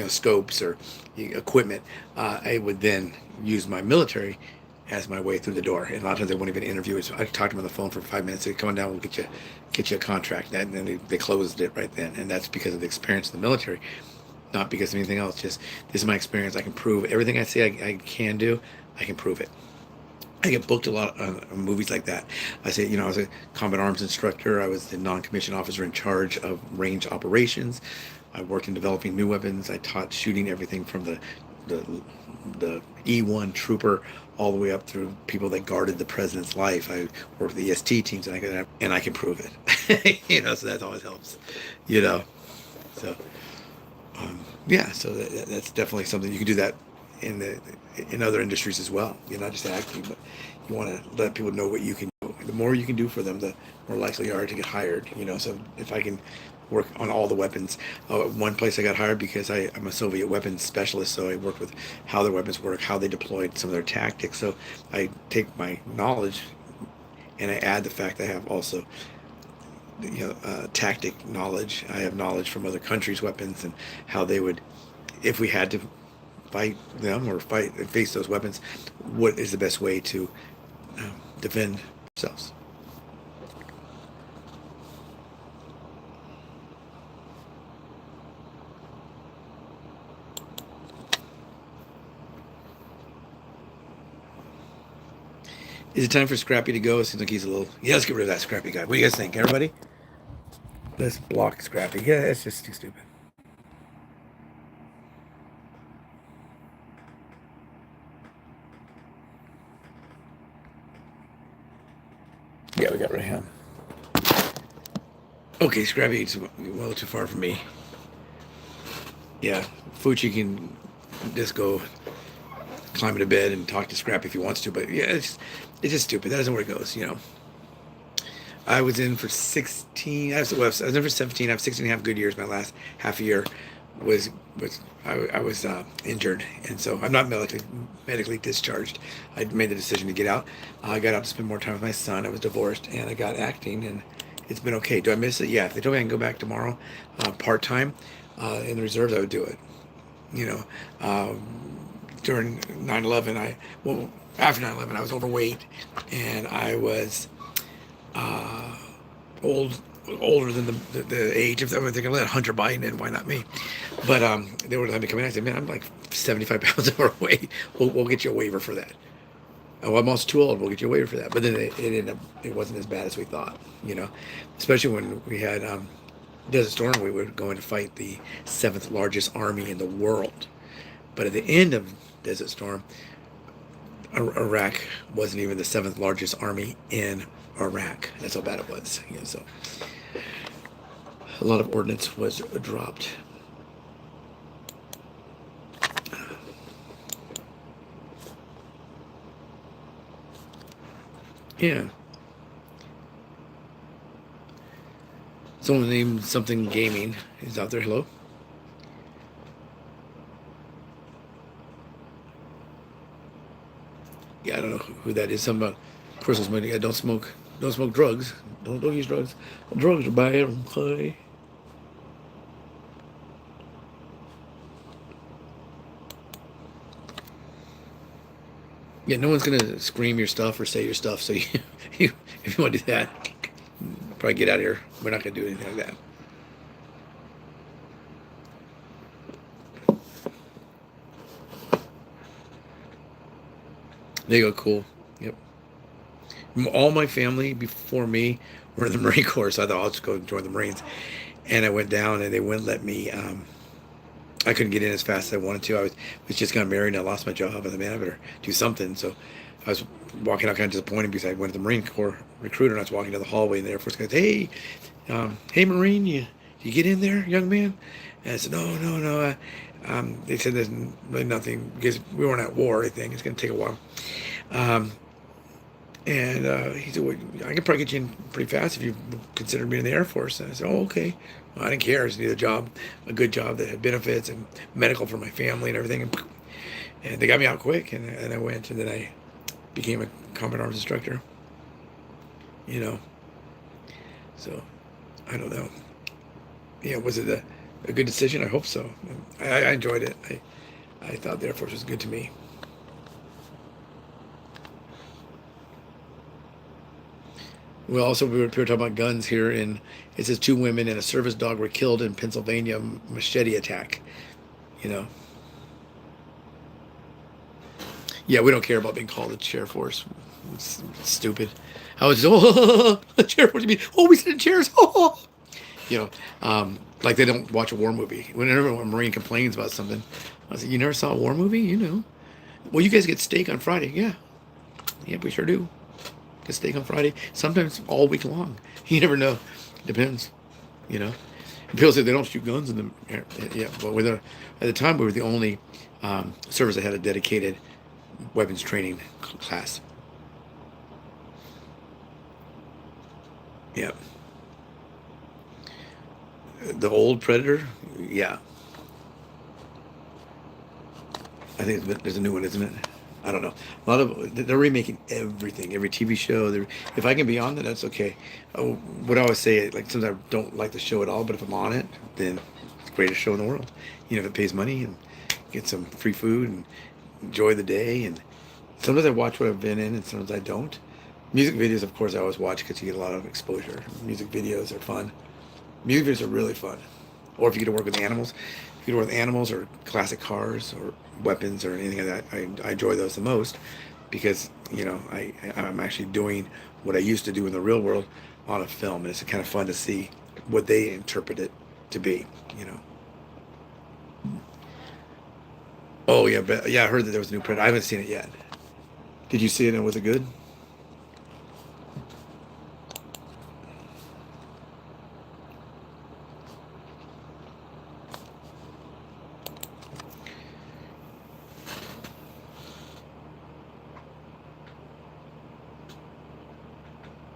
scopes or equipment, I would then use my military as my way through the door. And a lot of times they won't even interview it. So I talked to them on the phone for 5 minutes. They come on down, we'll get you a contract. And then they closed it right then. And that's because of the experience in the military, not because of anything else. Just, this is my experience. I can prove everything I say I can do. I can prove it. I get booked a lot on movies like that. I say, I was a combat arms instructor. I was the non-commissioned officer in charge of range operations. I worked in developing new weapons. I taught shooting everything from the E1 trooper all the way up through people that guarded the president's life. I worked with the EST teams, and I can prove it. So that always helps. So yeah, so that's definitely something you can do that in other industries as well. You're not just acting, but you want to let people know what you can do. The more you can do for them, the more likely you are to get hired. So if I can work on all the weapons. One place I got hired because I'm a Soviet weapons specialist, so I worked with how their weapons work, how they deployed some of their tactics. So I take my knowledge and I add the fact I have also tactic knowledge. I have knowledge from other countries' weapons and how they would, if we had to fight them or face those weapons, what is the best way to defend ourselves. Is it time for Scrappy to go? It seems like he's a little... Yeah, let's get rid of that Scrappy guy. What do you guys think, everybody? Let's block Scrappy. Yeah, it's just too stupid. Yeah, we got rid of him. Okay, Scrappy is well too far from me. Yeah, Fuchi can just go climb into bed and talk to Scrappy if he wants to, but yeah, it's just stupid. That isn't where it goes, I was in for 16. I was in for 17. I have 16 and a half good years. My last half a year I was injured, and so I'm not medically discharged. I made the decision to get out. I got out to spend more time with my son. I was divorced, and I got acting, and it's been okay. Do I miss it? Yeah. If they told me I can go back tomorrow, part-time, in the reserves, I would do it. During 9/11, after 9/11, I was overweight, and I was older than the age. If they were going to let Hunter Biden in, why not me? But they would let me come in. I said, man, I'm like 75 pounds overweight. We'll get you a waiver for that. Oh, I'm also too old. We'll get you a waiver for that. But then it wasn't as bad as we thought, especially when we had Desert Storm. We were going to fight the 7th largest army in the world. But at the end of Desert Storm, Iraq wasn't even the 7th largest army in Iraq. That's how bad it was. So a lot of ordnance was dropped. Yeah. Someone named something gaming is out there. Hello. Yeah, I don't know who that is. Something about Crystal's money. Yeah, don't smoke drugs. Don't use drugs. Drugs are bad. Okay. Yeah, no one's gonna scream your stuff or say your stuff. So if you want to do that, probably get out of here. We're not gonna do anything like that. There you go. Cool. Yep. All my family before me were in the Marine Corps, so I thought I'll just go join the Marines. And I went down, and they wouldn't let me. I couldn't get in as fast as I wanted to. I was just got married, and I lost my job. I thought, man, I better do something. So I was walking out kind of disappointed because I went to the Marine Corps recruiter, and I was walking down the hallway, and the Air Force guy, hey, Marine, you get in there, young man? And I said, no, no, no. They said there's really nothing because we weren't at war or anything. It's going to take a while. Um, and he said, well, I can probably get you in pretty fast if you consider being in the Air Force. And I said, oh, okay. Well, I didn't care. I just needed a job, a good job that had benefits and medical for my family and everything. And they got me out quick, and I went, and then I became a combat arms instructor. You know, so I don't know. Was it a good decision? I hope so. I enjoyed it. I thought the Air Force was good to me. Well, also we were talking about guns here, and it says 2 women and a service dog were killed in Pennsylvania machete attack. You know. Yeah, we don't care about being called a chair force. It's stupid. I was a chair force. You mean, we sit in chairs. You know, like they don't watch a war movie. Whenever a Marine complains about something, I was like, you never saw a war movie? You know. Well, you guys get steak on Friday. Yeah. Yeah, we sure do. Get steak on Friday. Sometimes all week long. You never know. Depends. You know. People say they don't shoot guns in the air. Yeah, but at the time we were the only service that had a dedicated weapons training class. Yeah. The old Predator, yeah. I think there's a new one, isn't it? I don't know. A lot of they're remaking everything, every TV show. If I can be on it, that's okay. What I always say, like sometimes I don't like the show at all, but if I'm on it, then it's the greatest show in the world. If it pays money and get some free food and enjoy the day. And sometimes I watch what I've been in, and sometimes I don't. Music videos, of course, I always watch because you get a lot of exposure. Music videos are fun. Music videos are really fun. Or if you get to work with animals, if you get to work with animals or classic cars or weapons or anything like that, I enjoy those the most because, I'm actually doing what I used to do in the real world on a film. And it's kind of fun to see what they interpret it to be. Oh, yeah, but yeah, I heard that there was a new Predator. I haven't seen it yet. Did you see it and was it good?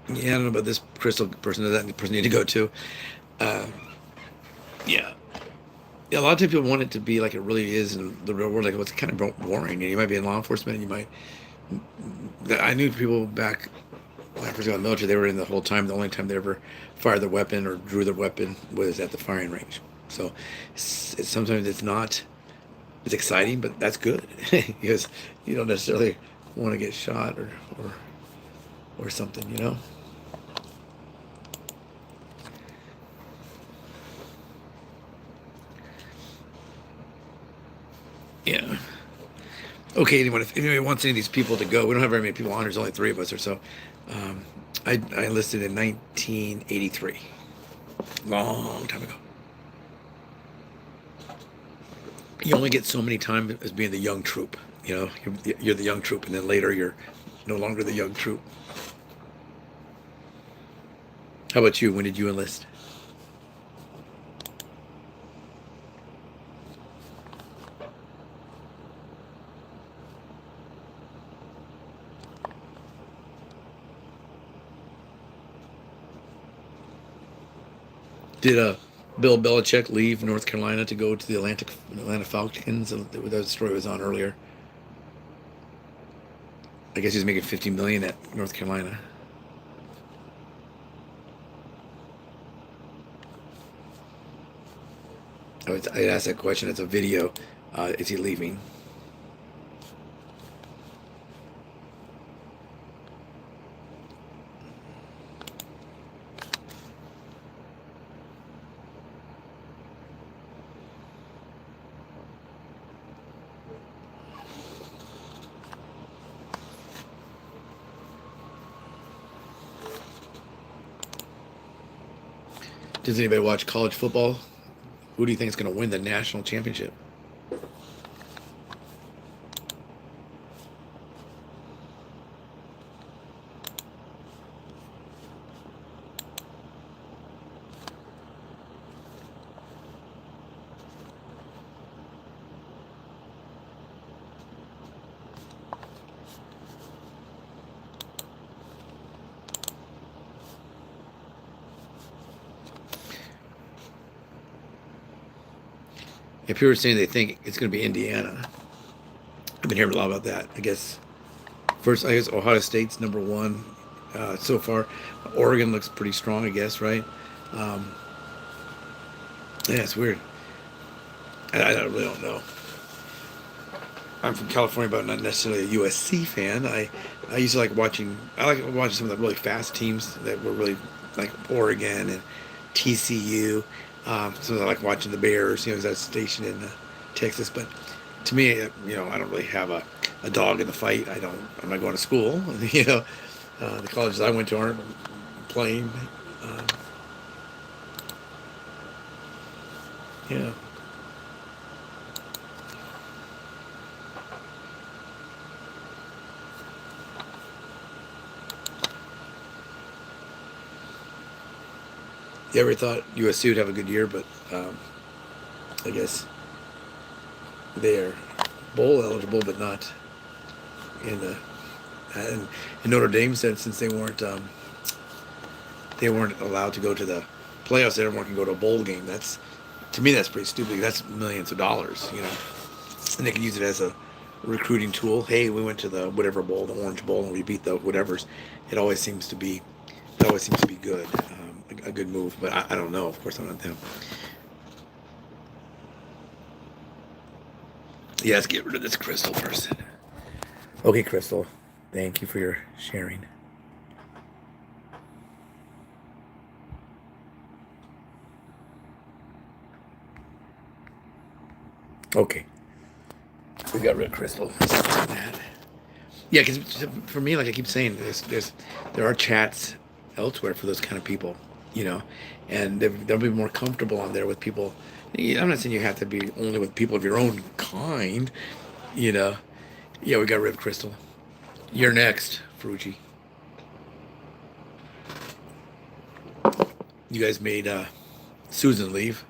Yeah, I don't know about this crystal person or that person need to go to. Uh, yeah. Yeah, a lot of times people want it to be like it really is in the real world. Like, well, it's kind of boring. And you might be in law enforcement, and you might. I knew people back when I first got in the military. They were in the whole time. The only time they ever fired their weapon or drew their weapon was at the firing range. So sometimes it's not as exciting, but that's good because you don't necessarily want to get shot or something. Yeah. Okay, if anybody wants any of these people to go, we don't have very many people on. There's only 3 of us or so. Um, I enlisted in 1983, long time ago. You only get so many times as being the young troop. You're the young troop, and then later you're no longer the young troop. How about you? When did you enlist? Did Bill Belichick leave North Carolina to go to the Atlanta Falcons? That story was on earlier. I guess he's making 50 million at North Carolina. I asked that question. It's a video. Is he leaving? Does anybody watch college football? Who do you think is going to win the national championship? Yeah, people are saying they think it's going to be Indiana. I've been hearing a lot about that. I guess first, I guess Ohio State's number one so far. Oregon looks pretty strong, I guess, right? Um, yeah, it's weird. I really don't know. I'm from California, but I'm not necessarily a USC fan. I used to like watching. I like watching some of the really fast teams that were really like Oregon and TCU. So I like watching the Bears. You know, 'cause that's stationed in Texas. But to me, I don't really have a dog in the fight. I don't. I'm not going to school. The colleges I went to aren't playing. Um, yeah. You ever thought USC would have a good year, but I guess they're bowl eligible, but not in the. And Notre Dame said since they weren't allowed to go to the playoffs, everyone can go to a bowl game. That's to me that's pretty stupid. That's millions of dollars, and they can use it as a recruiting tool. Hey, we went to the whatever bowl, the Orange Bowl, and we beat the whatever's. It always seems to be, it always seems to be good, a good move. But I don't know. Of course, I'm not them. Yeah, let's get rid of this Crystal person. Okay, Crystal. Thank you for your sharing. Okay, we got rid of Crystal. Yeah, because for me, like I keep saying, there are chats elsewhere for those kind of people, you know, and they'll be more comfortable on there with people. I'm not saying you have to be only with people of your own kind, you know. Yeah, we got rid of Crystal. You're next, Ferrucci. You guys made Susan leave.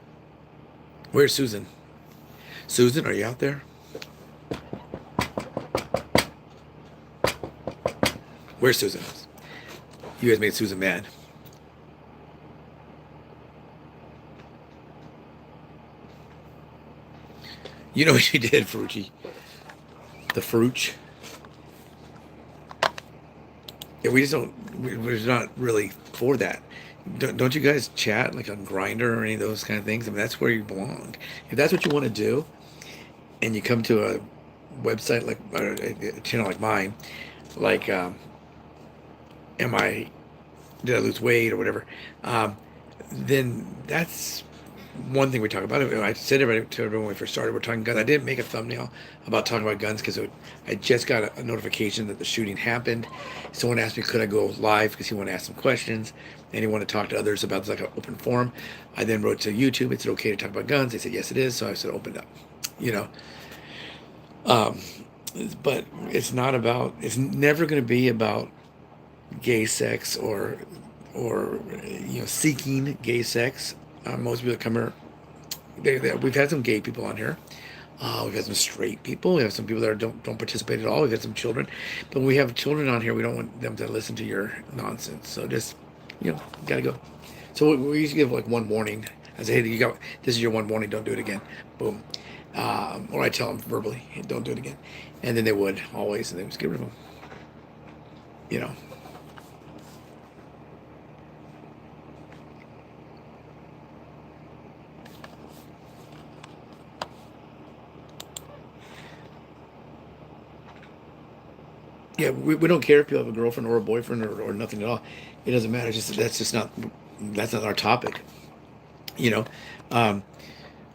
Where's Susan? Susan, are you out there? Where's Susan? You guys made Susan mad. You know what you did, Ferrucci? The Ferrucci. Yeah, we just don't. We're just not really for that. Don't you guys chat like on Grinder or any of those kind of things? I mean, that's where you belong. If that's what you want to do, and you come to a website like or a channel like mine, like am I did I lose weight or whatever, then that's one thing we talk about. I said to everyone when we first started, we're talking guns. I didn't make a thumbnail about talking about guns because I just got a notification that the shooting happened. Someone asked me, could I go live because he wanted to ask some questions and he wanted to talk to others about like an open forum. I then wrote to YouTube. Is it okay to talk about guns? They said, yes, it is. So I said, opened up, you know. Um, but it's not about, it's never going to be about gay sex or seeking gay sex. Most people that come here, we've had some gay people on here. We've had some straight people. We have some people that don't participate at all. We've had some children, but when we have children on here, we don't want them to listen to your nonsense. So just gotta go. So we used to give like one warning. I say, hey, this is your one warning. Don't do it again. Boom. Or I tell them verbally, hey, don't do it again, and then they would always, and they just get rid of them. You know. Yeah, we don't care if you have a girlfriend or a boyfriend or nothing at all. It doesn't matter. That's not our topic. You know, um,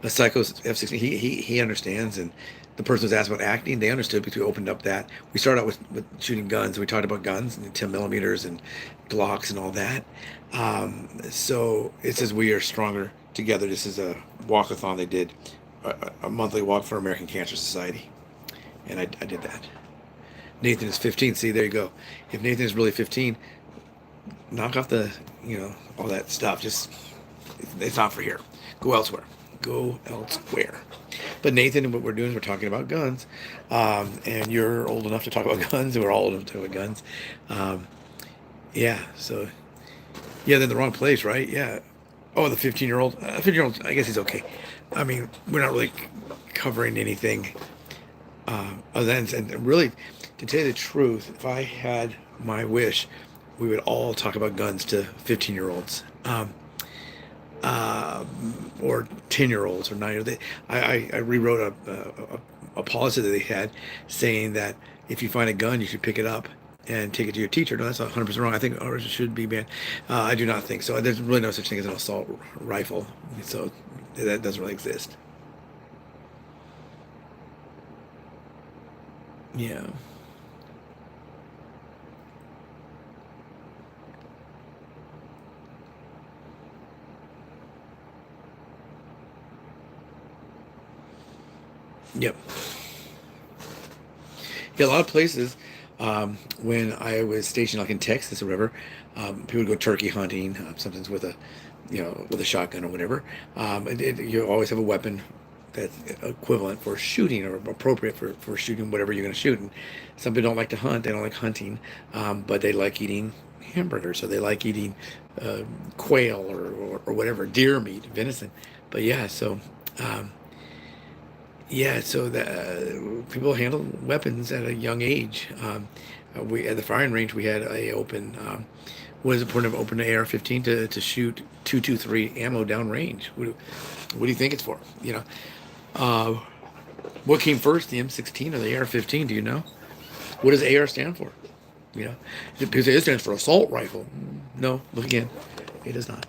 a Psycho's F16. He understands, and the person was asked about acting. They understood because we opened up that. We started out with shooting guns. We talked about guns and 10 millimeters and Glocks and all that. So it says we are stronger together. This is a walkathon they did, a monthly walk for American Cancer Society, and I did that. Nathan is 15. See, there you go. If Nathan is really 15, knock off all that stuff. Just, it's not for here. Go elsewhere. Go elsewhere. But Nathan, what we're doing is we're talking about guns. And you're old enough to talk about guns. And we're all old enough to talk about guns. Yeah, so, yeah, they're in the wrong place, right? Yeah. Oh, the 15-year-old. 15-year-old, I guess he's okay. I mean, we're not really covering anything other than, and really, to tell you the truth, if I had my wish, we would all talk about guns to 15-year-olds. Or 10-year-olds or 9-year-olds. I rewrote a policy that they had saying that if you find a gun, you should pick it up and take it to your teacher. No, that's 100% wrong. I think ours should be banned. I do not think so. There's really no such thing as an assault rifle. So that doesn't really exist. Yeah. Yep. Yeah, a lot of places, when I was stationed, like in Texas or whatever, people would go turkey hunting, sometimes with a, with a shotgun or whatever. You always have a weapon that's equivalent for shooting or appropriate for shooting whatever you're going to shoot. And some people don't like to hunt; they don't like hunting, but they like eating hamburgers, so they like eating uh, quail or whatever, deer meat, venison. But yeah, so. Yeah, so people handle weapons at a young age. We at the firing range we had a open. Was the point of open AR-15 to shoot 223 ammo downrange? What do you think it's for? Uh, what came first, the M16 or the AR-15? Do you know? What does AR stand for? You know, because it stands for assault rifle. No, look again, it does not.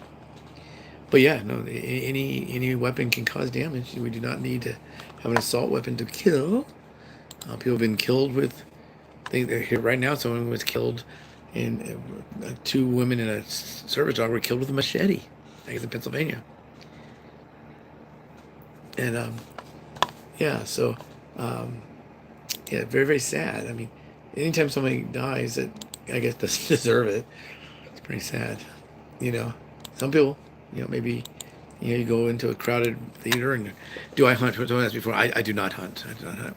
But yeah, no, any weapon can cause damage. We do not need to have an assault weapon to kill. People have been killed with. Here right now, someone was killed, and two women and a service dog were killed with a machete. I guess in Pennsylvania. And yeah, so um, yeah, very very sad. I mean, anytime somebody dies that I guess doesn't deserve it, it's pretty sad. You know, some people, maybe, you go into a crowded theater and do I hunt? Someone asked before. I do not hunt. I do not hunt.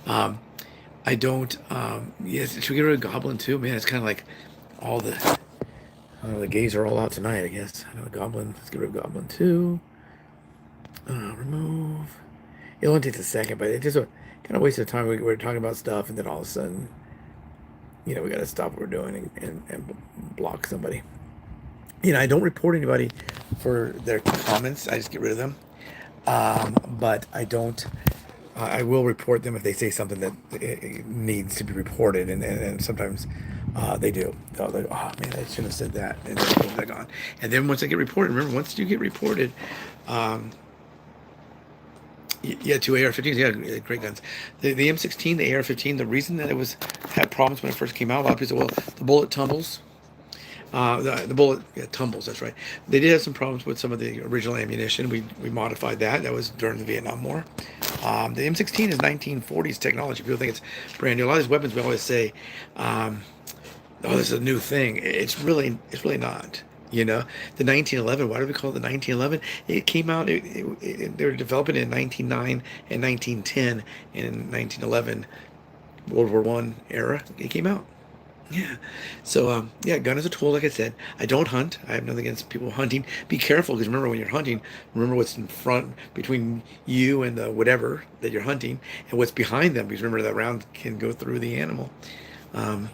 Um, I don't. Yes, should we get rid of Goblin too? Man, it's kind of like all the. I don't know, the gays are all out tonight. I guess. I know Goblin. Let's get rid of Goblin too. Remove. It only takes a second, but it just kind of waste of time. We're talking about stuff, and then all of a sudden, we got to stop what we're doing and block somebody. I don't report anybody for their comments. I just get rid of them. But I don't. I will report them if they say something that it needs to be reported, and sometimes they do. They'll like, oh man, I shouldn't have said that, and then boom, they're gone. And then once I get reported, remember, once you get reported, um, yeah, two AR-15s, yeah, great guns. The M16, the AR-15, the reason that it had problems when it first came out, a lot of people said, well, the bullet tumbles. The bullet, yeah, tumbles. That's right. They did have some problems with some of the original ammunition. We modified that. That was during the Vietnam War. The M16 is 1940s technology. People think it's brand new. A lot of these weapons we always say, "Oh, this is a new thing." It's really not. The 1911. Why do we call it the 1911? It came out. They were developing it in 1909 and 1910, and in 1911, World War One era, it came out. Yeah. So, yeah, gun is a tool, like I said. I don't hunt. I have nothing against people hunting. Be careful, because remember, when you're hunting, remember what's in front between you and the whatever that you're hunting, and what's behind them, because remember that round can go through the animal. Um,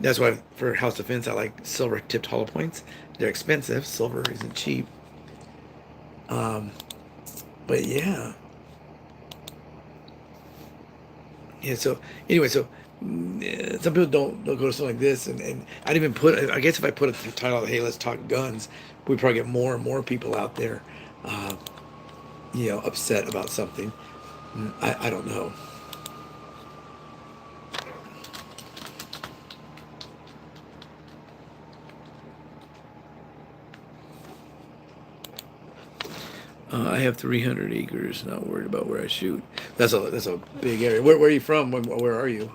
that's why for house defense, I like silver tipped hollow points. They're expensive. Silver isn't cheap. Um, but yeah. Yeah, so anyway, so some people don't go to something like this, and I'd even put. I guess if I put a title, "Hey, let's talk guns," we probably get more and more people out there, uh, upset about something. I don't know. I have 300 acres. Not worried about where I shoot. That's a big area. Where are you from? Where are you?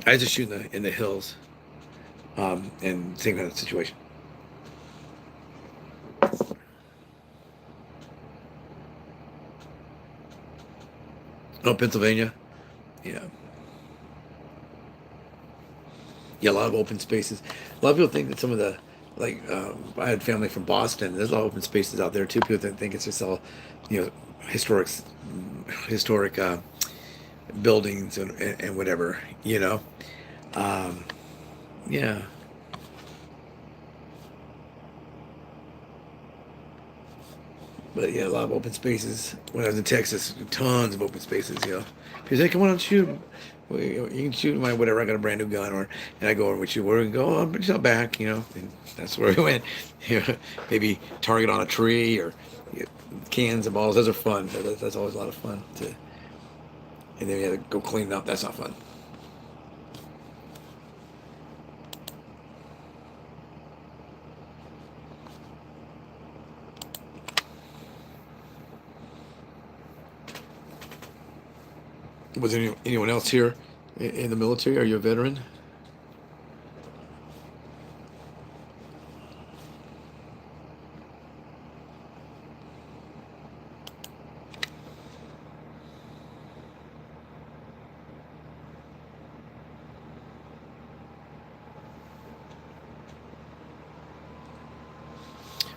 I just shoot in the hills, and same kind of situation. Oh, Pennsylvania. Yeah. Yeah, a lot of open spaces. A lot of people think that some of the like I had family from Boston. There's a lot of open spaces out there too. People think it's just all, you know, historic buildings and whatever, you know. Um, yeah, but yeah, a lot of open spaces. When I was in Texas, tons of open spaces. You know, people say, "Come on, shoot." Well, you can shoot my whatever. I got a brand new gun, or and I go over with you. Where we go? Oh, but out back, you know. And that's where we went. You know, maybe target on a tree or you know, cans and balls. Those are fun. That's always a lot of fun. And then you have to go clean it up. That's not fun. Was anyone else here in the military? Are you a veteran?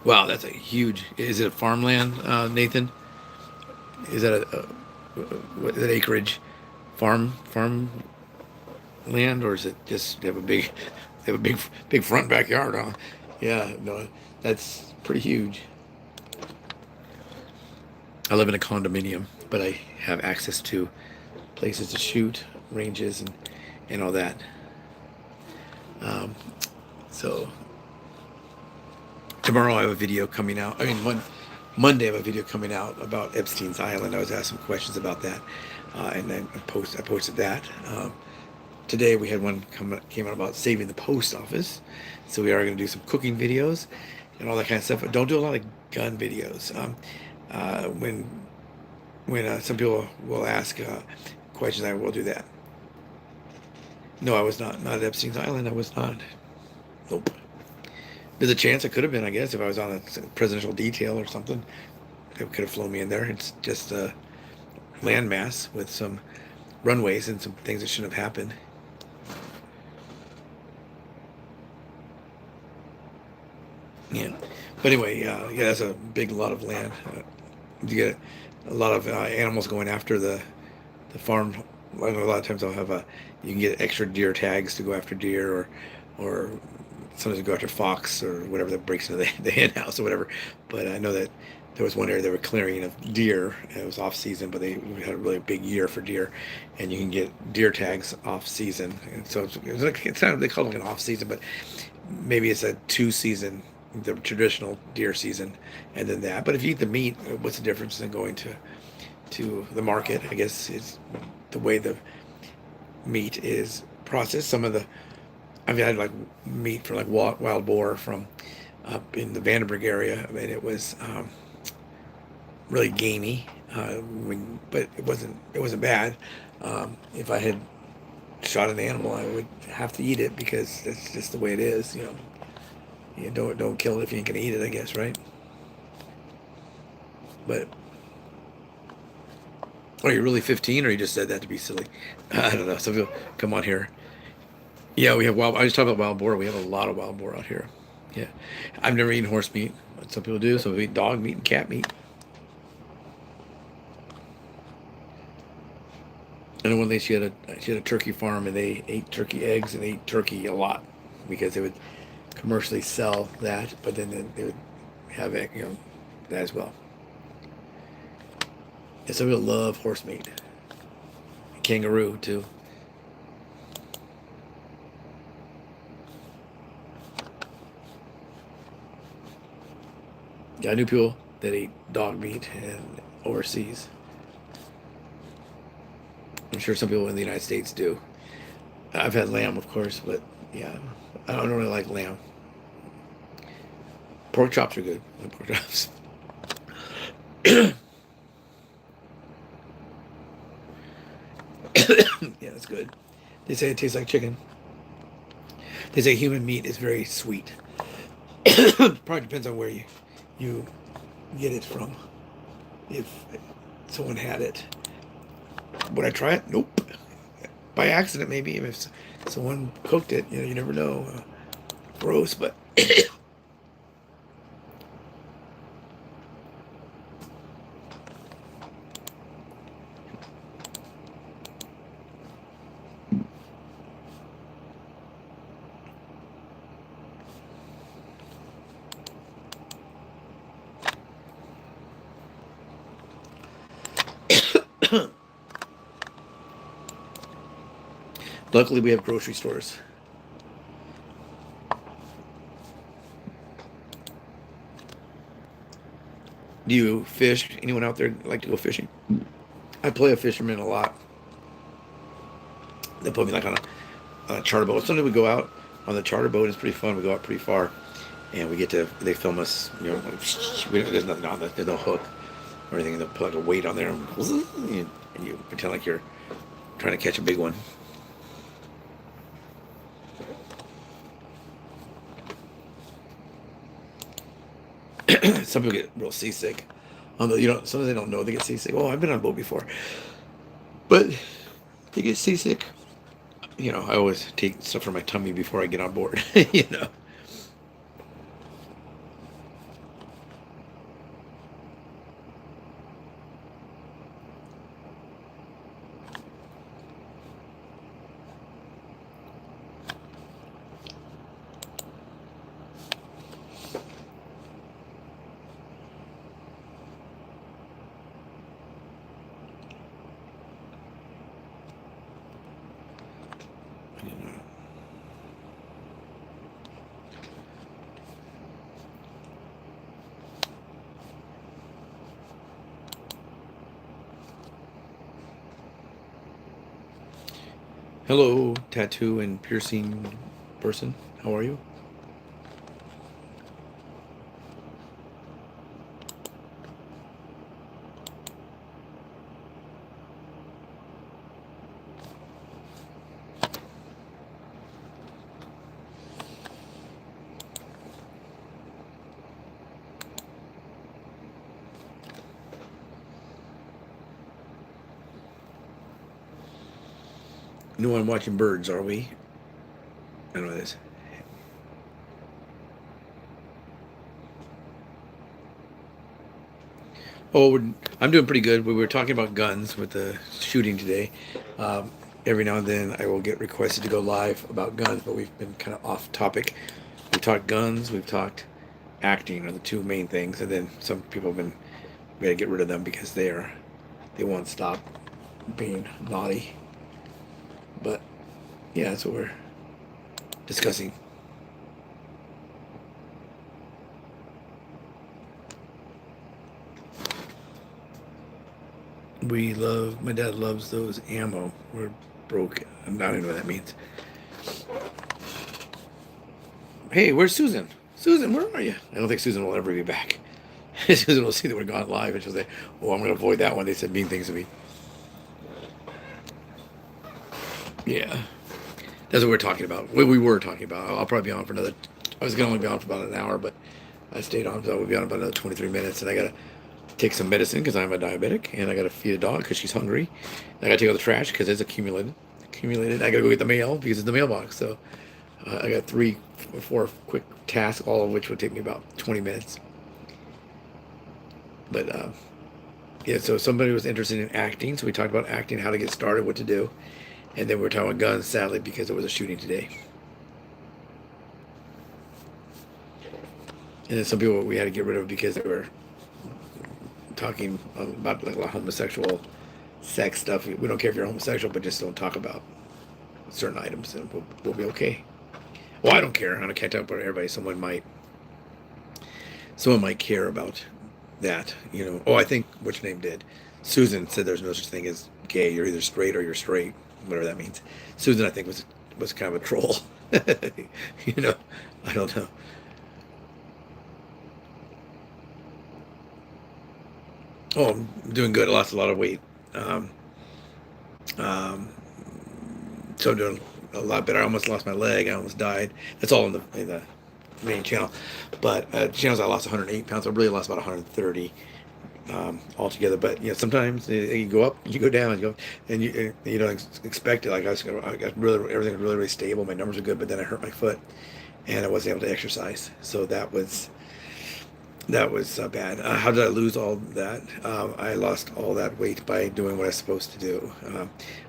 Wow, that's a huge. Is it a farmland, Nathan? Is that what is that acreage? Farm land, or is it just they have a big front backyard, huh? Yeah, no, that's pretty huge. I live in a condominium, but I have access to places to shoot, ranges, and all that. Um, so tomorrow I have a video coming out. I mean, Monday I have a video coming out about Epstein's Island. I was asked some questions about that, and then I posted that. Today we had one came out about saving the post office, so we are going to do some cooking videos and all that kind of stuff. But don't do a lot of gun videos. When some people will ask questions, I will do that. No, I was not at Epstein's Island. I was not. Nope. There's a chance I could have been, I guess, if I was on a presidential detail or something. They could have flown me in there. It's just a landmass with some runways and some things that shouldn't have happened. Yeah. But anyway, yeah, that's a big lot of land. You get a lot of animals going after the farm. Like a lot of times I'll have you can get extra deer tags to go after deer or sometimes you go after fox or whatever that breaks into the hen house or whatever. But I know that there was one area they were clearing of deer. And it was off season, but we had a really big year for deer, and you can get deer tags off season. And so it's like it's not they call it like an off season, but maybe it's a 2 season, the traditional deer season, and then that. But if you eat the meat, what's the difference in going to the market? I guess it's the way the meat is processed. Some of the I've had like meat from like wild boar from up in the Vandenberg area. I mean, it was really gamey, but it wasn't bad. If I had shot an animal, I would have to eat it because that's just the way it is. You know, you don't kill it if you ain't gonna eat it. I guess, right? But are you really 15, or you just said that to be silly? I don't know. Some people come on here. Yeah, we have wild. I was talking about wild boar. We have a lot of wild boar out here. Yeah, I've never eaten horse meat, but some people do. Some people eat dog meat and cat meat. And one day she had a turkey farm, and they ate turkey eggs and they ate turkey a lot because they would commercially sell that, but then they would have it, that as well. And some people love horse meat, kangaroo too. Yeah, I knew people that ate dog meat and overseas. I'm sure some people in the United States do. I've had lamb, of course, but yeah, I don't really like lamb. Pork chops are good. I like pork chops. Yeah, it's good. They say it tastes like chicken. They say human meat is very sweet. Probably depends on where you get it from. If someone had it, would I try it? Nope. By accident, maybe if someone cooked it. You never know. Gross, but Luckily, we have grocery stores. Do you fish? Anyone out there like to go fishing? I play a fisherman a lot. They put me like on a charter boat. Sometimes we go out on the charter boat. It's pretty fun. We go out pretty far, and we get to. They film us. There's nothing on there's no hook or anything. They'll put like a weight on there, and you pretend like you're trying to catch a big one. Some people get real seasick. Sometimes they don't know they get seasick. Oh, I've been on a boat before, but they get seasick. I always take stuff for my tummy before I get on board. you know. Hello, tattoo and piercing person. How are you? No one watching birds, are we? I don't know this. Oh, I'm doing pretty good. We were talking about guns with the shooting today. Um, every now and then I will get requested to go live about guns, but we've been kind of off topic. We've talked guns, we've talked acting are the two main things, and then some people have been we gotta get rid of them because they won't stop being naughty. But yeah, that's what we're discussing. My dad loves those ammo. We're broke. I'm not even know what that means. Hey, where's Susan? Susan, where are you? I don't think Susan will ever be back. Susan will see that we're gone live and she'll say, oh, I'm going to avoid that one. They said mean things to me. Yeah. That's what we're talking about. What we were talking about. I'll probably be on for another. I was going to only be on for about an hour, but I stayed on, so we'll be on about another 23 minutes. And I got to take some medicine because I'm a diabetic, and I got to feed a dog because she's hungry. And I got to take out the trash because it's accumulated. I got to go get the mail because it's the mailbox. So I got 3 or 4 quick tasks, all of which would take me about 20 minutes. But yeah, so somebody was interested in acting, so we talked about acting, how to get started, what to do. And then we were talking about guns, sadly, because there was a shooting today. And then some people we had to get rid of because they were talking about like a lot of homosexual sex stuff. We don't care if you're homosexual, but just don't talk about certain items, and we'll be okay. Well, I don't care. I can't talk about everybody. Someone might care about that. Oh, I think what's your name did. Susan said there's no such thing as gay. You're either straight or you're straight, whatever that means. Susan, I think, was kind of a troll. I don't know. Oh, I'm doing good. I lost a lot of weight. Um, um, so I'm doing a lot better. I almost lost my leg. I almost died. That's all in the main channel. But channels I lost 108 pounds. I really lost about 130 altogether. But sometimes you go up, you go down, and you don't expect it. Like I got really everything was really really stable. My numbers are good, but then I hurt my foot, and I wasn't able to exercise. So that was bad. How did I lose all that? I lost all that weight by doing what I was supposed to do.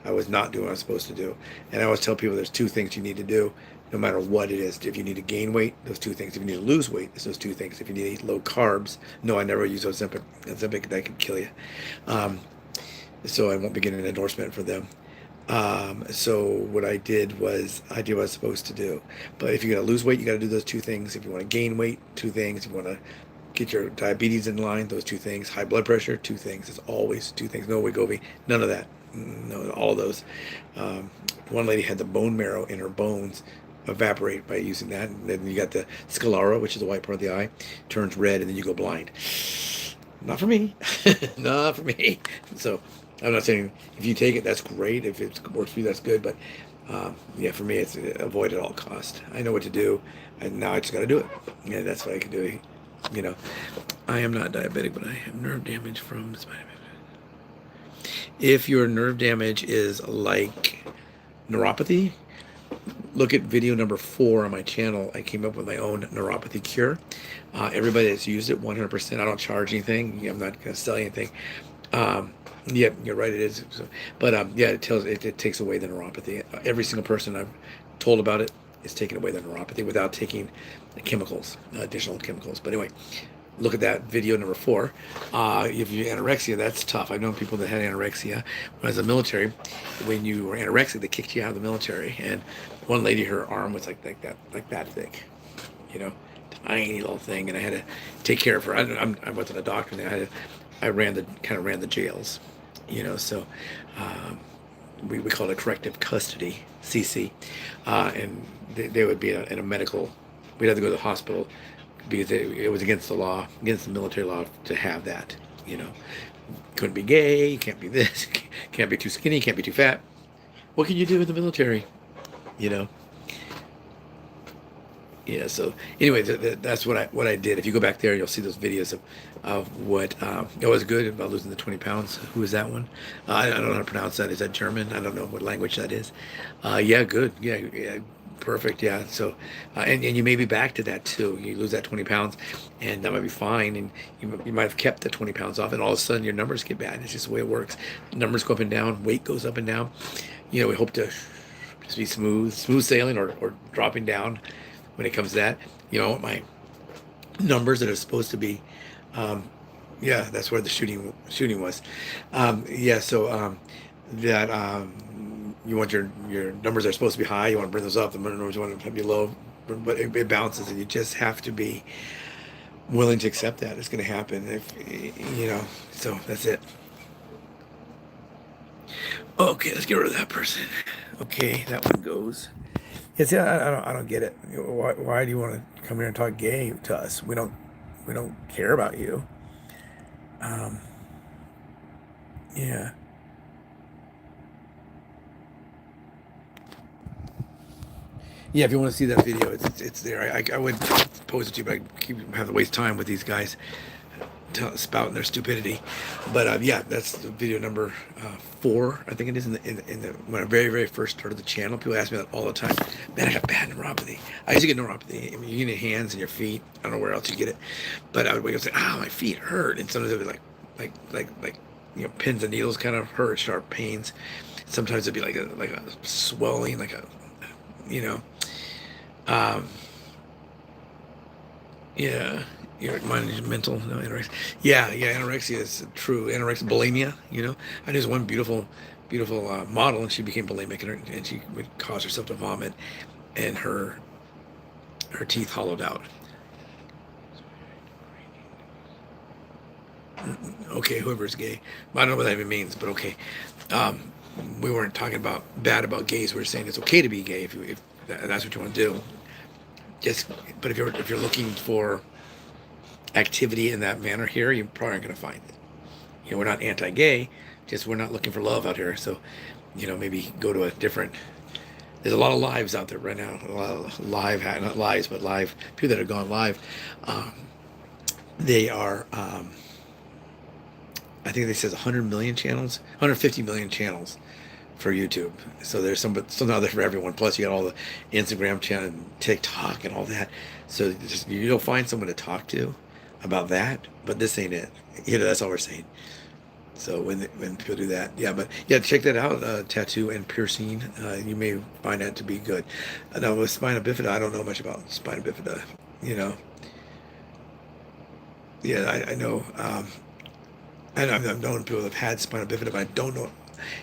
I was not doing what I was supposed to do. And I always tell people there's 2 things you need to do, no matter what it is. If you need to gain weight, those 2 things. If you need to lose weight, it's those 2 things. If you need to eat low carbs, no, I never use Ozempic. Ozempic, that can kill you. So I won't be getting an endorsement for them. So what I did was I did what I was supposed to do. But if you're gonna lose weight, you got to do those two things. If you want to gain weight, two things. If you want to get your diabetes in line, those two things. High blood pressure, two things. It's always two things. No Wegovy, none of that. No, all of those. Um, One lady had the bone marrow in her bones evaporate by using that. And then you got the sclera, which is the white part of the eye, turns red, and then you go blind. Not for me. Not for me. So I'm not saying if you take it, that's great. If it works for you, that's good. But yeah, for me, it's avoid at all cost. I know what to do, and now I just got to do it. Yeah, that's what I can do. You know, I am not diabetic, but I have nerve damage from spinal. If your nerve damage is like neuropathy, look at video number 4 on my channel. I came up with my own neuropathy cure. Everybody that's used it, 100%. I don't charge anything. I'm not going to sell anything. Yeah, you're right. It is. So, but yeah, it takes away the neuropathy. Every single person I've told about it is taking away the neuropathy without taking the chemicals, additional chemicals. But anyway, look at that video number 4. If you anorexia, that's tough. I've known people that had anorexia when I was in the military. When you were anorexic, they kicked you out of the military. And one lady, her arm was like that thick, you know, tiny little thing, and I had to take care of her. I went to the doctor, and I ran the jails, you know. So we call it corrective custody, CC, and they would be in a medical. We'd have to go to the hospital because it was against the law, against the military law to have that. You know, couldn't be gay, you can't be this, can't be too skinny, can't be too fat. What can you do in the military? You know. Yeah. So anyway, that's what I did. If you go back there, you'll see those videos of what it was good about losing the 20 pounds. Who is that one? I don't know how to pronounce that. Is that German? I don't know what language that is. Yeah, good. Yeah, yeah, perfect. Yeah. So and you may be back to that too. You lose that 20 pounds, and that might be fine. And you might have kept the 20 pounds off, and all of a sudden your numbers get bad. It's just the way it works. Numbers go up and down. Weight goes up and down. You know, we hope to just be smooth sailing, or dropping down when it comes to that. You know, my numbers that are supposed to be, yeah, that's where the shooting was. Yeah, so that you want your numbers are supposed to be high. You want to bring those up. The numbers you want to be low, but it balances, and you just have to be willing to accept that it's going to happen. If you know, so that's it. Okay, let's get rid of that person. Okay, that one goes. Yeah, see, I don't get it. Why do you want to come here and talk gay to us? We don't care about you. Um, yeah. Yeah, if you want to see that video, it's there. I would post it to you, but I have to waste time with these guys spouting their stupidity. But yeah, that's the video number 4, I think it is. When I very first started the channel, people ask me that all the time. Man, I got bad neuropathy. I used to get neuropathy. I mean, you get your hands and your feet. I don't know where else you get it, but I would wake up and say, "Ah, my feet hurt," and sometimes it would be like you know, pins and needles kind of hurt, sharp pains. Sometimes it'd be like a swelling, like a you know. Um, yeah, your mind is mental. No, anorexia. Yeah, anorexia is true. Anorexia, bulimia. You know, I knew this one beautiful model, and she became bulimic, and she would cause herself to vomit, and her teeth hollowed out. Okay, whoever's gay, I don't know what that even means, but okay. Um, we weren't talking about bad about gays. We were saying it's okay to be gay if that's what you want to do. Just, but if you're looking for activity in that manner here, you probably aren't going to find it. You know, we're not anti-gay, just we're not looking for love out here. So, you know, maybe go to a different. There's a lot of lives out there right now. A lot of not lives, but live people that have gone live. They are. I think they says 100 million channels, 150 million channels for YouTube. So there's something out there for everyone. Plus you got all the Instagram channel, TikTok, and all that. So you'll find someone to talk to about that. But this ain't it. You know, that's all we're saying. So when people do that, yeah, but yeah, check that out. Tattoo and piercing. You may find that to be good. Now with spina bifida, I don't know much about spina bifida. You know. Yeah, I know. And I've known people that have had spina bifida, but I don't know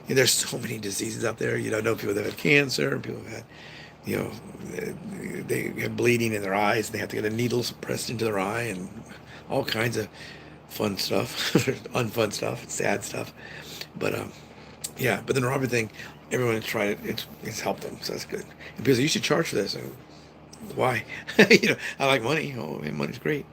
there's so many diseases out there. I know people that have had cancer, people have had, you know, they have bleeding in their eyes, and they have to get a needle pressed into their eye, and all kinds of fun stuff, unfun stuff, sad stuff. But yeah, but the neuropathy thing, everyone has tried it. It's helped them, so that's good. And people say, you should charge for this. And why? I like money. Oh, man, money's great.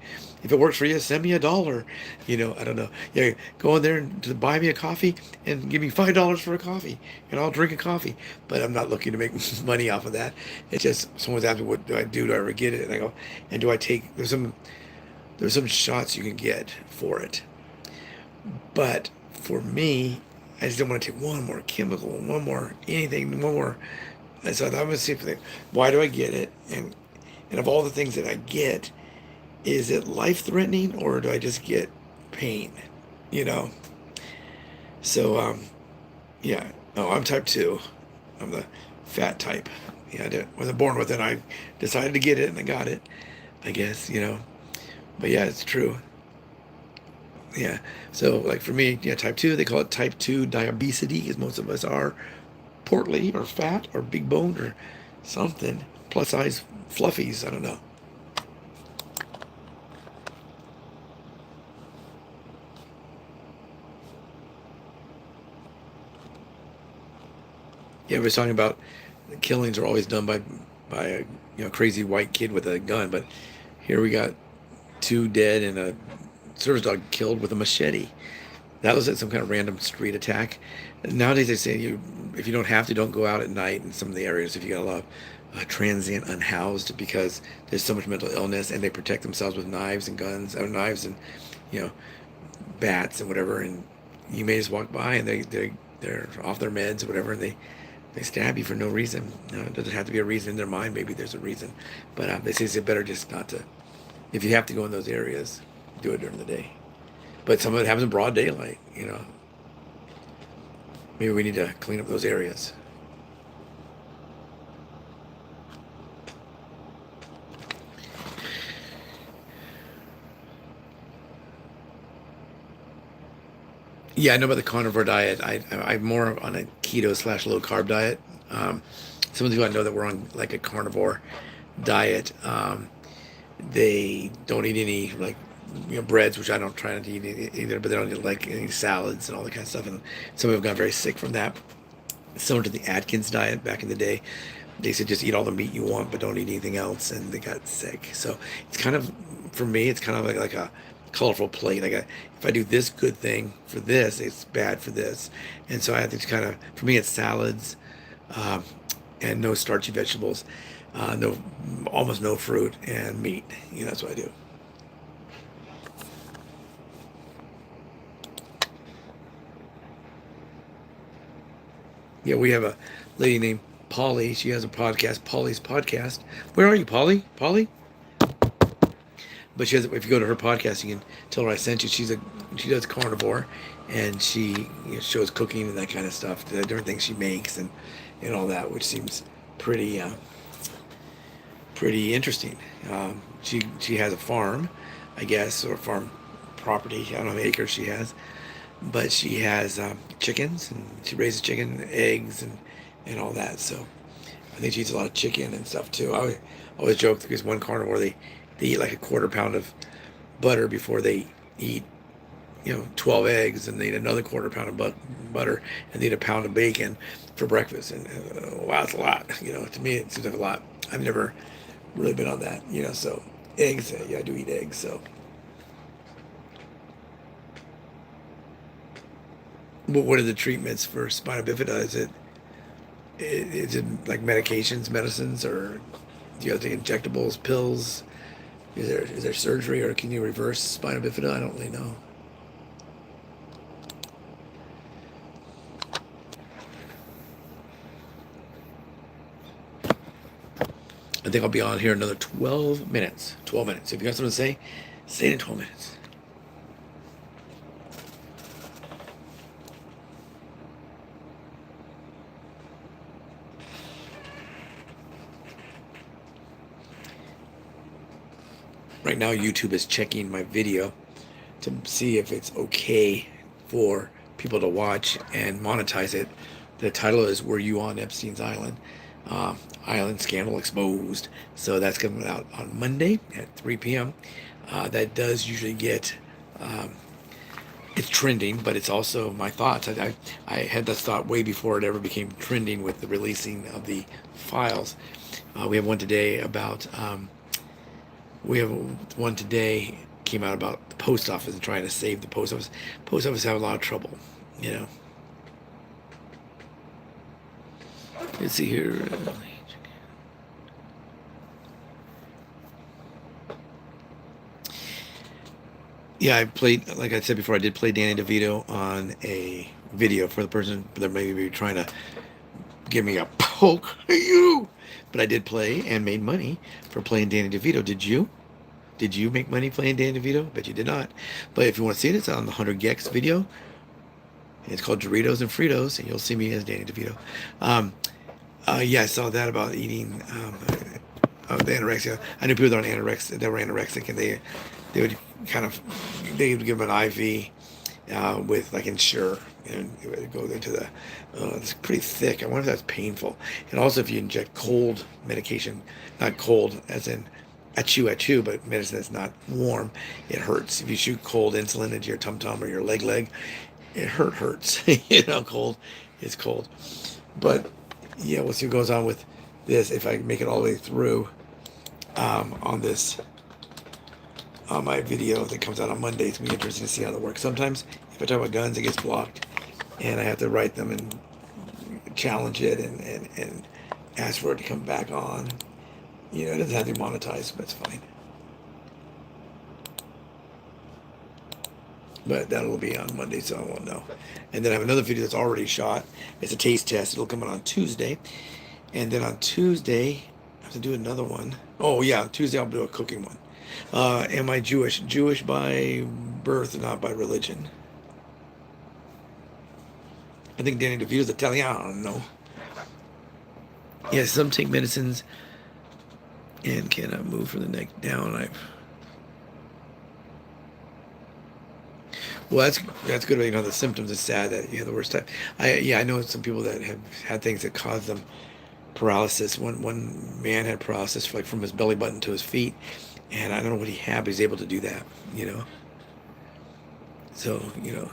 If it works for you, send me $1. I don't know. Yeah, go in there and to buy me a coffee and give me $5 for a coffee, and I'll drink a coffee. But I'm not looking to make money off of that. It's just someone's asking, what do I do? Do I ever get it? And I go, and do I take? There's some shots you can get for it, but for me, I just don't want to take one more chemical, one more anything, one more. And so I thought, I'm gonna see why do I get it, and of all the things that I get, is it life threatening or do I just get pain? You know. So yeah. No, I'm type 2. I'm the fat type. Yeah, I wasn't born with it. I decided to get it and I got it. I guess But yeah, it's true. Yeah. So like for me, yeah, type 2, they call it type 2 diabetes, because most of us are portly or fat or big boned or something. Plus size fluffies. I don't know. Yeah, we're talking about the killings are always done by a crazy white kid with a gun, but here we got 2 dead and a service dog killed with a machete. That was some kind of random street attack. Nowadays they say if you don't have to, don't go out at night in some of the areas if you got a lot of transient unhoused, because there's so much mental illness and they protect themselves with knives and guns, or knives and you know bats and whatever, and you may just walk by and they're off their meds or whatever, and they stab you for no reason. It doesn't have to be a reason in their mind. Maybe there's a reason, but they say it's better just not to. If you have to go in those areas, do it during the day. But some of it happens in broad daylight. Maybe we need to clean up those areas. Yeah, I know about the carnivore diet. I'm more on a keto / low carb diet. Some of the people I know that were on like a carnivore diet, they don't eat any like breads, which I don't try not to eat either. But they don't eat like any salads and all that kind of stuff. And some have got very sick from that. Similar to the Atkins diet back in the day, they said just eat all the meat you want, but don't eat anything else, and they got sick. So it's kind of, for me, it's kind of like a colorful plate. If I do this good thing for this, it's bad for this, and so I have to kind of, for me, it's salads, and no starchy vegetables, almost no fruit and meat. That's what I do. Yeah, we have a lady named Polly. She has a podcast, Polly's Podcast. Where are you, Polly? Polly? But she has. If you go to her podcast, you can tell her I sent you. She does carnivore, and she shows cooking and that kind of stuff. The different things she makes and all that, which seems pretty pretty interesting. She has a farm, I guess, or farm property. I don't know how many acres she has, but she has chickens, and she raises chicken, eggs, and all that. So I think she eats a lot of chicken and stuff too. I always joke because one carnivore they eat like a quarter pound of butter before they eat 12 eggs, and they eat another quarter pound of butter, and they eat a pound of bacon for breakfast. And wow, it's a lot. To me it seems like a lot. I've never really been on that. So eggs, yeah, I do eat eggs. So what are the treatments for spina bifida? Is it like medications, medicines, or do you have to take injectables, pills? Is there surgery, or can you reverse spina bifida? I don't really know. I think I'll be on here another 12 minutes. 12 minutes. If you got something to say it in 12 minutes. Right now, YouTube is checking my video to see if it's okay for people to watch and monetize it. The title is "Were You on Epstein's Island?" Island Scandal Exposed. So that's coming out on Monday at 3 p.m. That does usually get it's trending, but it's also my thoughts. I had that thought way before it ever became trending with the releasing of the files. We have one today about we have one today came out about the post office and trying to save the post office. Post office have a lot of trouble, you know. Let's see here. Yeah, I played, like I said before, I did play Danny DeVito on a video for the person that may be trying to give me a poke at you. But I did play and made money for playing Danny DeVito. Did you? Did you make money playing Danny DeVito? Bet you did not. But if you want to see it, it's on the 100 Gex video. It's called Doritos and Fritos, and you'll see me as Danny DeVito. Yeah, I saw that about eating the anorexia. I knew people that were anorexic, and they would kind of they would give them an IV with like Ensure, and it would go into the. It's pretty thick. I wonder if that's painful. And also, if you inject cold medication, not cold as in at you, but medicine that's not warm, it hurts. If you shoot cold insulin into your tum tum or your leg, it hurts. You know, cold is cold. But yeah, we'll see what goes on with this. If I make it all the way through on this on my video that comes out on Monday, it's gonna be interesting to see how that works. Sometimes if I talk about guns, it gets blocked, and I have to write them and challenge it and ask for it to come back on. You know, it doesn't have to be monetized, but it's fine. But that'll be on Monday, so I won't know. And then I have another video that's already shot. It's a taste test. It'll come out on Tuesday. And then on Tuesday, I have to do another one. Oh, yeah, on Tuesday I'll do a cooking one. Am I Jewish? Jewish by birth, not by religion. I think Danny DeVito's Italian. I don't know. Yeah, some take medicines and cannot move from the neck down. Well, that's good. You know, the symptoms is sad that you have the worst time. I know some people that have had things that cause them paralysis. One man had paralysis like from his belly button to his feet, and I don't know what he had, but he's able to do that. You know. So you know.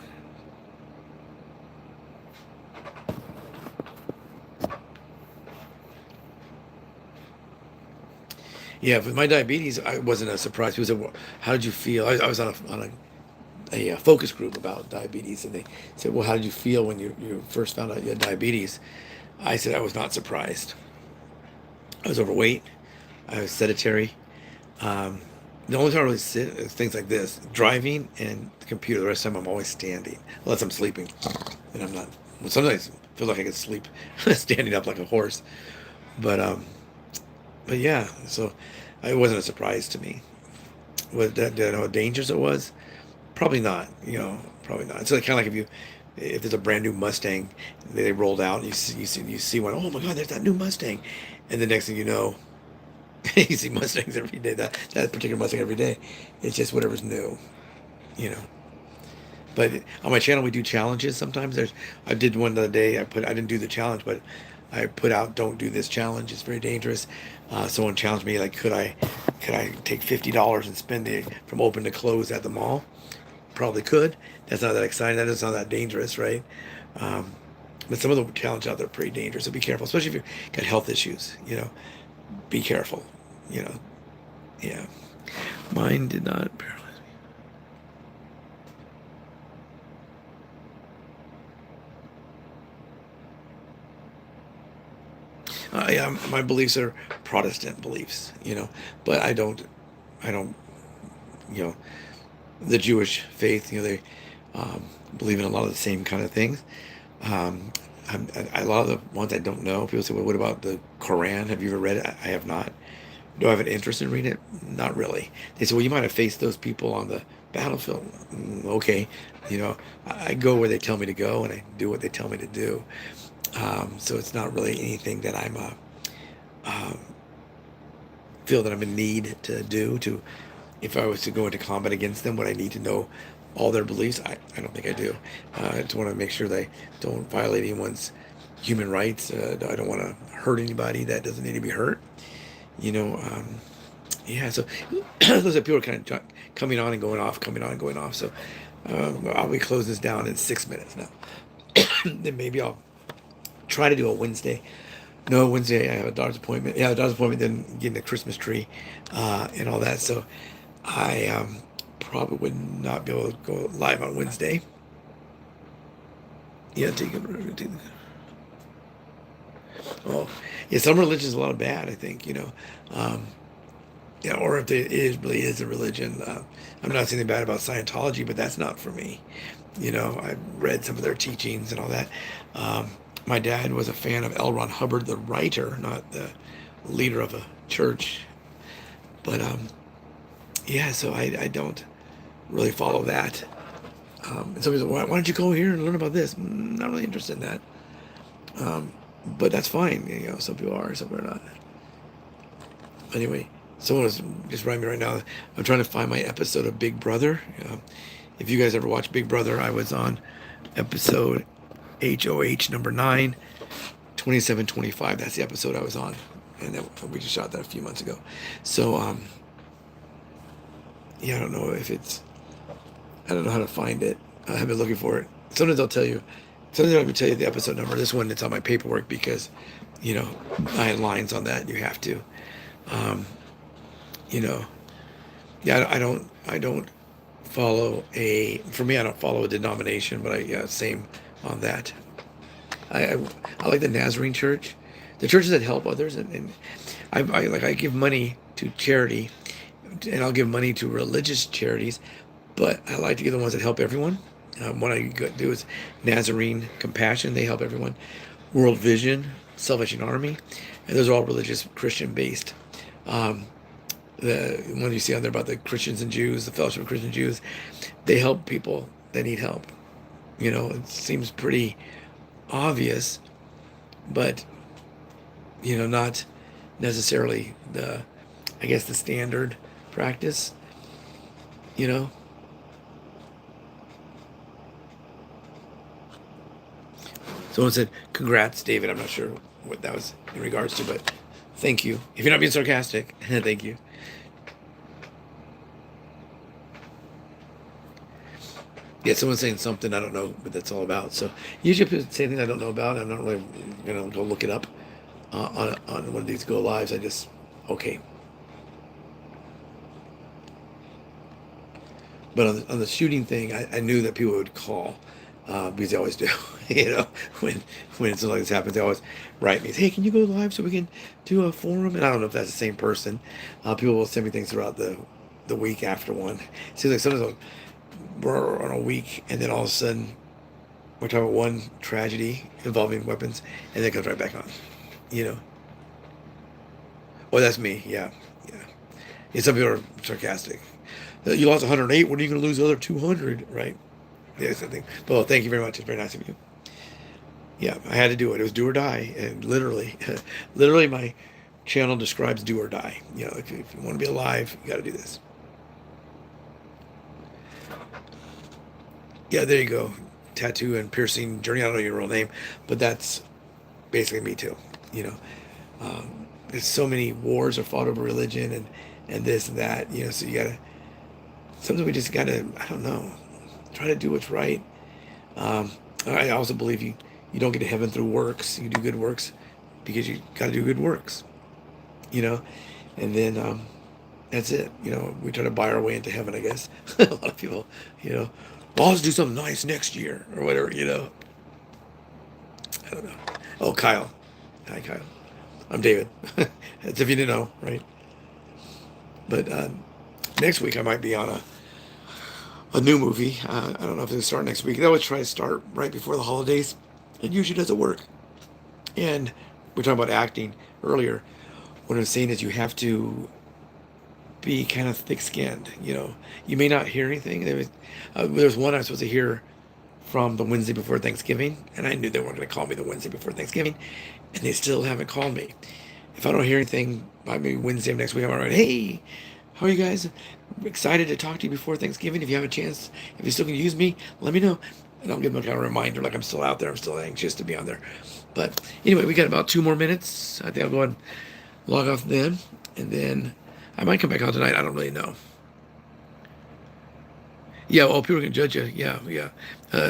Yeah, with my diabetes, I wasn't a surprise. People said, "How did you feel?" I was on a focus group about diabetes, and they said, "Well, how did you feel when you first found out you had diabetes?" I said I was not surprised. I was overweight. I was sedentary. Um, the only time I really sit is things like this: driving and the computer. The rest of the time, I'm always standing, unless I'm sleeping, and I'm not. Well, sometimes I feel like I could sleep standing up like a horse, but but yeah. So it wasn't a surprise to me. Did I know how dangerous it was? Probably not. You know, probably not. It's like, kind of like if there's a brand new Mustang they rolled out, and you see one. Oh my God, there's that new Mustang, and the next thing you know, you see Mustangs every day. That particular Mustang every day. It's just whatever's new, you know. But on my channel we do challenges sometimes. I did one the other day. I didn't do the challenge, but I put out don't do this challenge. It's very dangerous. Someone challenged me like could I take $50 and spend it from open to close at the mall? Probably could. That's not that exciting. That is not that dangerous, right? Um, but some of the challenges out there are pretty dangerous. So be careful, especially if you've got health issues. You know, be careful. You know, yeah. Mine did not paralyze me. Yeah, my beliefs are Protestant beliefs. You know, but I don't. You know, the Jewish faith. You know, they believe in a lot of the same kind of things. Um, a lot of the ones I don't know. People say, "Well, what about the Quran? Have you ever read it?" I have not. Do I have an interest in reading it? Not really. They say, "Well, you might have faced those people on the battlefield." Okay, you know, I go where they tell me to go, and I do what they tell me to do. So it's not really anything that um, feel that I'm in need to do. If I was to go into combat against them, would I need to know all their beliefs. I don't think I do. I just want to make sure they don't violate anyone's human rights. I don't want to hurt anybody that doesn't need to be hurt. You know, yeah. So those are people kind of coming on and going off, coming on and going off. So I'll be closing this down in 6 minutes now. Then maybe I'll try to do a Wednesday. No, Wednesday I have a doctor's appointment. Yeah, a doctor's appointment, then getting the Christmas tree and all that. So I probably would not be able to go live on Wednesday. Yeah, oh, yeah, some religions are a lot of bad, I think, yeah, or if it really is a religion. I'm not saying anything bad about Scientology, but that's not for me. I've read some of their teachings and all that. My dad was a fan of L. Ron Hubbard, the writer, not the leader of a church. But yeah, so I don't really follow that. And somebody said, why don't you go here and learn about this? Not really interested in that. But that's fine. Some people are, some people are not. Anyway, someone was just writing me right now. I'm trying to find my episode of Big Brother. If you guys ever watch Big Brother, I was on episode HOH number 9, 2725. That's the episode I was on. And we just shot that a few months ago. So, yeah, I don't know how to find it. I have been looking for it. Sometimes I'll tell you the episode number. This one, it's on my paperwork because, I had lines on that. You have to, yeah, I don't follow I don't follow a denomination, but same on that. I like the Nazarene church, the churches that help others. And I give money to charity, and I'll give money to religious charities, but I like to give the ones that help everyone. What I do is Nazarene Compassion. They help everyone. World Vision, Salvation Army, and those are all religious Christian based. The one you see on there about the Christians and Jews, the Fellowship of Christian Jews, they help people that need help. It seems pretty obvious, but not necessarily the standard practice. Someone said, "Congrats, David." I'm not sure what that was in regards to, but thank you. If you're not being sarcastic, thank you. Yeah, someone's saying something I don't know what that's all about. So usually people say things I don't know about. I'm not really go look it up on one of these go lives. I just okay. But on the shooting thing, I knew that people would call because they always do. When something like this happens, they always write me, "Hey, can you go live so we can do a forum?" And I don't know if that's the same person. People will send me things throughout the week after one. It seems like sometimes we're on a week, and then all of a sudden we're talking about one tragedy involving weapons, and then it comes right back on. Oh, that's me. Yeah. Some people are sarcastic. You lost 108. When are you going to lose the other 200? Right? Yeah, something. Well, thank you very much. It's very nice of you. Yeah, I had to do it. It was do or die, and literally, my channel describes do or die. If you want to be alive, you got to do this. Yeah, there you go. Tattoo and piercing journey. I don't know your real name, but that's basically me too. There's so many wars are fought over religion and this and that. So you gotta. Sometimes we just gotta. I don't know. Try to do what's right. I also believe you don't get to heaven through works. You do good works because you got to do good works. And then that's it. We try to buy our way into heaven, I guess. A lot of people, well, let's do something nice next year or whatever. I don't know. Oh, Kyle. Hi, Kyle. I'm David. As if you didn't know, right? But next week I might be on a new movie. I don't know if it'll start next week. They always try to start right before the holidays. It usually doesn't work. And we're talking about acting earlier. What I'm saying is you have to be kind of thick-skinned. You may not hear anything. There's one I was supposed to hear from the Wednesday before Thanksgiving, and I knew they weren't going to call me the Wednesday before Thanksgiving, and they still haven't called me. If I don't hear anything by maybe Wednesday of next week, I'm all right. Hey, how are you guys? excited to talk to you before Thanksgiving. If you have a chance, if you're still going to use me, let me know. And I'll give them a kind of reminder, like I'm still out there. I'm still anxious to be on there. But anyway, we got about 2 more minutes. I think I'll go ahead and log off then. And then I might come back on tonight. I don't really know. Yeah, well, people can judge you. Yeah, yeah.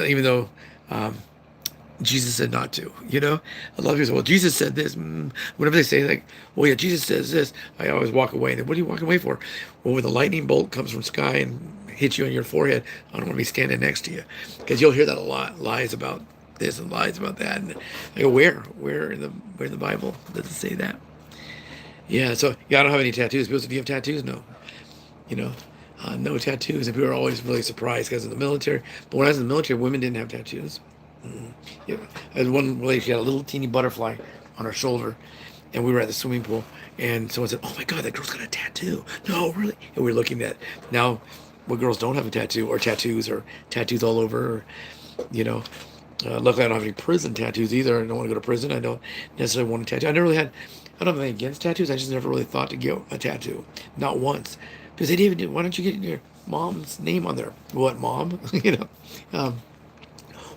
Even though Jesus said not to, A lot of people say, well, Jesus said this. Whenever they say, like, well, yeah, Jesus says this, I always walk away. And then, what are you walking away for? Well, when the lightning bolt comes from sky and hits you on your forehead, I don't want to be standing next to you. Because you'll hear that a lot. Lies about this and lies about that. And I go, where in the Bible does it say that? Yeah, so, yeah, I don't have any tattoos. People say, do you have tattoos? No. You know, no tattoos. And people are always really surprised because of the military. But when I was in the military, women didn't have tattoos. Yeah. I had one lady, she had a little teeny butterfly on her shoulder, and we were at the swimming pool, and someone said, "Oh my God, that girl's got a tattoo." No, really? And we were looking at now what girls don't have a tattoo, or tattoos all over, or, you know. Luckily, I don't have any prison tattoos either. I don't want to go to prison. I don't necessarily want a tattoo. I don't have anything against tattoos. I just never really thought to get a tattoo. Not once. Because they didn't even do, why don't you get your mom's name on there? What, mom?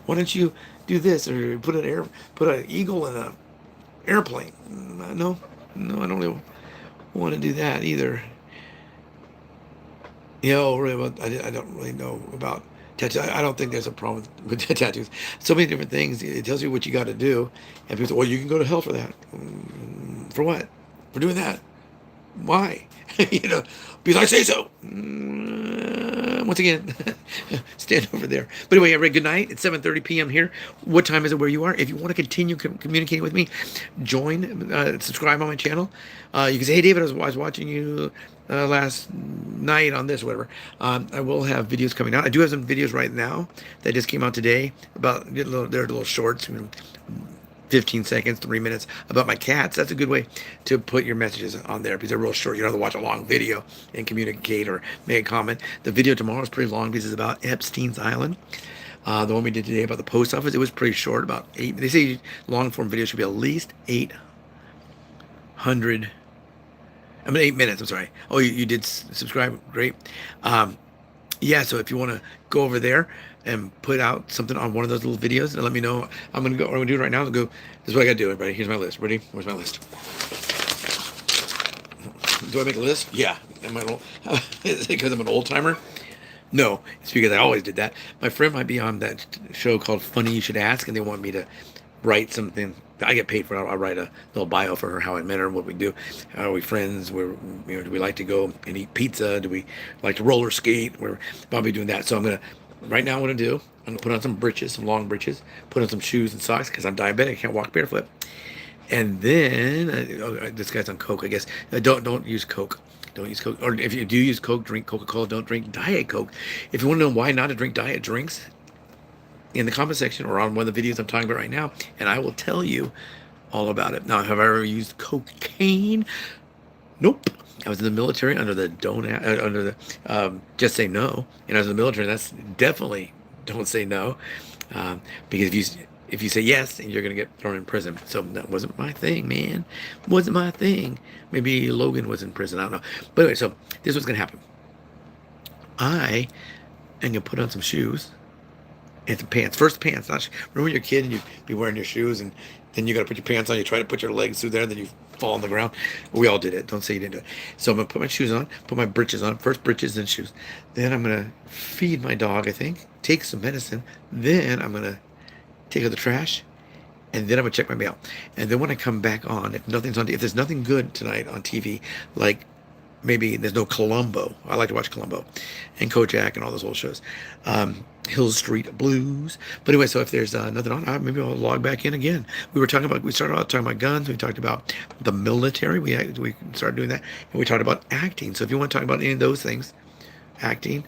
Why don't you do this, or put an eagle in an airplane? No, I don't really want to do that either. Really, I don't really know about tattoos. I don't think there's a problem with tattoos. So many different things. It tells you what you got to do, and people say, well, you can go to hell for that. For what? For doing that? Why? Because I say so. Once again, stand over there. But anyway, everybody, good night. It's 7:30 p.m. here. What time is it where you are? If you want to continue communicating with me, join, subscribe on my channel. You can say, hey, David, I was watching you last night on this, whatever. I will have videos coming out. I do have some videos right now that just came out today about, they're little shorts, 15 seconds, 3 minutes about my cats. That's a good way to put your messages on there because they're real short. You don't have to watch a long video and communicate or make a comment. The video tomorrow is pretty long because it's about Epstein's Island. The one we did today about the post office, it was pretty short, about 8. They say long form video should be at least 8 minutes. I'm sorry. Oh, you did subscribe. Great. Yeah, so if you want to go over there and put out something on one of those little videos and let me know, I'm going to go, what I'm going to do right now is go, this is what I got to do, everybody. Here's my list. Ready? Where's my list? Do I make a list? Yeah. Is it because I'm an old timer? No, it's because I always did that. My friend might be on that show called Funny You Should Ask, and they want me to write something. I get paid for it. I'll write a little bio for her, how I met her, what we do, how are we friends, do we like to go and eat pizza, do we like to roller skate, we're probably doing that. So right now what I'm going to put on some britches, some long britches, put on some shoes and socks because I'm diabetic, I can't walk barefoot. And then, this guy's on Coke, I guess. Don't use Coke. Don't use Coke. Or if you do use Coke, drink Coca-Cola. Don't drink Diet Coke. If you want to know why not to drink diet drinks, in the comment section or on one of the videos I'm talking about right now, and I will tell you all about it. Now, have I ever used cocaine? Nope. I was in the military under the just say no, and I was in the military. That's definitely don't say no, because if you say yes, you're gonna get thrown in prison. So that wasn't my thing, man. Wasn't my thing. Maybe Logan was in prison. I don't know. But anyway, so this was gonna happen. I am gonna put on some shoes and some pants. First pants. Remember when you're a kid and you'd be wearing your shoes and then you got to put your pants on. You try to put your legs through there, and then you fall on the ground. We all did it. Don't say you didn't do it. So I'm going to put my shoes on, put my britches on. First britches, then shoes. Then I'm going to feed my dog, I think. Take some medicine. Then I'm going to take out the trash. And then I'm going to check my mail. And then when I come back on, if there's nothing good tonight on TV, like maybe there's no Columbo. I like to watch Columbo and Kojak and all those old shows. Hill Street Blues. But anyway, so if there's nothing on, maybe I'll log back in again. We started out talking about guns. We talked about the military. We started doing that. And we talked about acting. So if you want to talk about any of those things, acting,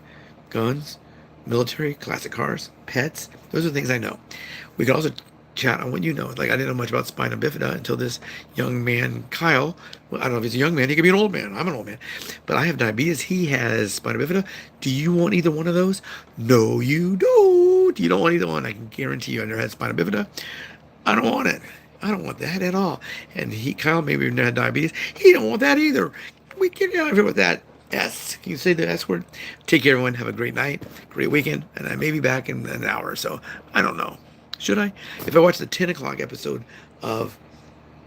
guns, military, classic cars, pets, those are things I know. We can also chat on what you know. Like, I didn't know much about spina bifida until this young man, Kyle. Well, I don't know if he's a young man. He could be an old man. I'm an old man. But I have diabetes. He has spina bifida. Do you want either one of those? No, you don't. You don't want either one. I can guarantee you I never had spina bifida. I don't want it. I don't want that at all. And Kyle maybe never had diabetes. He don't want that either. We get out of here with that. S. Can you say the S word? Take care, everyone. Have a great night, great weekend, and I may be back in an hour or so. I don't know. Should I? If I watch the 10 o'clock episode of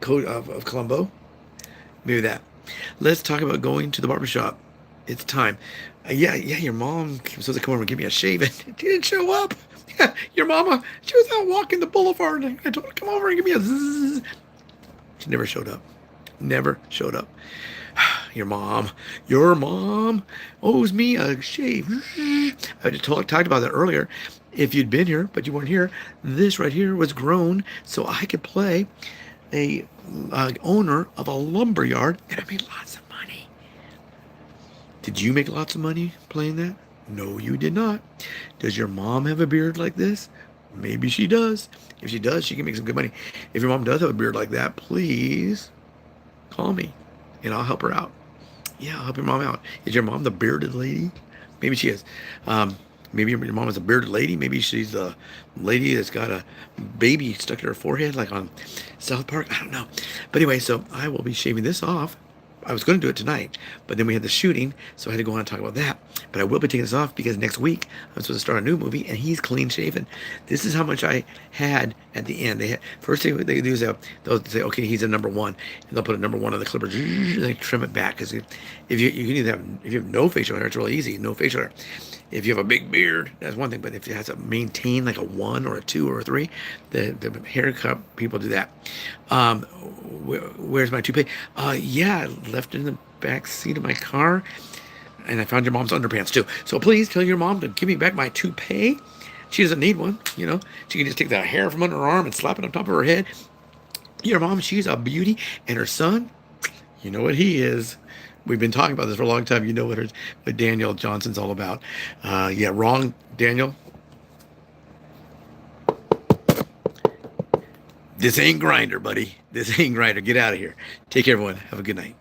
Code of Columbo, maybe that. Let's talk about going to the barbershop. It's time. Yeah, your mom was supposed to come over and give me a shave, and she didn't show up. Yeah, your mama, she was out walking the boulevard, and I told her to come over and give me a zzz. She never showed up. Never showed up. Your mom owes me a shave. I just talked about that earlier. If you'd been here, but you weren't here, this right here was grown so I could play a owner of a lumber yard, and I made lots of money. Did you make lots of money playing that? No, you did not. Does your mom have a beard like this? Maybe she does. If she does, she can make some good money. If your mom does have a beard like that, please call me and I'll help her out. Yeah, I'll help your mom out. Is your mom the bearded lady? Maybe she is. Maybe your mom is a bearded lady. Maybe she's the lady that's got a baby stuck in her forehead like on South Park. I don't know. But anyway, so I will be shaving this off. I was going to do it tonight, but then we had the shooting, so I had to go on and talk about that. But I will be taking this off because next week I'm supposed to start a new movie, and he's clean shaven. This is how much I had at the end. First thing they do is they'll say, okay, he's a number one, and they'll put a number one on the clipper. They trim it back because if you can either have, if you have no facial hair, it's really easy, no facial hair. If you have a big beard, that's one thing, but if it has to maintain like a 1 or a 2 or a 3, the haircut people do that. Where's my toupee? Yeah, I left it in the back seat of my car, and I found your mom's underpants too. So please tell your mom to give me back my toupee. She doesn't need one, you know. She can just take the hair from under her arm and slap it on top of her head. Your mom, she's a beauty, and her son, you know what he is. We've been talking about this for a long time. You know what Daniel Johnson's all about. Yeah, wrong, Daniel. This ain't Grinder, buddy. This ain't Grinder. Get out of here. Take care, everyone. Have a good night.